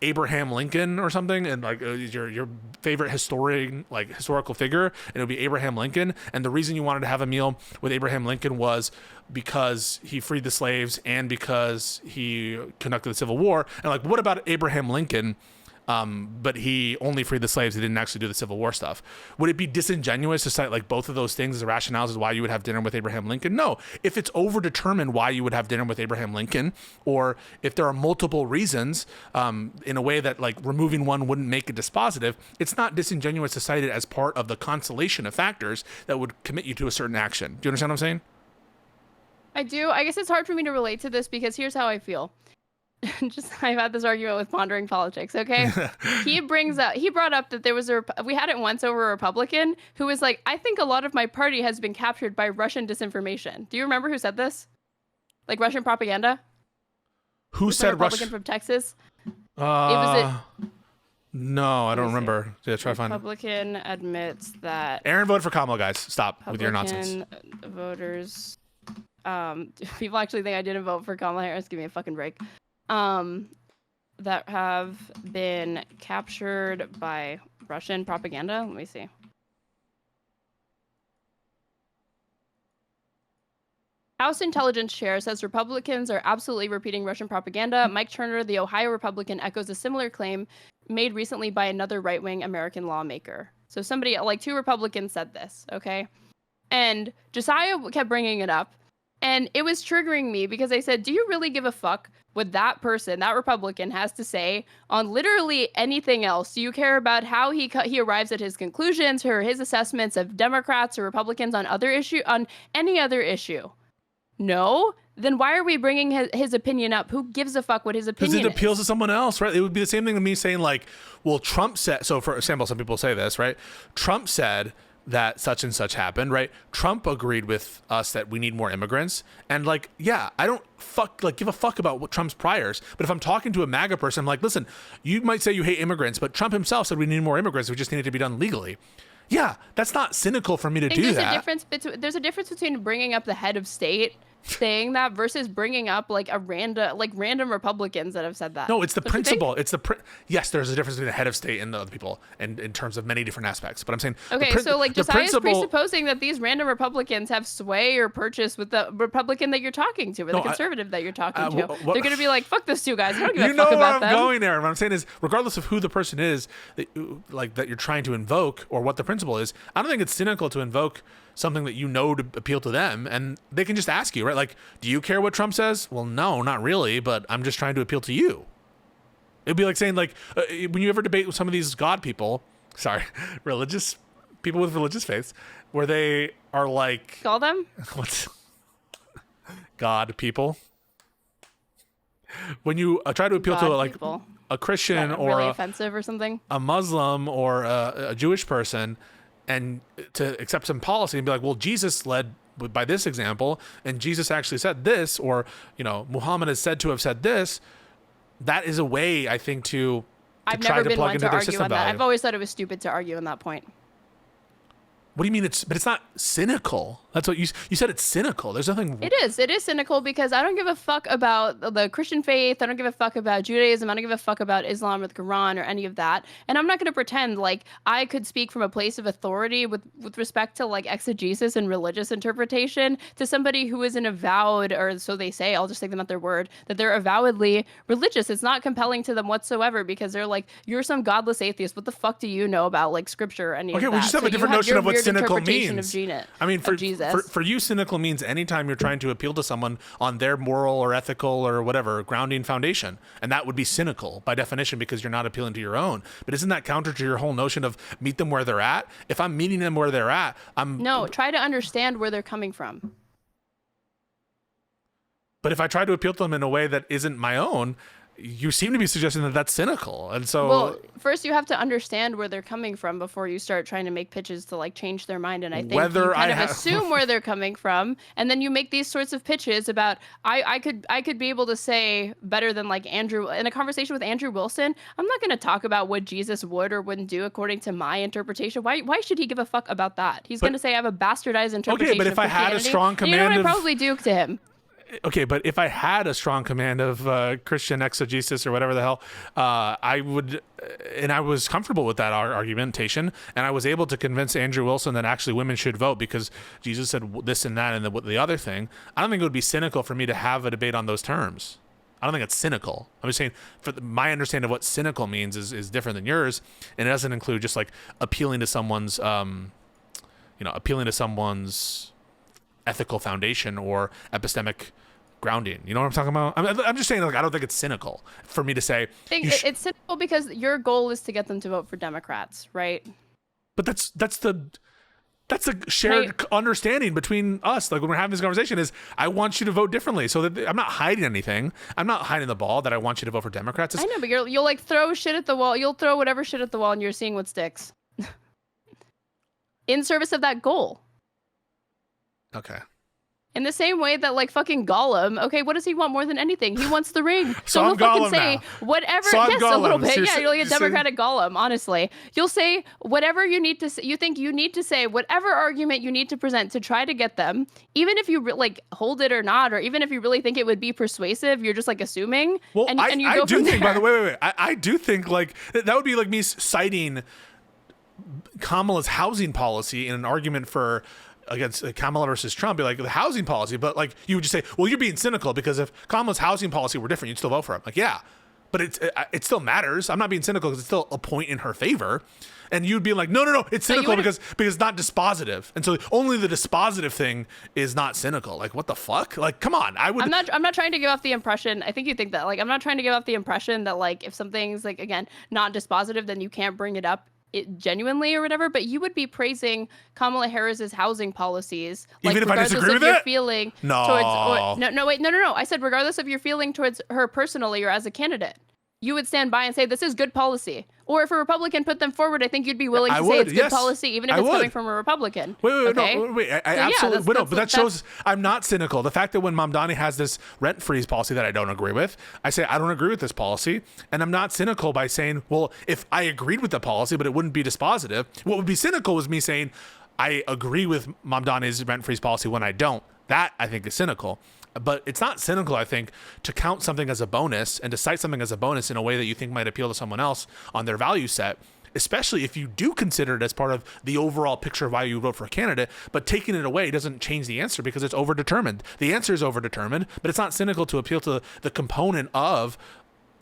Speaker 2: Abraham Lincoln or something, and like your favorite historical figure, and it would be Abraham Lincoln, and the reason you wanted to have a meal with Abraham Lincoln was because he freed the slaves and because he conducted the Civil War. And like, what about Abraham Lincoln? But he only freed the slaves. He didn't actually do the Civil War stuff. Would it be disingenuous to cite like both of those things as rationales as why you would have dinner with Abraham Lincoln? No. If it's overdetermined why you would have dinner with Abraham Lincoln, or if there are multiple reasons, in a way that like removing one wouldn't make it dispositive, it's not disingenuous to cite it as part of the constellation of factors that would commit you to a certain action. Do you understand what I'm saying?
Speaker 1: I do. I guess it's hard for me to relate to this because here's how I feel. I've had this argument with Pondering Politics, okay? He brought up that we had it once over a Republican who was like, I think a lot of my party has been captured by Russian disinformation. Do you remember who said this? Like Russian propaganda?
Speaker 2: Who said
Speaker 1: Republican from Texas? No, I
Speaker 2: don't remember. Yeah, try to find it.
Speaker 1: Republican admits that
Speaker 2: Aaron voted for Kamala, guys. Stop with your nonsense.
Speaker 1: Voters, people actually think I didn't vote for Kamala Harris. Give me a fucking break. That have been captured by Russian propaganda. Let me see. House Intelligence Chair says Republicans are absolutely repeating Russian propaganda. Mike Turner, the Ohio Republican, echoes a similar claim made recently by another right-wing American lawmaker. So somebody, like 2 Republicans said this, okay? And Josiah kept bringing it up. And it was triggering me because I said, do you really give a fuck what that person, that Republican, has to say on literally anything else? Do you care about how he arrives at his conclusions or his assessments of Democrats or Republicans on any other issue? No? Then why are we bringing his opinion up? Who gives a fuck what his opinion is?
Speaker 2: Because it appeals to someone else, right? It would be the same thing to me saying like, well, Trump said, so for example, some people say this, right? Trump said that such and such happened, right? Trump agreed with us that we need more immigrants. And like, yeah, I don't give a fuck about what Trump's priors. But if I'm talking to a MAGA person, I'm like, listen, you might say you hate immigrants, but Trump himself said we need more immigrants. We just need it to be done legally. Yeah, that's not cynical for me to do that.
Speaker 1: There's a difference between bringing up the head of state saying that versus bringing up like random Republicans that have said that.
Speaker 2: No, it's the principle. Yes, there's a difference between the head of state and the other people, and in terms of many different aspects. But I'm saying
Speaker 1: so like Josiah's presupposing that these random Republicans have sway or purchase with the Republican that you're talking to, or the conservative that you're talking to. They're gonna be like, fuck those 2 guys. I don't give a fuck about them.
Speaker 2: You know where I'm going there. What I'm saying is, regardless of who the person is that you're trying to invoke or what the principle is, I don't think it's cynical to invoke something that to appeal to them, and they can just ask you, right? Like, do you care what Trump says? Well, no, not really, but I'm just trying to appeal to you. It'd be like saying, like, when you ever debate with some of these religious people with religious faiths, where they are like,
Speaker 1: call them
Speaker 2: what's God people? When you try to appeal to like people. A Christian or
Speaker 1: really offensive or something,
Speaker 2: a Muslim or a Jewish person, and to accept some policy and be like, well, Jesus led by this example, and Jesus actually said this, or, Muhammad is said to have said this. That is a way, I think, to
Speaker 1: I've
Speaker 2: try
Speaker 1: never
Speaker 2: to
Speaker 1: been
Speaker 2: plug
Speaker 1: one
Speaker 2: into
Speaker 1: to
Speaker 2: their
Speaker 1: argue
Speaker 2: system
Speaker 1: on that.
Speaker 2: value.
Speaker 1: I've always thought it was stupid to argue on that point.
Speaker 2: What do you mean? But it's not cynical. That's what you said. It's cynical. There's nothing.
Speaker 1: It is cynical because I don't give a fuck about the Christian faith. I don't give a fuck about Judaism. I don't give a fuck about Islam or the Quran or any of that. And I'm not going to pretend like I could speak from a place of authority with respect to like exegesis and religious interpretation to somebody who is an avowed, or so they say, I'll just take them at their word, that they're avowedly religious. It's not compelling to them whatsoever because they're like, you're some godless atheist. What the fuck do you know about like scripture or any of that?
Speaker 2: Okay, we just have a different notion of what cynical means. I mean,
Speaker 1: for Jesus.
Speaker 2: For you, cynical means anytime you're trying to appeal to someone on their moral or ethical or whatever grounding foundation. And that would be cynical by definition because you're not appealing to your own. But isn't that counter to your whole notion of meet them where they're at? If I'm meeting them where they're at,
Speaker 1: No, try to understand where they're coming from.
Speaker 2: But if I try to appeal to them in a way that isn't my own, you seem to be suggesting that that's cynical. And so,
Speaker 1: well, first you have to understand where they're coming from before you start trying to make pitches to like change their mind. And I think you kind of assume where they're coming from, and then you make these sorts of pitches about I could be able to say better than like Andrew in a conversation with Andrew Wilson. I'm not going to talk about what Jesus would or wouldn't do according to my interpretation. Why should he give a fuck about that? He's going to say I have a bastardized interpretation.
Speaker 2: Okay, but if I had a strong command,
Speaker 1: you know what I probably do to him.
Speaker 2: Okay, but if I had a strong command of Christian exegesis or whatever the hell, I would, and I was comfortable with that argumentation, and I was able to convince Andrew Wilson that actually women should vote because Jesus said this and that and the other thing. I don't think it would be cynical for me to have a debate on those terms. I don't think it's cynical. I'm just saying, my understanding of what cynical means is different than yours, and it doesn't include just like appealing to someone's, ethical foundation or epistemic grounding. You know what I'm talking about? I'm just saying, like, I don't think it's cynical for me to say.
Speaker 1: It's cynical because your goal is to get them to vote for Democrats, right?
Speaker 2: But that's a shared understanding between us. Like when we're having this conversation, is I want you to vote differently. So that I'm not hiding anything. I'm not hiding the ball that I want you to vote for Democrats.
Speaker 1: I know, but you'll like throw shit at the wall. You'll throw whatever shit at the wall, and you're seeing what sticks. In service of that goal.
Speaker 2: Okay.
Speaker 1: In the same way that like fucking Gollum, okay, what does he want more than anything? He wants the ring. So he'll fucking say whatever. Yes, a little bit. Yeah, you're like a Democratic Gollum, honestly. You'll say whatever you need to say. You think you need to say whatever argument you need to present to try to get them, even if you like hold it or not, or even if you really think it would be persuasive, you're just like assuming.
Speaker 2: Well,
Speaker 1: and you
Speaker 2: I
Speaker 1: go
Speaker 2: do
Speaker 1: from
Speaker 2: think,
Speaker 1: there.
Speaker 2: by the way, I do think like that would be like me citing Kamala's housing policy in an argument for against Kamala versus Trump, be like the housing policy, but like you would just say, well, you're being cynical because if Kamala's housing policy were different, you'd still vote for him. Like, yeah, but it still matters. I'm not being cynical because it's still a point in her favor. And you'd be like, no, it's cynical because it's not dispositive. And so only the dispositive thing is not cynical. Like, what the fuck? Like, come on. I'm
Speaker 1: not trying to give off the impression. I think you think that, like, I'm not trying to give off the impression that, like, if something's like, again, not dispositive, then you can't bring it up genuinely or whatever, but you would be praising Kamala Harris's housing policies, like,
Speaker 2: even if I disagree with
Speaker 1: your
Speaker 2: it.
Speaker 1: Feeling
Speaker 2: no.
Speaker 1: Towards, no. I said regardless of your feeling towards her personally or as a candidate, you would stand by and say this is good policy. Or if a Republican put them forward, I think you'd be willing to say it's good policy, even if it's coming from a Republican.
Speaker 2: Wait, I absolutely would. But that shows I'm not cynical. The fact that when Mamdani has this rent freeze policy that I don't agree with, I say I don't agree with this policy, and I'm not cynical by saying, well, if I agreed with the policy, but it wouldn't be dispositive. What would be cynical was me saying I agree with Mamdani's rent freeze policy when I don't. That I think is cynical. But it's not cynical, I think, to count something as a bonus and to cite something as a bonus in a way that you think might appeal to someone else on their value set, especially if you do consider it as part of the overall picture of why you vote for a candidate. But taking it away doesn't change the answer because it's overdetermined. The answer is overdetermined, but it's not cynical to appeal to the component of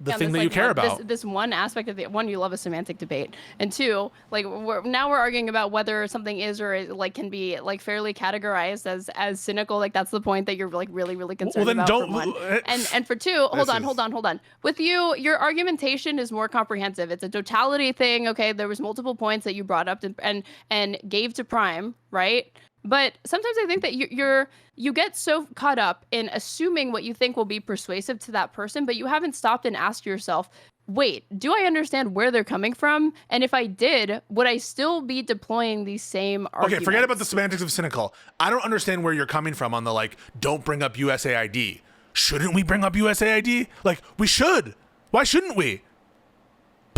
Speaker 2: the thing that you care about.
Speaker 1: This one aspect of the one, you love a semantic debate, and two, like we're arguing about whether something is or like can be like fairly categorized as cynical. Like that's the point that you're like really concerned about. For one. And for two, hold on. With you, your argumentation is more comprehensive. It's a totality thing. Okay, there was multiple points that you brought up and gave to Prime, right? But sometimes I think that you get so caught up in assuming what you think will be persuasive to that person, but you haven't stopped and asked yourself, wait, do I understand where they're coming from? And if I did, would I still be deploying these same arguments?
Speaker 2: Okay, forget about the semantics of cynical. I don't understand where you're coming from on the, like, don't bring up USAID. Shouldn't we bring up USAID? Like, we should. Why shouldn't we?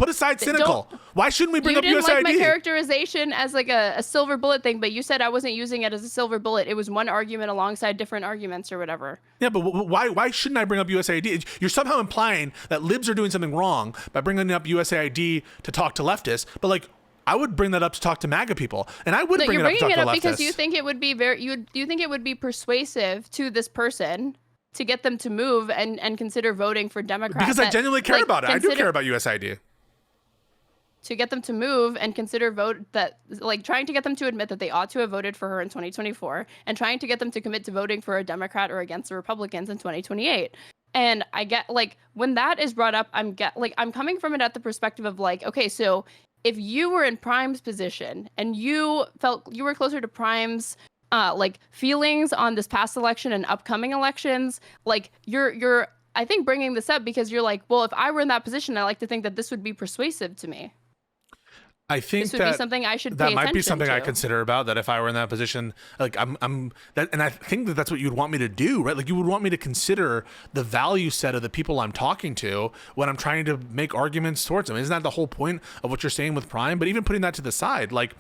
Speaker 2: Put aside cynical. Why shouldn't we bring up
Speaker 1: You didn't like
Speaker 2: USAID?
Speaker 1: my characterization as like a silver bullet thing, but you said I wasn't using it as a silver bullet. It was one argument alongside different arguments or whatever.
Speaker 2: Yeah, but why shouldn't I bring up USAID? You're somehow implying that libs are doing something wrong by bringing up USAID to talk to leftists, but like I would bring that up to talk to MAGA people, and I would bring it up to talk to leftists.
Speaker 1: Because you think it would be you think it would be persuasive to this person to get them to move and consider voting for Democrats.
Speaker 2: Because I genuinely care about it. I do care about USAID.
Speaker 1: To get them to move and consider trying to get them to admit that they ought to have voted for her in 2024 and trying to get them to commit to voting for a Democrat or against the Republicans in 2028. And I get like when that is brought up, I'm coming from it at the perspective of like, okay, so if you were in Prime's position and you felt you were closer to Prime's like feelings on this past election and upcoming elections, like you're I think bringing this up because you're like, well, if I were in that position, I like to think that this would be persuasive to me.
Speaker 2: I think
Speaker 1: this would be something I should pay
Speaker 2: that might be something
Speaker 1: to.
Speaker 2: I consider about that if I were in that position, like I'm that, and I think that that's what you'd want me to do, right? Like you would want me to consider the value set of the people I'm talking to when I'm trying to make arguments towards them. Isn't that the whole point of what you're saying with Prime? But even putting that to the side, like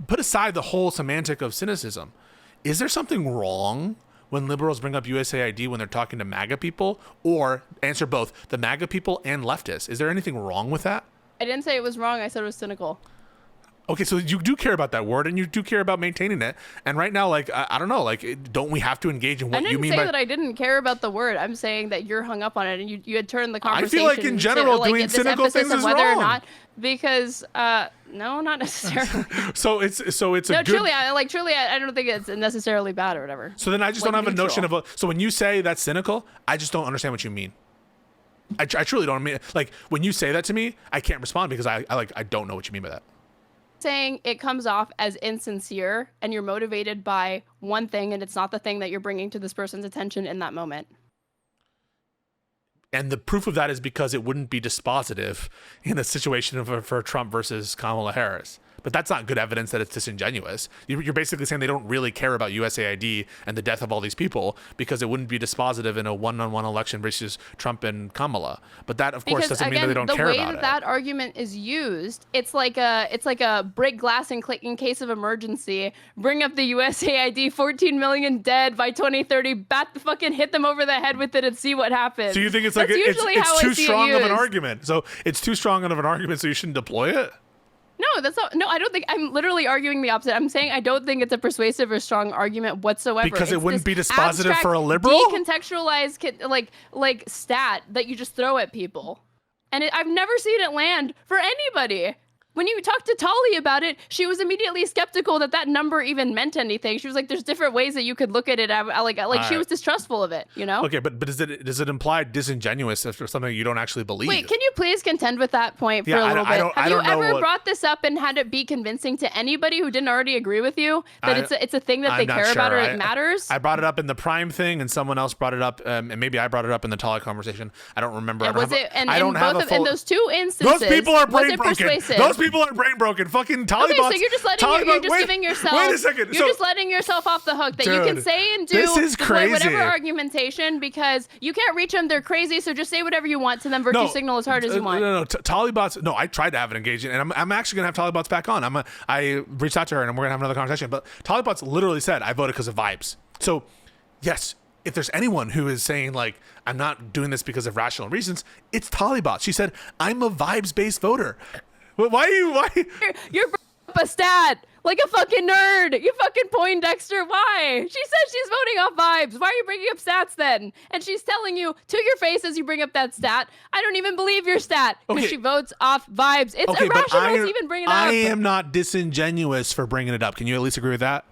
Speaker 2: put aside the whole semantic of cynicism. Is there something wrong when liberals bring up USAID when they're talking to MAGA people, or answer both the MAGA people and leftists? Is there anything wrong with that?
Speaker 1: I didn't say it was wrong. I said it was cynical.
Speaker 2: Okay, so you do care about that word, and you do care about maintaining it. And right now, like I don't know, like don't we have to engage in what you mean by?
Speaker 1: I didn't say that I didn't care about the word. I'm saying that you're hung up on it, and you had turned the conversation.
Speaker 2: I feel like in general,
Speaker 1: to, like,
Speaker 2: doing cynical things is
Speaker 1: whether
Speaker 2: wrong.
Speaker 1: Or not, because no, not necessarily.
Speaker 2: so it's a
Speaker 1: no,
Speaker 2: good...
Speaker 1: truly, I don't think it's necessarily bad or whatever.
Speaker 2: So then I just don't have a notion of so when you say that's cynical, I just don't understand what you mean. I truly don't mean, like when you say that to me, I can't respond because I don't know what you mean by that.
Speaker 1: Saying it comes off as insincere and you're motivated by one thing and it's not the thing that you're bringing to this person's attention in that moment.
Speaker 2: And the proof of that is because it wouldn't be dispositive in a situation for Trump versus Kamala Harris. But that's not good evidence that it's disingenuous. You're basically saying they don't really care about USAID and the death of all these people because it wouldn't be dispositive in a one-on-one election versus Trump and Kamala. But that, of course, doesn't mean that they don't care about it.
Speaker 1: The way that argument is used, it's like a break glass in case of emergency. Bring up the USAID, 14 million dead by 2030. Hit them over the head with it and see what happens.
Speaker 2: So you think it's like it's too strong of an argument? So it's too strong of an argument, so you shouldn't deploy it?
Speaker 1: No, that's not. No, I don't think. I'm literally arguing the opposite. I'm saying I don't think it's a persuasive or strong argument whatsoever.
Speaker 2: Because it wouldn't be dispositive for a liberal?
Speaker 1: Decontextualized, like stat that you just throw at people, and I've never seen it land for anybody. When you talked to Tali about it, she was immediately skeptical that number even meant anything. She was like, "There's different ways that you could look at it." She was distrustful of it, you know.
Speaker 2: Okay, but does it imply disingenuous or something you don't actually believe?
Speaker 1: Wait, can you please contend with that point for a little bit? Have you ever brought this up and had it be convincing to anybody who didn't already agree with you that it's a thing that they care about or it matters?
Speaker 2: I brought it up in the Prime thing, and someone else brought it up, and maybe I brought it up in the Tali conversation. I don't remember.
Speaker 1: In those two instances,
Speaker 2: those people are brain broken.
Speaker 1: Persuasive?
Speaker 2: Those people are brain broken. Fucking Talibots.
Speaker 1: Okay, so you're just giving yourself.
Speaker 2: Wait a second.
Speaker 1: You're just letting yourself off the hook that you can say and do
Speaker 2: this is crazy.
Speaker 1: Whatever argumentation because you can't reach them. They're crazy. So just say whatever you want to them. Virtue signal as hard as you want.
Speaker 2: No. Talibots. No, I tried to have an engagement, and I'm actually gonna have Talibots back on. I reached out to her, and we're gonna have another conversation. But Talibots literally said, "I voted because of vibes." So, yes. If there's anyone who is saying like I'm not doing this because of rational reasons, it's Talibots. She said I'm a vibes-based voter. Why?
Speaker 1: You're up a stat like a fucking nerd. You fucking Poindexter. Why? She says she's voting off vibes. Why are you bringing up stats then? And she's telling you to your face as you bring up that stat. I don't even believe your stat because she votes off vibes. It's irrational to even bring it up.
Speaker 2: I am not disingenuous for bringing it up. Can you at least agree with that?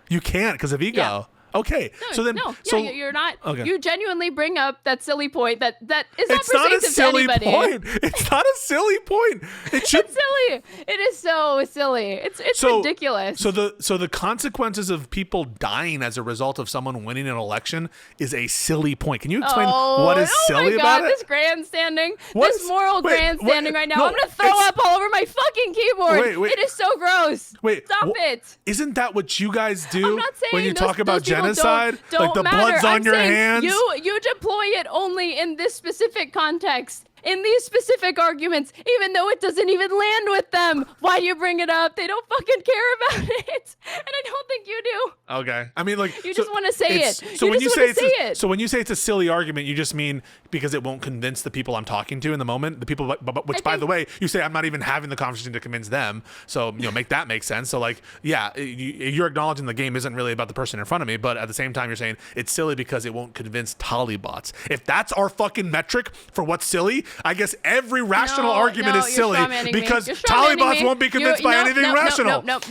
Speaker 2: You can't because of ego.
Speaker 1: Yeah.
Speaker 2: Okay,
Speaker 1: you're not. Okay. You genuinely bring up that silly point that is not
Speaker 2: it's not a silly
Speaker 1: to anybody.
Speaker 2: Point. It's not a silly point. It's
Speaker 1: silly. It is so silly. It's ridiculous.
Speaker 2: So the consequences of people dying as a result of someone winning an election is a silly point. Can you explain what is silly about it?
Speaker 1: This grandstanding, this moral grandstanding right now. No, I'm gonna throw up all over my fucking keyboard. It is so gross. Stop it.
Speaker 2: Isn't that what you guys do
Speaker 1: I'm not saying
Speaker 2: when you talk about genocide?
Speaker 1: Don't
Speaker 2: like the
Speaker 1: matter.
Speaker 2: blood's on your hands?
Speaker 1: You deploy it only in this specific context. in these specific arguments, even though it doesn't even land with them. Why do you bring it up? They don't fucking care about it. And I don't think you do.
Speaker 2: Okay. I mean, like,
Speaker 1: you just want to say it.
Speaker 2: So when you say
Speaker 1: it.
Speaker 2: So when you say it's a silly argument, you just mean because it won't convince the people I'm talking to in the moment, the people, which by the way, you say I'm not even having the conversation to convince them. So, make that make sense. So like, yeah, you're acknowledging the game isn't really about the person in front of me, but at the same time, you're saying it's silly because it won't convince Talibots. If that's our fucking metric for what's silly, I guess every rational argument is silly because Talibots won't be convinced by anything rational.
Speaker 1: Nope.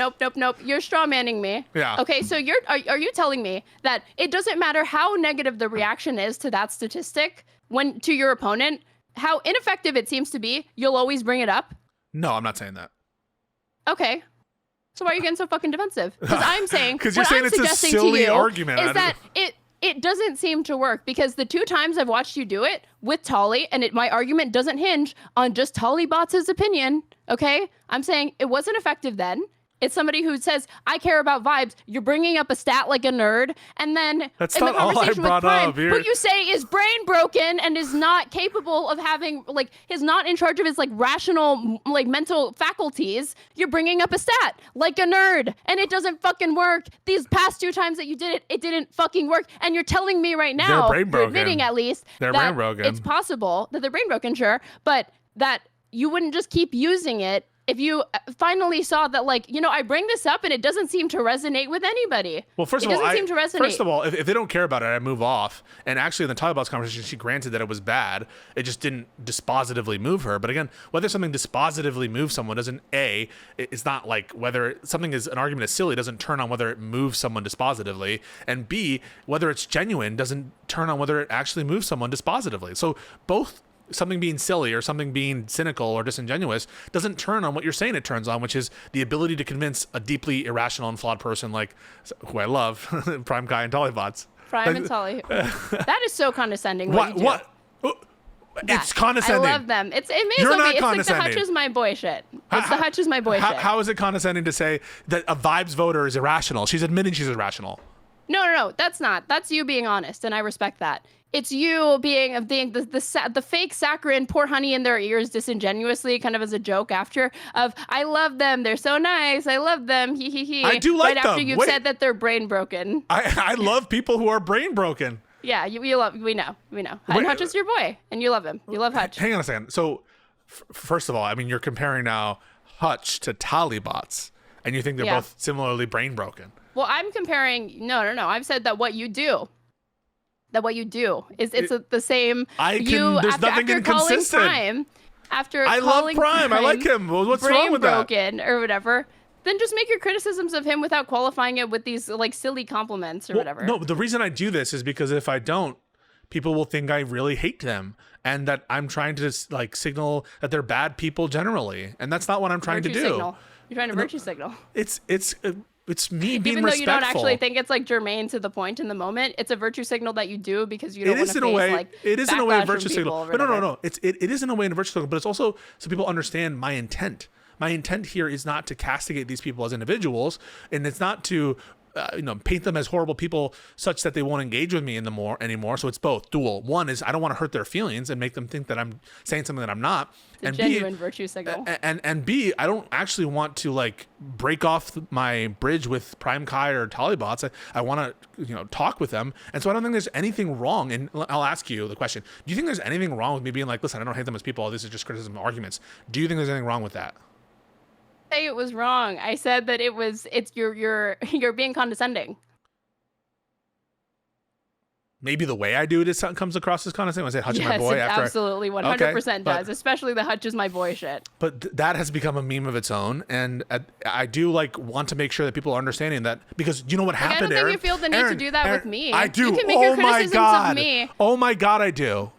Speaker 1: You're strawmanning me.
Speaker 2: Yeah.
Speaker 1: Okay, so are you telling me that it doesn't matter how negative the reaction is to that statistic to your opponent, how ineffective it seems to be, you'll always bring it up?
Speaker 2: No, I'm not saying that.
Speaker 1: Okay. So why are you getting so fucking defensive? Because I'm saying
Speaker 2: because you're saying it's a silly argument.
Speaker 1: Is that it doesn't seem to work because the 2 times I've watched you do it with Tali, and my argument doesn't hinge on just Talibots' opinion. Okay, I'm saying it wasn't effective then. It's somebody who says, I care about vibes. You're bringing up a stat like a nerd. And then
Speaker 2: that's
Speaker 1: in the
Speaker 2: not all I
Speaker 1: conversation
Speaker 2: brought
Speaker 1: with Prime,
Speaker 2: up here.
Speaker 1: who you say is brain broken and is not capable of having, is not in charge of his, rational, mental faculties, you're bringing up a stat like a nerd. And it doesn't fucking work. These past 2 times that you did it, it didn't fucking work. And you're telling me right now, you're admitting at least,
Speaker 2: they're
Speaker 1: that
Speaker 2: brain broken.
Speaker 1: It's possible that they're brain broken, sure, but that you wouldn't just keep using it if you finally saw that, I bring this up and it doesn't seem to resonate with anybody.
Speaker 2: Well, first of all, if they don't care about it, I move off. And actually, in the Talibots conversation, she granted that it was bad. It just didn't dispositively move her. But again, whether something dispositively moves someone doesn't, it's not like whether something is an argument is silly doesn't turn on whether it moves someone dispositively. And B, whether it's genuine doesn't turn on whether it actually moves someone dispositively. So both something being silly or something being cynical or disingenuous doesn't turn on what you're saying it turns on, which is the ability to convince a deeply irrational and flawed person like who I love, PrimeCayes and Talibots.
Speaker 1: Prime and Tali. That is so condescending.
Speaker 2: What? It's condescending.
Speaker 1: I love them. It's like the Hutch is my boy shit. It's the Hutch is my boy shit.
Speaker 2: How is it condescending to say that a vibes voter is irrational? She's admitting she's irrational.
Speaker 1: No. That's not. That's you being honest, and I respect that. It's you being the fake saccharine, pour honey in their ears disingenuously, kind of as a joke after of, I love them, they're so nice, I love them, he he he.
Speaker 2: I do like them.
Speaker 1: Right after you've said that they're brain broken.
Speaker 2: I love people who are brain broken.
Speaker 1: Yeah, we know. Hutch is your boy, and you love him. You love Hutch.
Speaker 2: Hang on a second. So, first of all, I mean, you're comparing now Hutch to Talibots, and you think they're both similarly brain broken.
Speaker 1: Well, I'm comparing. No. I've said that what you do. That what you do is the same.
Speaker 2: There's nothing inconsistent.
Speaker 1: I
Speaker 2: love Prime. I like him. What's wrong with that?
Speaker 1: Brain broken or whatever. Then just make your criticisms of him without qualifying it with these silly compliments or whatever.
Speaker 2: No, but the reason I do this is because if I don't, people will think I really hate them and that I'm trying to signal that they're bad people generally, and that's not what I'm trying to do.
Speaker 1: Signal. You're trying to virtue signal.
Speaker 2: It's me being
Speaker 1: even though
Speaker 2: respectful.
Speaker 1: You don't actually think it's germane to the point in the moment. It's a virtue signal that you do because you don't want to face
Speaker 2: it is in a way a virtue signal.
Speaker 1: No.
Speaker 2: It is in a way a virtue signal, but it's also so people understand my intent. My intent here is not to castigate these people as individuals, and it's not to paint them as horrible people such that they won't engage with me anymore. So it's both dual. One is I don't want to hurt their feelings and make them think that I'm saying something that I'm not.
Speaker 1: And genuine virtue signal.
Speaker 2: And B, I don't actually want to break off my bridge with PrimeCayes or Talibots. I want to talk with them. And so I don't think there's anything wrong. And I'll ask you the question: do you think there's anything wrong with me being listen, I don't hate them as people. This is just criticism and arguments. Do you think there's anything wrong with that?
Speaker 1: Say it was wrong. I said that you're being condescending.
Speaker 2: Maybe the way I do it comes across as condescending. I say Hutch is my boy.
Speaker 1: Yes, absolutely 100% does, especially the Hutch is my boy shit.
Speaker 2: But that has become a meme of its own, and I do want to make sure that people are understanding that, because you know what happened,
Speaker 1: I don't think you feel the need to do that with me.
Speaker 2: I do.
Speaker 1: You can make your criticisms of me.
Speaker 2: Oh my God, I do.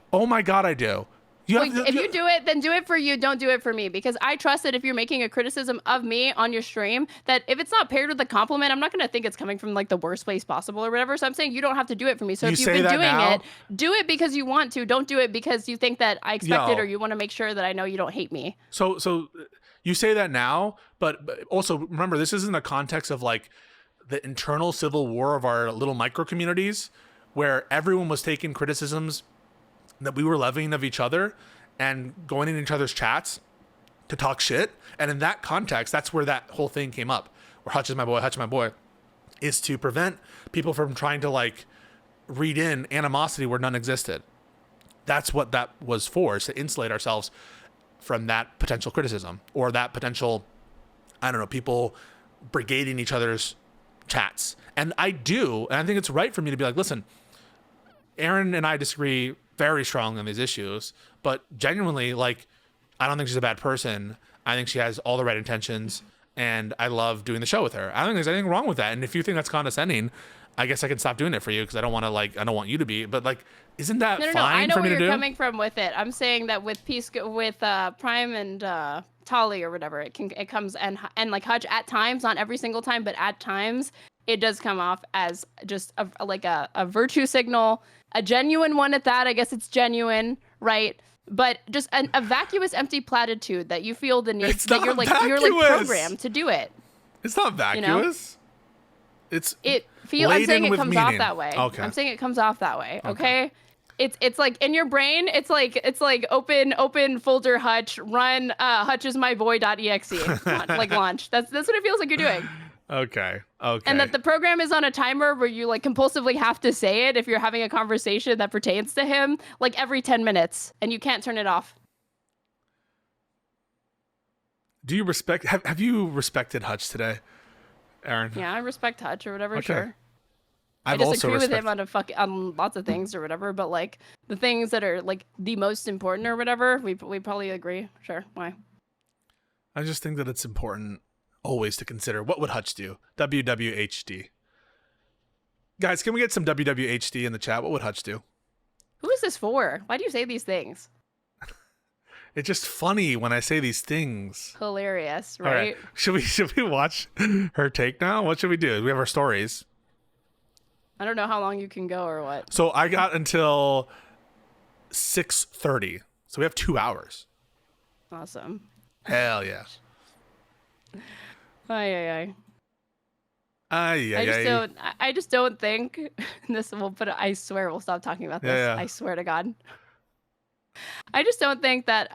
Speaker 1: If you do it, then do it for you. Don't do it for me, because I trust that if you're making a criticism of me on your stream, that if it's not paired with a compliment, I'm not going to think it's coming from the worst place possible or whatever. So I'm saying you don't have to do it for me. So if you've been doing it, do it because you want to. Don't do it because you think that I expect it or you want to make sure that I know you don't hate me.
Speaker 2: So you say that now, but also remember, this is in the context of the internal civil war of our little micro communities, where everyone was taking criticisms that we were levying of each other and going in each other's chats to talk shit. And in that context, that's where that whole thing came up, where Hutch is my boy, is to prevent people from trying to like read in animosity where none existed. That's what that was for, is to insulate ourselves from that potential criticism or that potential, I don't know, people brigading each other's chats. And I think it's right for me to be like, listen, Aaron and I disagree very strongly on these issues, but genuinely, like, I don't think she's a bad person. I think she has all the right intentions, and I love doing the show with her. I don't think there's anything wrong with that. And if you think that's condescending, I guess I can stop doing it for you, because I don't want you to be. But like, isn't that fine for me to do?
Speaker 1: I know where you're coming from with it. I'm saying that with Pisco, with Prime and Tolly or whatever, it comes and like Hutch at times, not every single time, but at times it does come off as just a virtue signal, a genuine one at that. I guess it's genuine, right? But just a vacuous, empty platitude that you feel the need that you're like programmed to do it.
Speaker 2: It's not vacuous. You know?
Speaker 1: I'm saying it comes off that way.
Speaker 2: Okay.
Speaker 1: I'm saying it comes off that way. Okay. It's like in your brain, it's like open folder Hutch, run hutchismyboy.exe. Like launch. That's what it feels like you're doing.
Speaker 2: Okay.
Speaker 1: And that the program is on a timer where you like compulsively have to say it if you're having a conversation that pertains to him, like every 10 minutes, and you can't turn it off.
Speaker 2: Do you have you respected Hutch today, Aaron?
Speaker 1: Yeah, I respect Hutch or whatever,
Speaker 2: okay.
Speaker 1: Sure.
Speaker 2: I
Speaker 1: disagree with him on lots of things or whatever, but like the things that are like the most important or whatever, we probably agree. Sure. Why?
Speaker 2: I just think that it's important always to consider, what would Hutch do? WWHD. Guys, can we get some WWHD in the chat? What would Hutch do?
Speaker 1: Who is this for? Why do you say these things?
Speaker 2: It's just funny when I say these things.
Speaker 1: Hilarious, right? All right.
Speaker 2: Should we watch her take now? What should we do? We have our stories.
Speaker 1: I don't know how long you can go or what.
Speaker 2: So I got until 6:30. So we have 2 hours.
Speaker 1: Awesome.
Speaker 2: Hell yeah.
Speaker 1: I just don't think this will put it, I swear we'll stop talking about this. Yeah. I swear to God. I just don't think that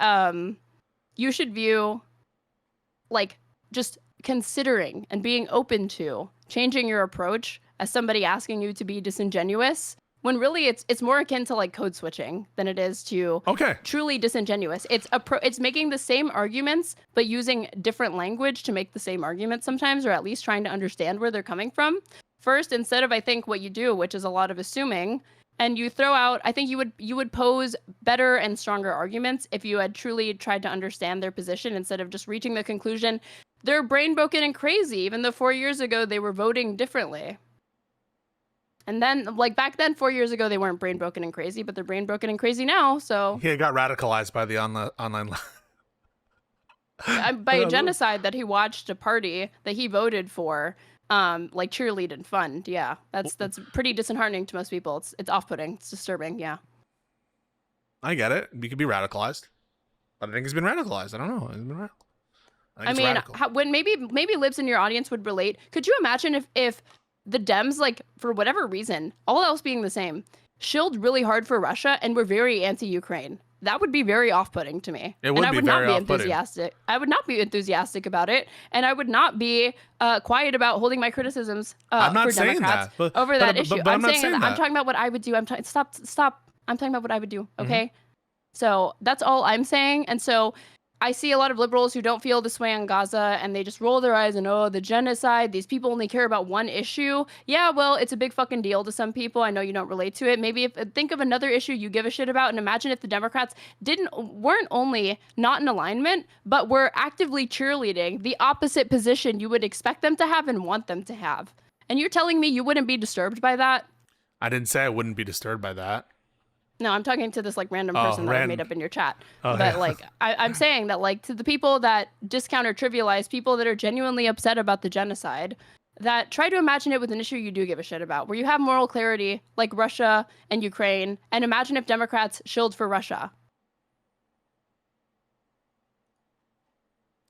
Speaker 1: you should view like just considering and being open to changing your approach as somebody asking you to be disingenuous, when really it's more akin to like code switching than it is to truly disingenuous. It's making the same arguments but using different language to make the same arguments sometimes, or at least trying to understand where they're coming from first, instead of I think what you do, which is a lot of assuming, and you throw out. I think you would pose better and stronger arguments if you had truly tried to understand their position instead of just reaching the conclusion they're brain broken and crazy, even though 4 years ago they were voting differently. And then, like back then, 4 years ago, they weren't brain broken and crazy, but they're brain broken and crazy now. So
Speaker 2: he got radicalized by the online
Speaker 1: by a genocide that he watched a party that he voted for, like cheerlead and fund. Yeah, that's pretty disheartening to most people. It's off-putting. It's disturbing. Yeah.
Speaker 2: I get it. He could be radicalized, but I think he's been radicalized. I don't know. He's been radicalized.
Speaker 1: I mean, when maybe libs in your audience would relate. Could you imagine if the Dems, like, for whatever reason, all else being the same, shilled really hard for Russia and were very anti-Ukraine? That would be very off-putting to me.
Speaker 2: It would be very off-putting.
Speaker 1: Enthusiastic. I would not be enthusiastic about it, and I would not be quiet about holding my criticisms
Speaker 2: I'm not
Speaker 1: for
Speaker 2: saying
Speaker 1: Democrats
Speaker 2: that,
Speaker 1: over that issue.
Speaker 2: But I'm not
Speaker 1: saying that. I'm talking about what I would do. Stop. I'm talking about what I would do. Okay. Mm-hmm. So that's all I'm saying. And so I see a lot of liberals who don't feel this way on Gaza, and they just roll their eyes and, oh, the genocide, these people only care about one issue. Yeah, well, it's a big fucking deal to some people. I know you don't relate to it. Maybe think of another issue you give a shit about, and imagine if the Democrats weren't only not in alignment, but were actively cheerleading the opposite position you would expect them to have and want them to have. And you're telling me you wouldn't be disturbed by that?
Speaker 2: I didn't say I wouldn't be disturbed by that.
Speaker 1: No, I'm talking to this like random person that I made up in your chat.
Speaker 2: Oh,
Speaker 1: but
Speaker 2: yeah.
Speaker 1: like, I'm saying that like to the people that discount or trivialize people that are genuinely upset about the genocide, that try to imagine it with an issue you do give a shit about, where you have moral clarity, like Russia and Ukraine, and imagine if Democrats shilled for Russia.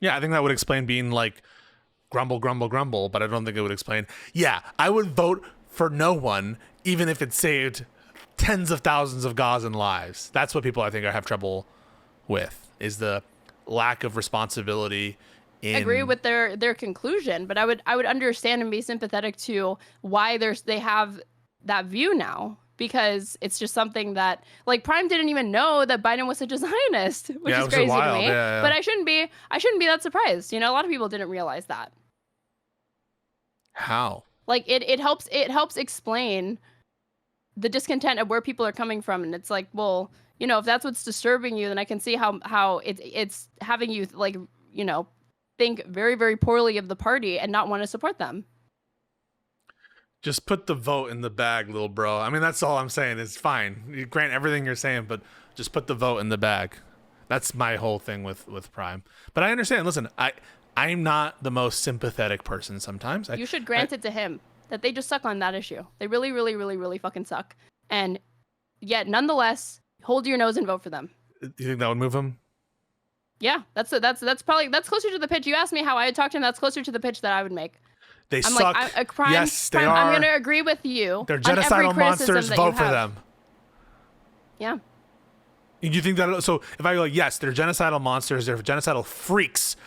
Speaker 2: Yeah, I think that would explain being like grumble, grumble, grumble, but I don't think it would explain, yeah, I would vote for no one, even if it saved tens of thousands of Gazan lives. That's what people I think have trouble with, is the lack of responsibility.
Speaker 1: I agree with their conclusion, but I would understand and be sympathetic to why they have that view now, because it's just something that, like, Prime didn't even know that Biden was such a Zionist, which is crazy to me. Yeah. But I shouldn't be that surprised. You know, a lot of people didn't realize that.
Speaker 2: How?
Speaker 1: Like, it helps explain the discontent of where people are coming from, and it's like, well, you know, if that's what's disturbing you, then I can see how it's having you, like, you know, think very, very poorly of the party and not want to support them.
Speaker 2: Just put the vote in the bag, little bro. I mean, that's all I'm saying. It's fine. You grant everything you're saying, but just put the vote in the bag. That's my whole thing with Prime. But I understand. Listen, I'm not the most sympathetic person sometimes.
Speaker 1: You should grant it to him that they just suck on that issue. They really, really, really, really fucking suck. And yet, nonetheless, hold your nose and vote for them.
Speaker 2: Do you think that would move him?
Speaker 1: Yeah, that's closer to the pitch. You asked me how I would talk to him. That's closer to the pitch that I would make.
Speaker 2: They suck.
Speaker 1: Prime,
Speaker 2: yes, they
Speaker 1: Prime,
Speaker 2: are.
Speaker 1: I'm going to agree with you.
Speaker 2: They're genocidal monsters. Vote for them.
Speaker 1: Yeah.
Speaker 2: You think that? So if I go like, yes, they're genocidal monsters. They're genocidal freaks.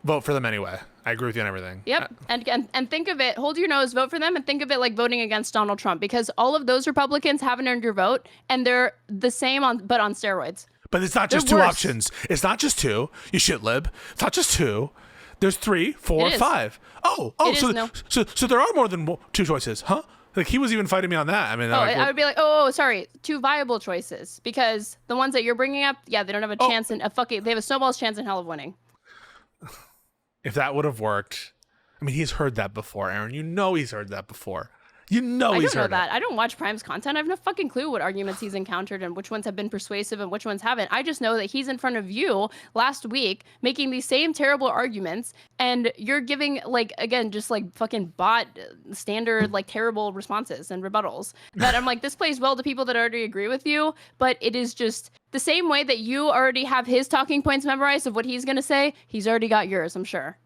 Speaker 2: Vote for them anyway. I agree with you on everything.
Speaker 1: Yep. And think of it. Hold your nose. Vote for them, and think of it like voting against Donald Trump, because all of those Republicans haven't earned your vote, and they're the same but on steroids.
Speaker 2: But it's not just two options. It's not just two. You shit lib. It's not just two. There's 3, 4, 5. So there are more than 2 choices, huh? Like, he was even fighting me on that. I mean,
Speaker 1: I would be like, sorry, 2 viable choices, because the ones that you're bringing up, yeah, they don't have a chance they have a snowball's chance in hell of winning.
Speaker 2: If that would have worked, I mean, he's heard that before, Aaron. You know he's heard that before. You know he's heard that.
Speaker 1: I don't watch Prime's content. I have no fucking clue what arguments he's encountered and which ones have been persuasive and which ones haven't. I just know that he's in front of you last week making these same terrible arguments, and you're giving, like, again, just like fucking bot standard, like, terrible responses and rebuttals that I'm like, this plays well to people that already agree with you, but it is just the same way that you already have his talking points memorized of what he's going to say. He's already got yours, I'm sure.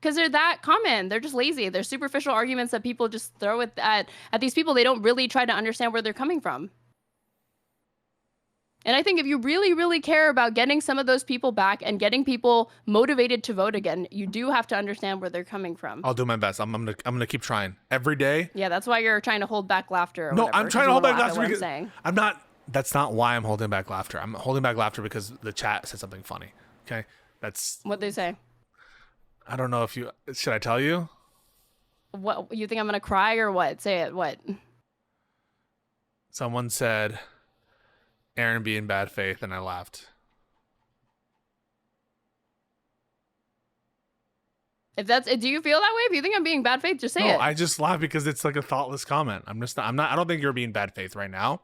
Speaker 1: Because they're that common. They're just lazy. They're superficial arguments that people just throw at these people. They don't really try to understand where they're coming from. And I think if you really, really care about getting some of those people back and getting people motivated to vote again, you do have to understand where they're coming from.
Speaker 2: I'll do my best. I'm gonna keep trying every day.
Speaker 1: Yeah, that's why you're trying to hold back laughter.
Speaker 2: No, I'm trying to hold back laughter because I'm not. That's not why I'm holding back laughter. I'm holding back laughter because the chat said something funny. Okay, that's
Speaker 1: what they say.
Speaker 2: I don't know if you should I tell you?
Speaker 1: What, you think I'm gonna cry or what? Say it. What?
Speaker 2: Someone said Aaron be in bad faith, and I laughed.
Speaker 1: Do you feel that way? If you think I'm being bad faith, just say it.
Speaker 2: No, I just laugh because it's like a thoughtless comment. I'm not. I don't think you're being bad faith right now.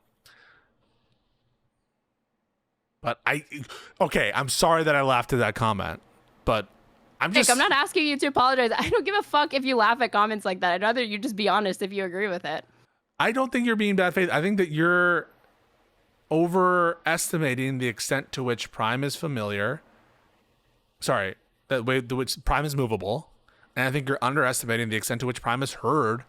Speaker 2: But I'm sorry that I laughed at that comment, but. I'm
Speaker 1: not asking you to apologize. I don't give a fuck if you laugh at comments like that. I'd rather you just be honest if you agree with it.
Speaker 2: I don't think you're being bad faith. I think that you're overestimating the extent to which Prime is familiar. Sorry, that way to which Prime is movable. And I think you're underestimating the extent to which Prime has heard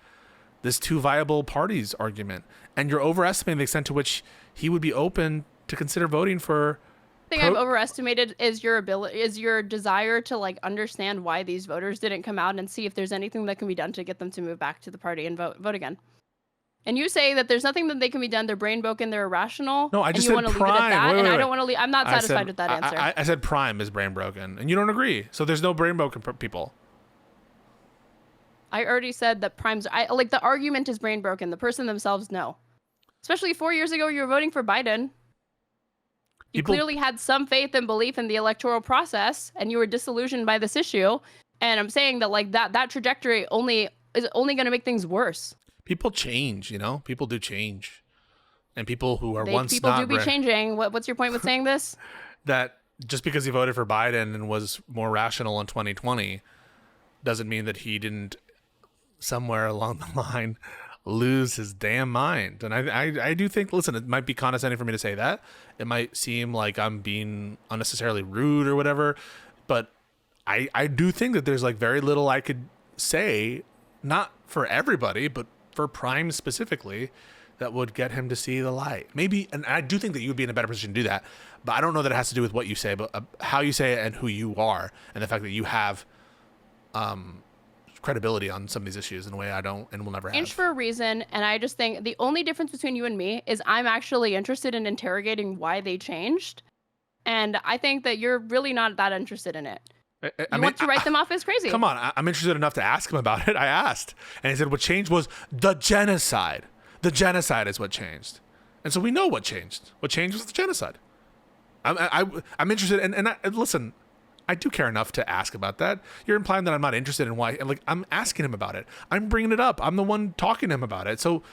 Speaker 2: this 2 viable parties argument. And you're overestimating the extent to which he would be open to consider voting for.
Speaker 1: The thing I've overestimated is your desire to, like, understand why these voters didn't come out and see if there's anything that can be done to get them to move back to the party and vote again. And you say that there's nothing that they can be done. They're brain broken. They're irrational.
Speaker 2: No, I just
Speaker 1: said
Speaker 2: Prime.
Speaker 1: Leave it at that,
Speaker 2: wait.
Speaker 1: I don't want to leave. I'm not satisfied with that answer.
Speaker 2: I said Prime is brain broken, and you don't agree. So there's no brain broken people.
Speaker 1: I already said that like, the argument is brain broken. The person themselves, no. Especially 4 years ago, you were voting for Biden. You clearly had some faith and belief in the electoral process, and you were disillusioned by this issue. And I'm saying that, like, that trajectory is only going to make things worse.
Speaker 2: People change, you know. People do change, and people who are
Speaker 1: people do be changing. What's your point with saying this?
Speaker 2: That just because he voted for Biden and was more rational in 2020 doesn't mean that he didn't somewhere along the line lose his damn mind. And I do think, listen, it might be condescending for me to say that. It might seem like I'm being unnecessarily rude or whatever, but I do think that there's, like, very little I could say, not for everybody, but for Prime specifically, that would get him to see the light. Maybe, and I do think that you would be in a better position to do that, but I don't know that it has to do with what you say, but how you say it and who you are, and the fact that you have credibility on some of these issues in a way I don't and will never have.
Speaker 1: Changed for a reason, and I just think the only difference between you and me is I'm actually interested in interrogating why they changed, and I think that you're really not that interested in it. You want to write them off as crazy.
Speaker 2: Come on, I'm interested enough to ask him about it. I asked, and he said what changed was the genocide. The genocide is what changed, and so we know what changed. What changed was the genocide. I'm interested, and listen, I do care enough to ask about that. You're implying that I'm not interested in why, and like I'm asking him about it. I'm bringing it up. I'm the one talking to him about it. So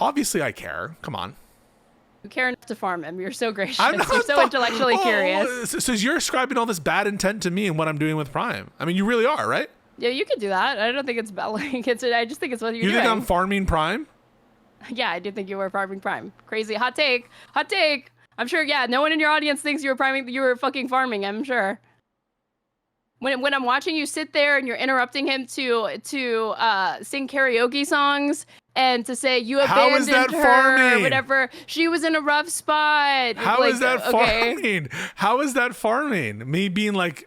Speaker 2: obviously I care. Come on.
Speaker 1: You care enough to farm him. You're so gracious. You're so intellectually curious.
Speaker 2: So you're ascribing all this bad intent to me and what I'm doing with Prime. I mean, you really are, right?
Speaker 1: Yeah, you can do that. I don't think it's bad. Like, I just think it's what you're doing.
Speaker 2: You think I'm farming Prime?
Speaker 1: Yeah, I do think you were farming Prime. Crazy. Hot take. Hot take. I'm sure, yeah, no one in your audience thinks you were fucking farming, I'm sure. When I'm watching you sit there and you're interrupting him to sing karaoke songs and to say you abandoned her or whatever, she was in a rough spot.
Speaker 2: How is that farming? How is that farming? Me being like,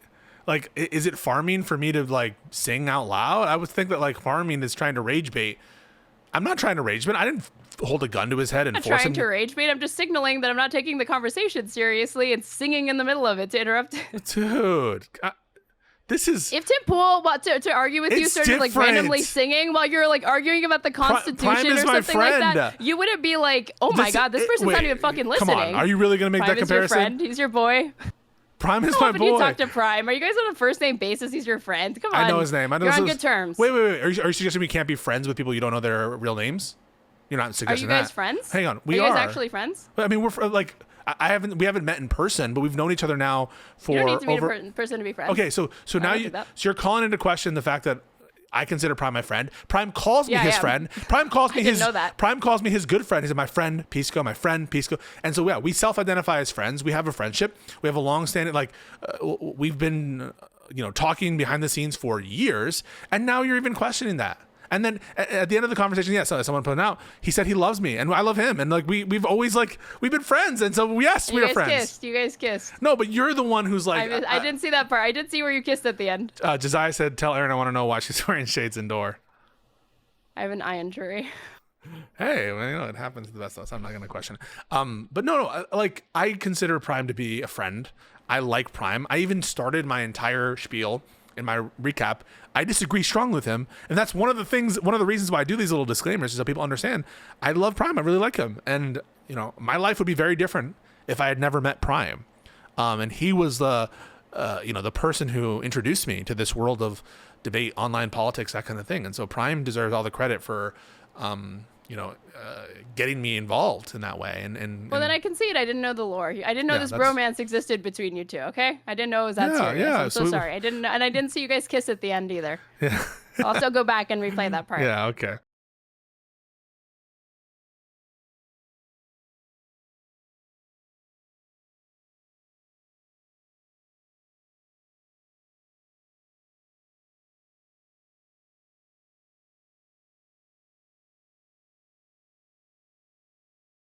Speaker 2: is it farming for me to like sing out loud? I would think that like farming is trying to rage bait. I'm not trying to rage bait. I didn't hold a gun to his head and force him.
Speaker 1: I'm not trying to rage bait. I'm just signaling that I'm not taking the conversation seriously and singing in the middle of it to interrupt it.
Speaker 2: Dude. This is...
Speaker 1: If Tim Pool to argue with you started like randomly singing while you're like arguing about the Constitution or something like that, you wouldn't be like, oh my God, this person's not even fucking listening.
Speaker 2: Come on, are you really going to make that comparison?
Speaker 1: Prime is your friend. He's your boy.
Speaker 2: Prime is my boy.
Speaker 1: You talk to Prime. Are you guys on a first name basis? He's your friend. Come on.
Speaker 2: I know his name.
Speaker 1: You're on good terms.
Speaker 2: Wait. Are you suggesting we can't be friends with people you don't know their real names? You're not suggesting that.
Speaker 1: Are you guys friends?
Speaker 2: Hang on.
Speaker 1: Are you guys actually friends?
Speaker 2: I mean, we're like... we haven't met in person, but we've known each other now for
Speaker 1: you don't need to meet a person to be friends.
Speaker 2: Okay, so now you're calling into question the fact that I consider Prime my friend. Prime calls me his friend. Prime calls me his. Prime calls me his good friend. He's my friend Pisco, my friend Pisco. And so yeah, we self-identify as friends. We have a friendship. We have a long-standing we've been talking behind the scenes for years, and now you're even questioning that. And then at the end of the conversation, someone put it out. He said he loves me and I love him, and like we've always we've been friends, and so yes, we are friends.
Speaker 1: You guys kissed.
Speaker 2: No, but you're the one who's like.
Speaker 1: I didn't see that part. I did see where you kissed at the end.
Speaker 2: Josiah said, "Tell Erin I want to know why she's wearing shades indoor."
Speaker 1: I have an eye injury.
Speaker 2: Hey, well, it happens to the best of us. I'm not gonna question it. But no, I consider Prime to be a friend. I like Prime. I even started my entire spiel in my recap. I disagree strongly with him, and that's one of the reasons why I do these little disclaimers is so people understand I love Prime. I really like him, and my life would be very different if I had never met Prime. And he was the person who introduced me to this world of debate, online politics, that kind of thing. And so Prime deserves all the credit for getting me involved in that way. And
Speaker 1: then I concede. I didn't know the lore. I didn't know this bromance existed between you two. Okay, I didn't know it was that serious.
Speaker 2: Yeah,
Speaker 1: I'm so sorry. I didn't see you guys kiss at the end either.
Speaker 2: Yeah.
Speaker 1: I'll also go back and replay that part.
Speaker 2: Yeah. Okay.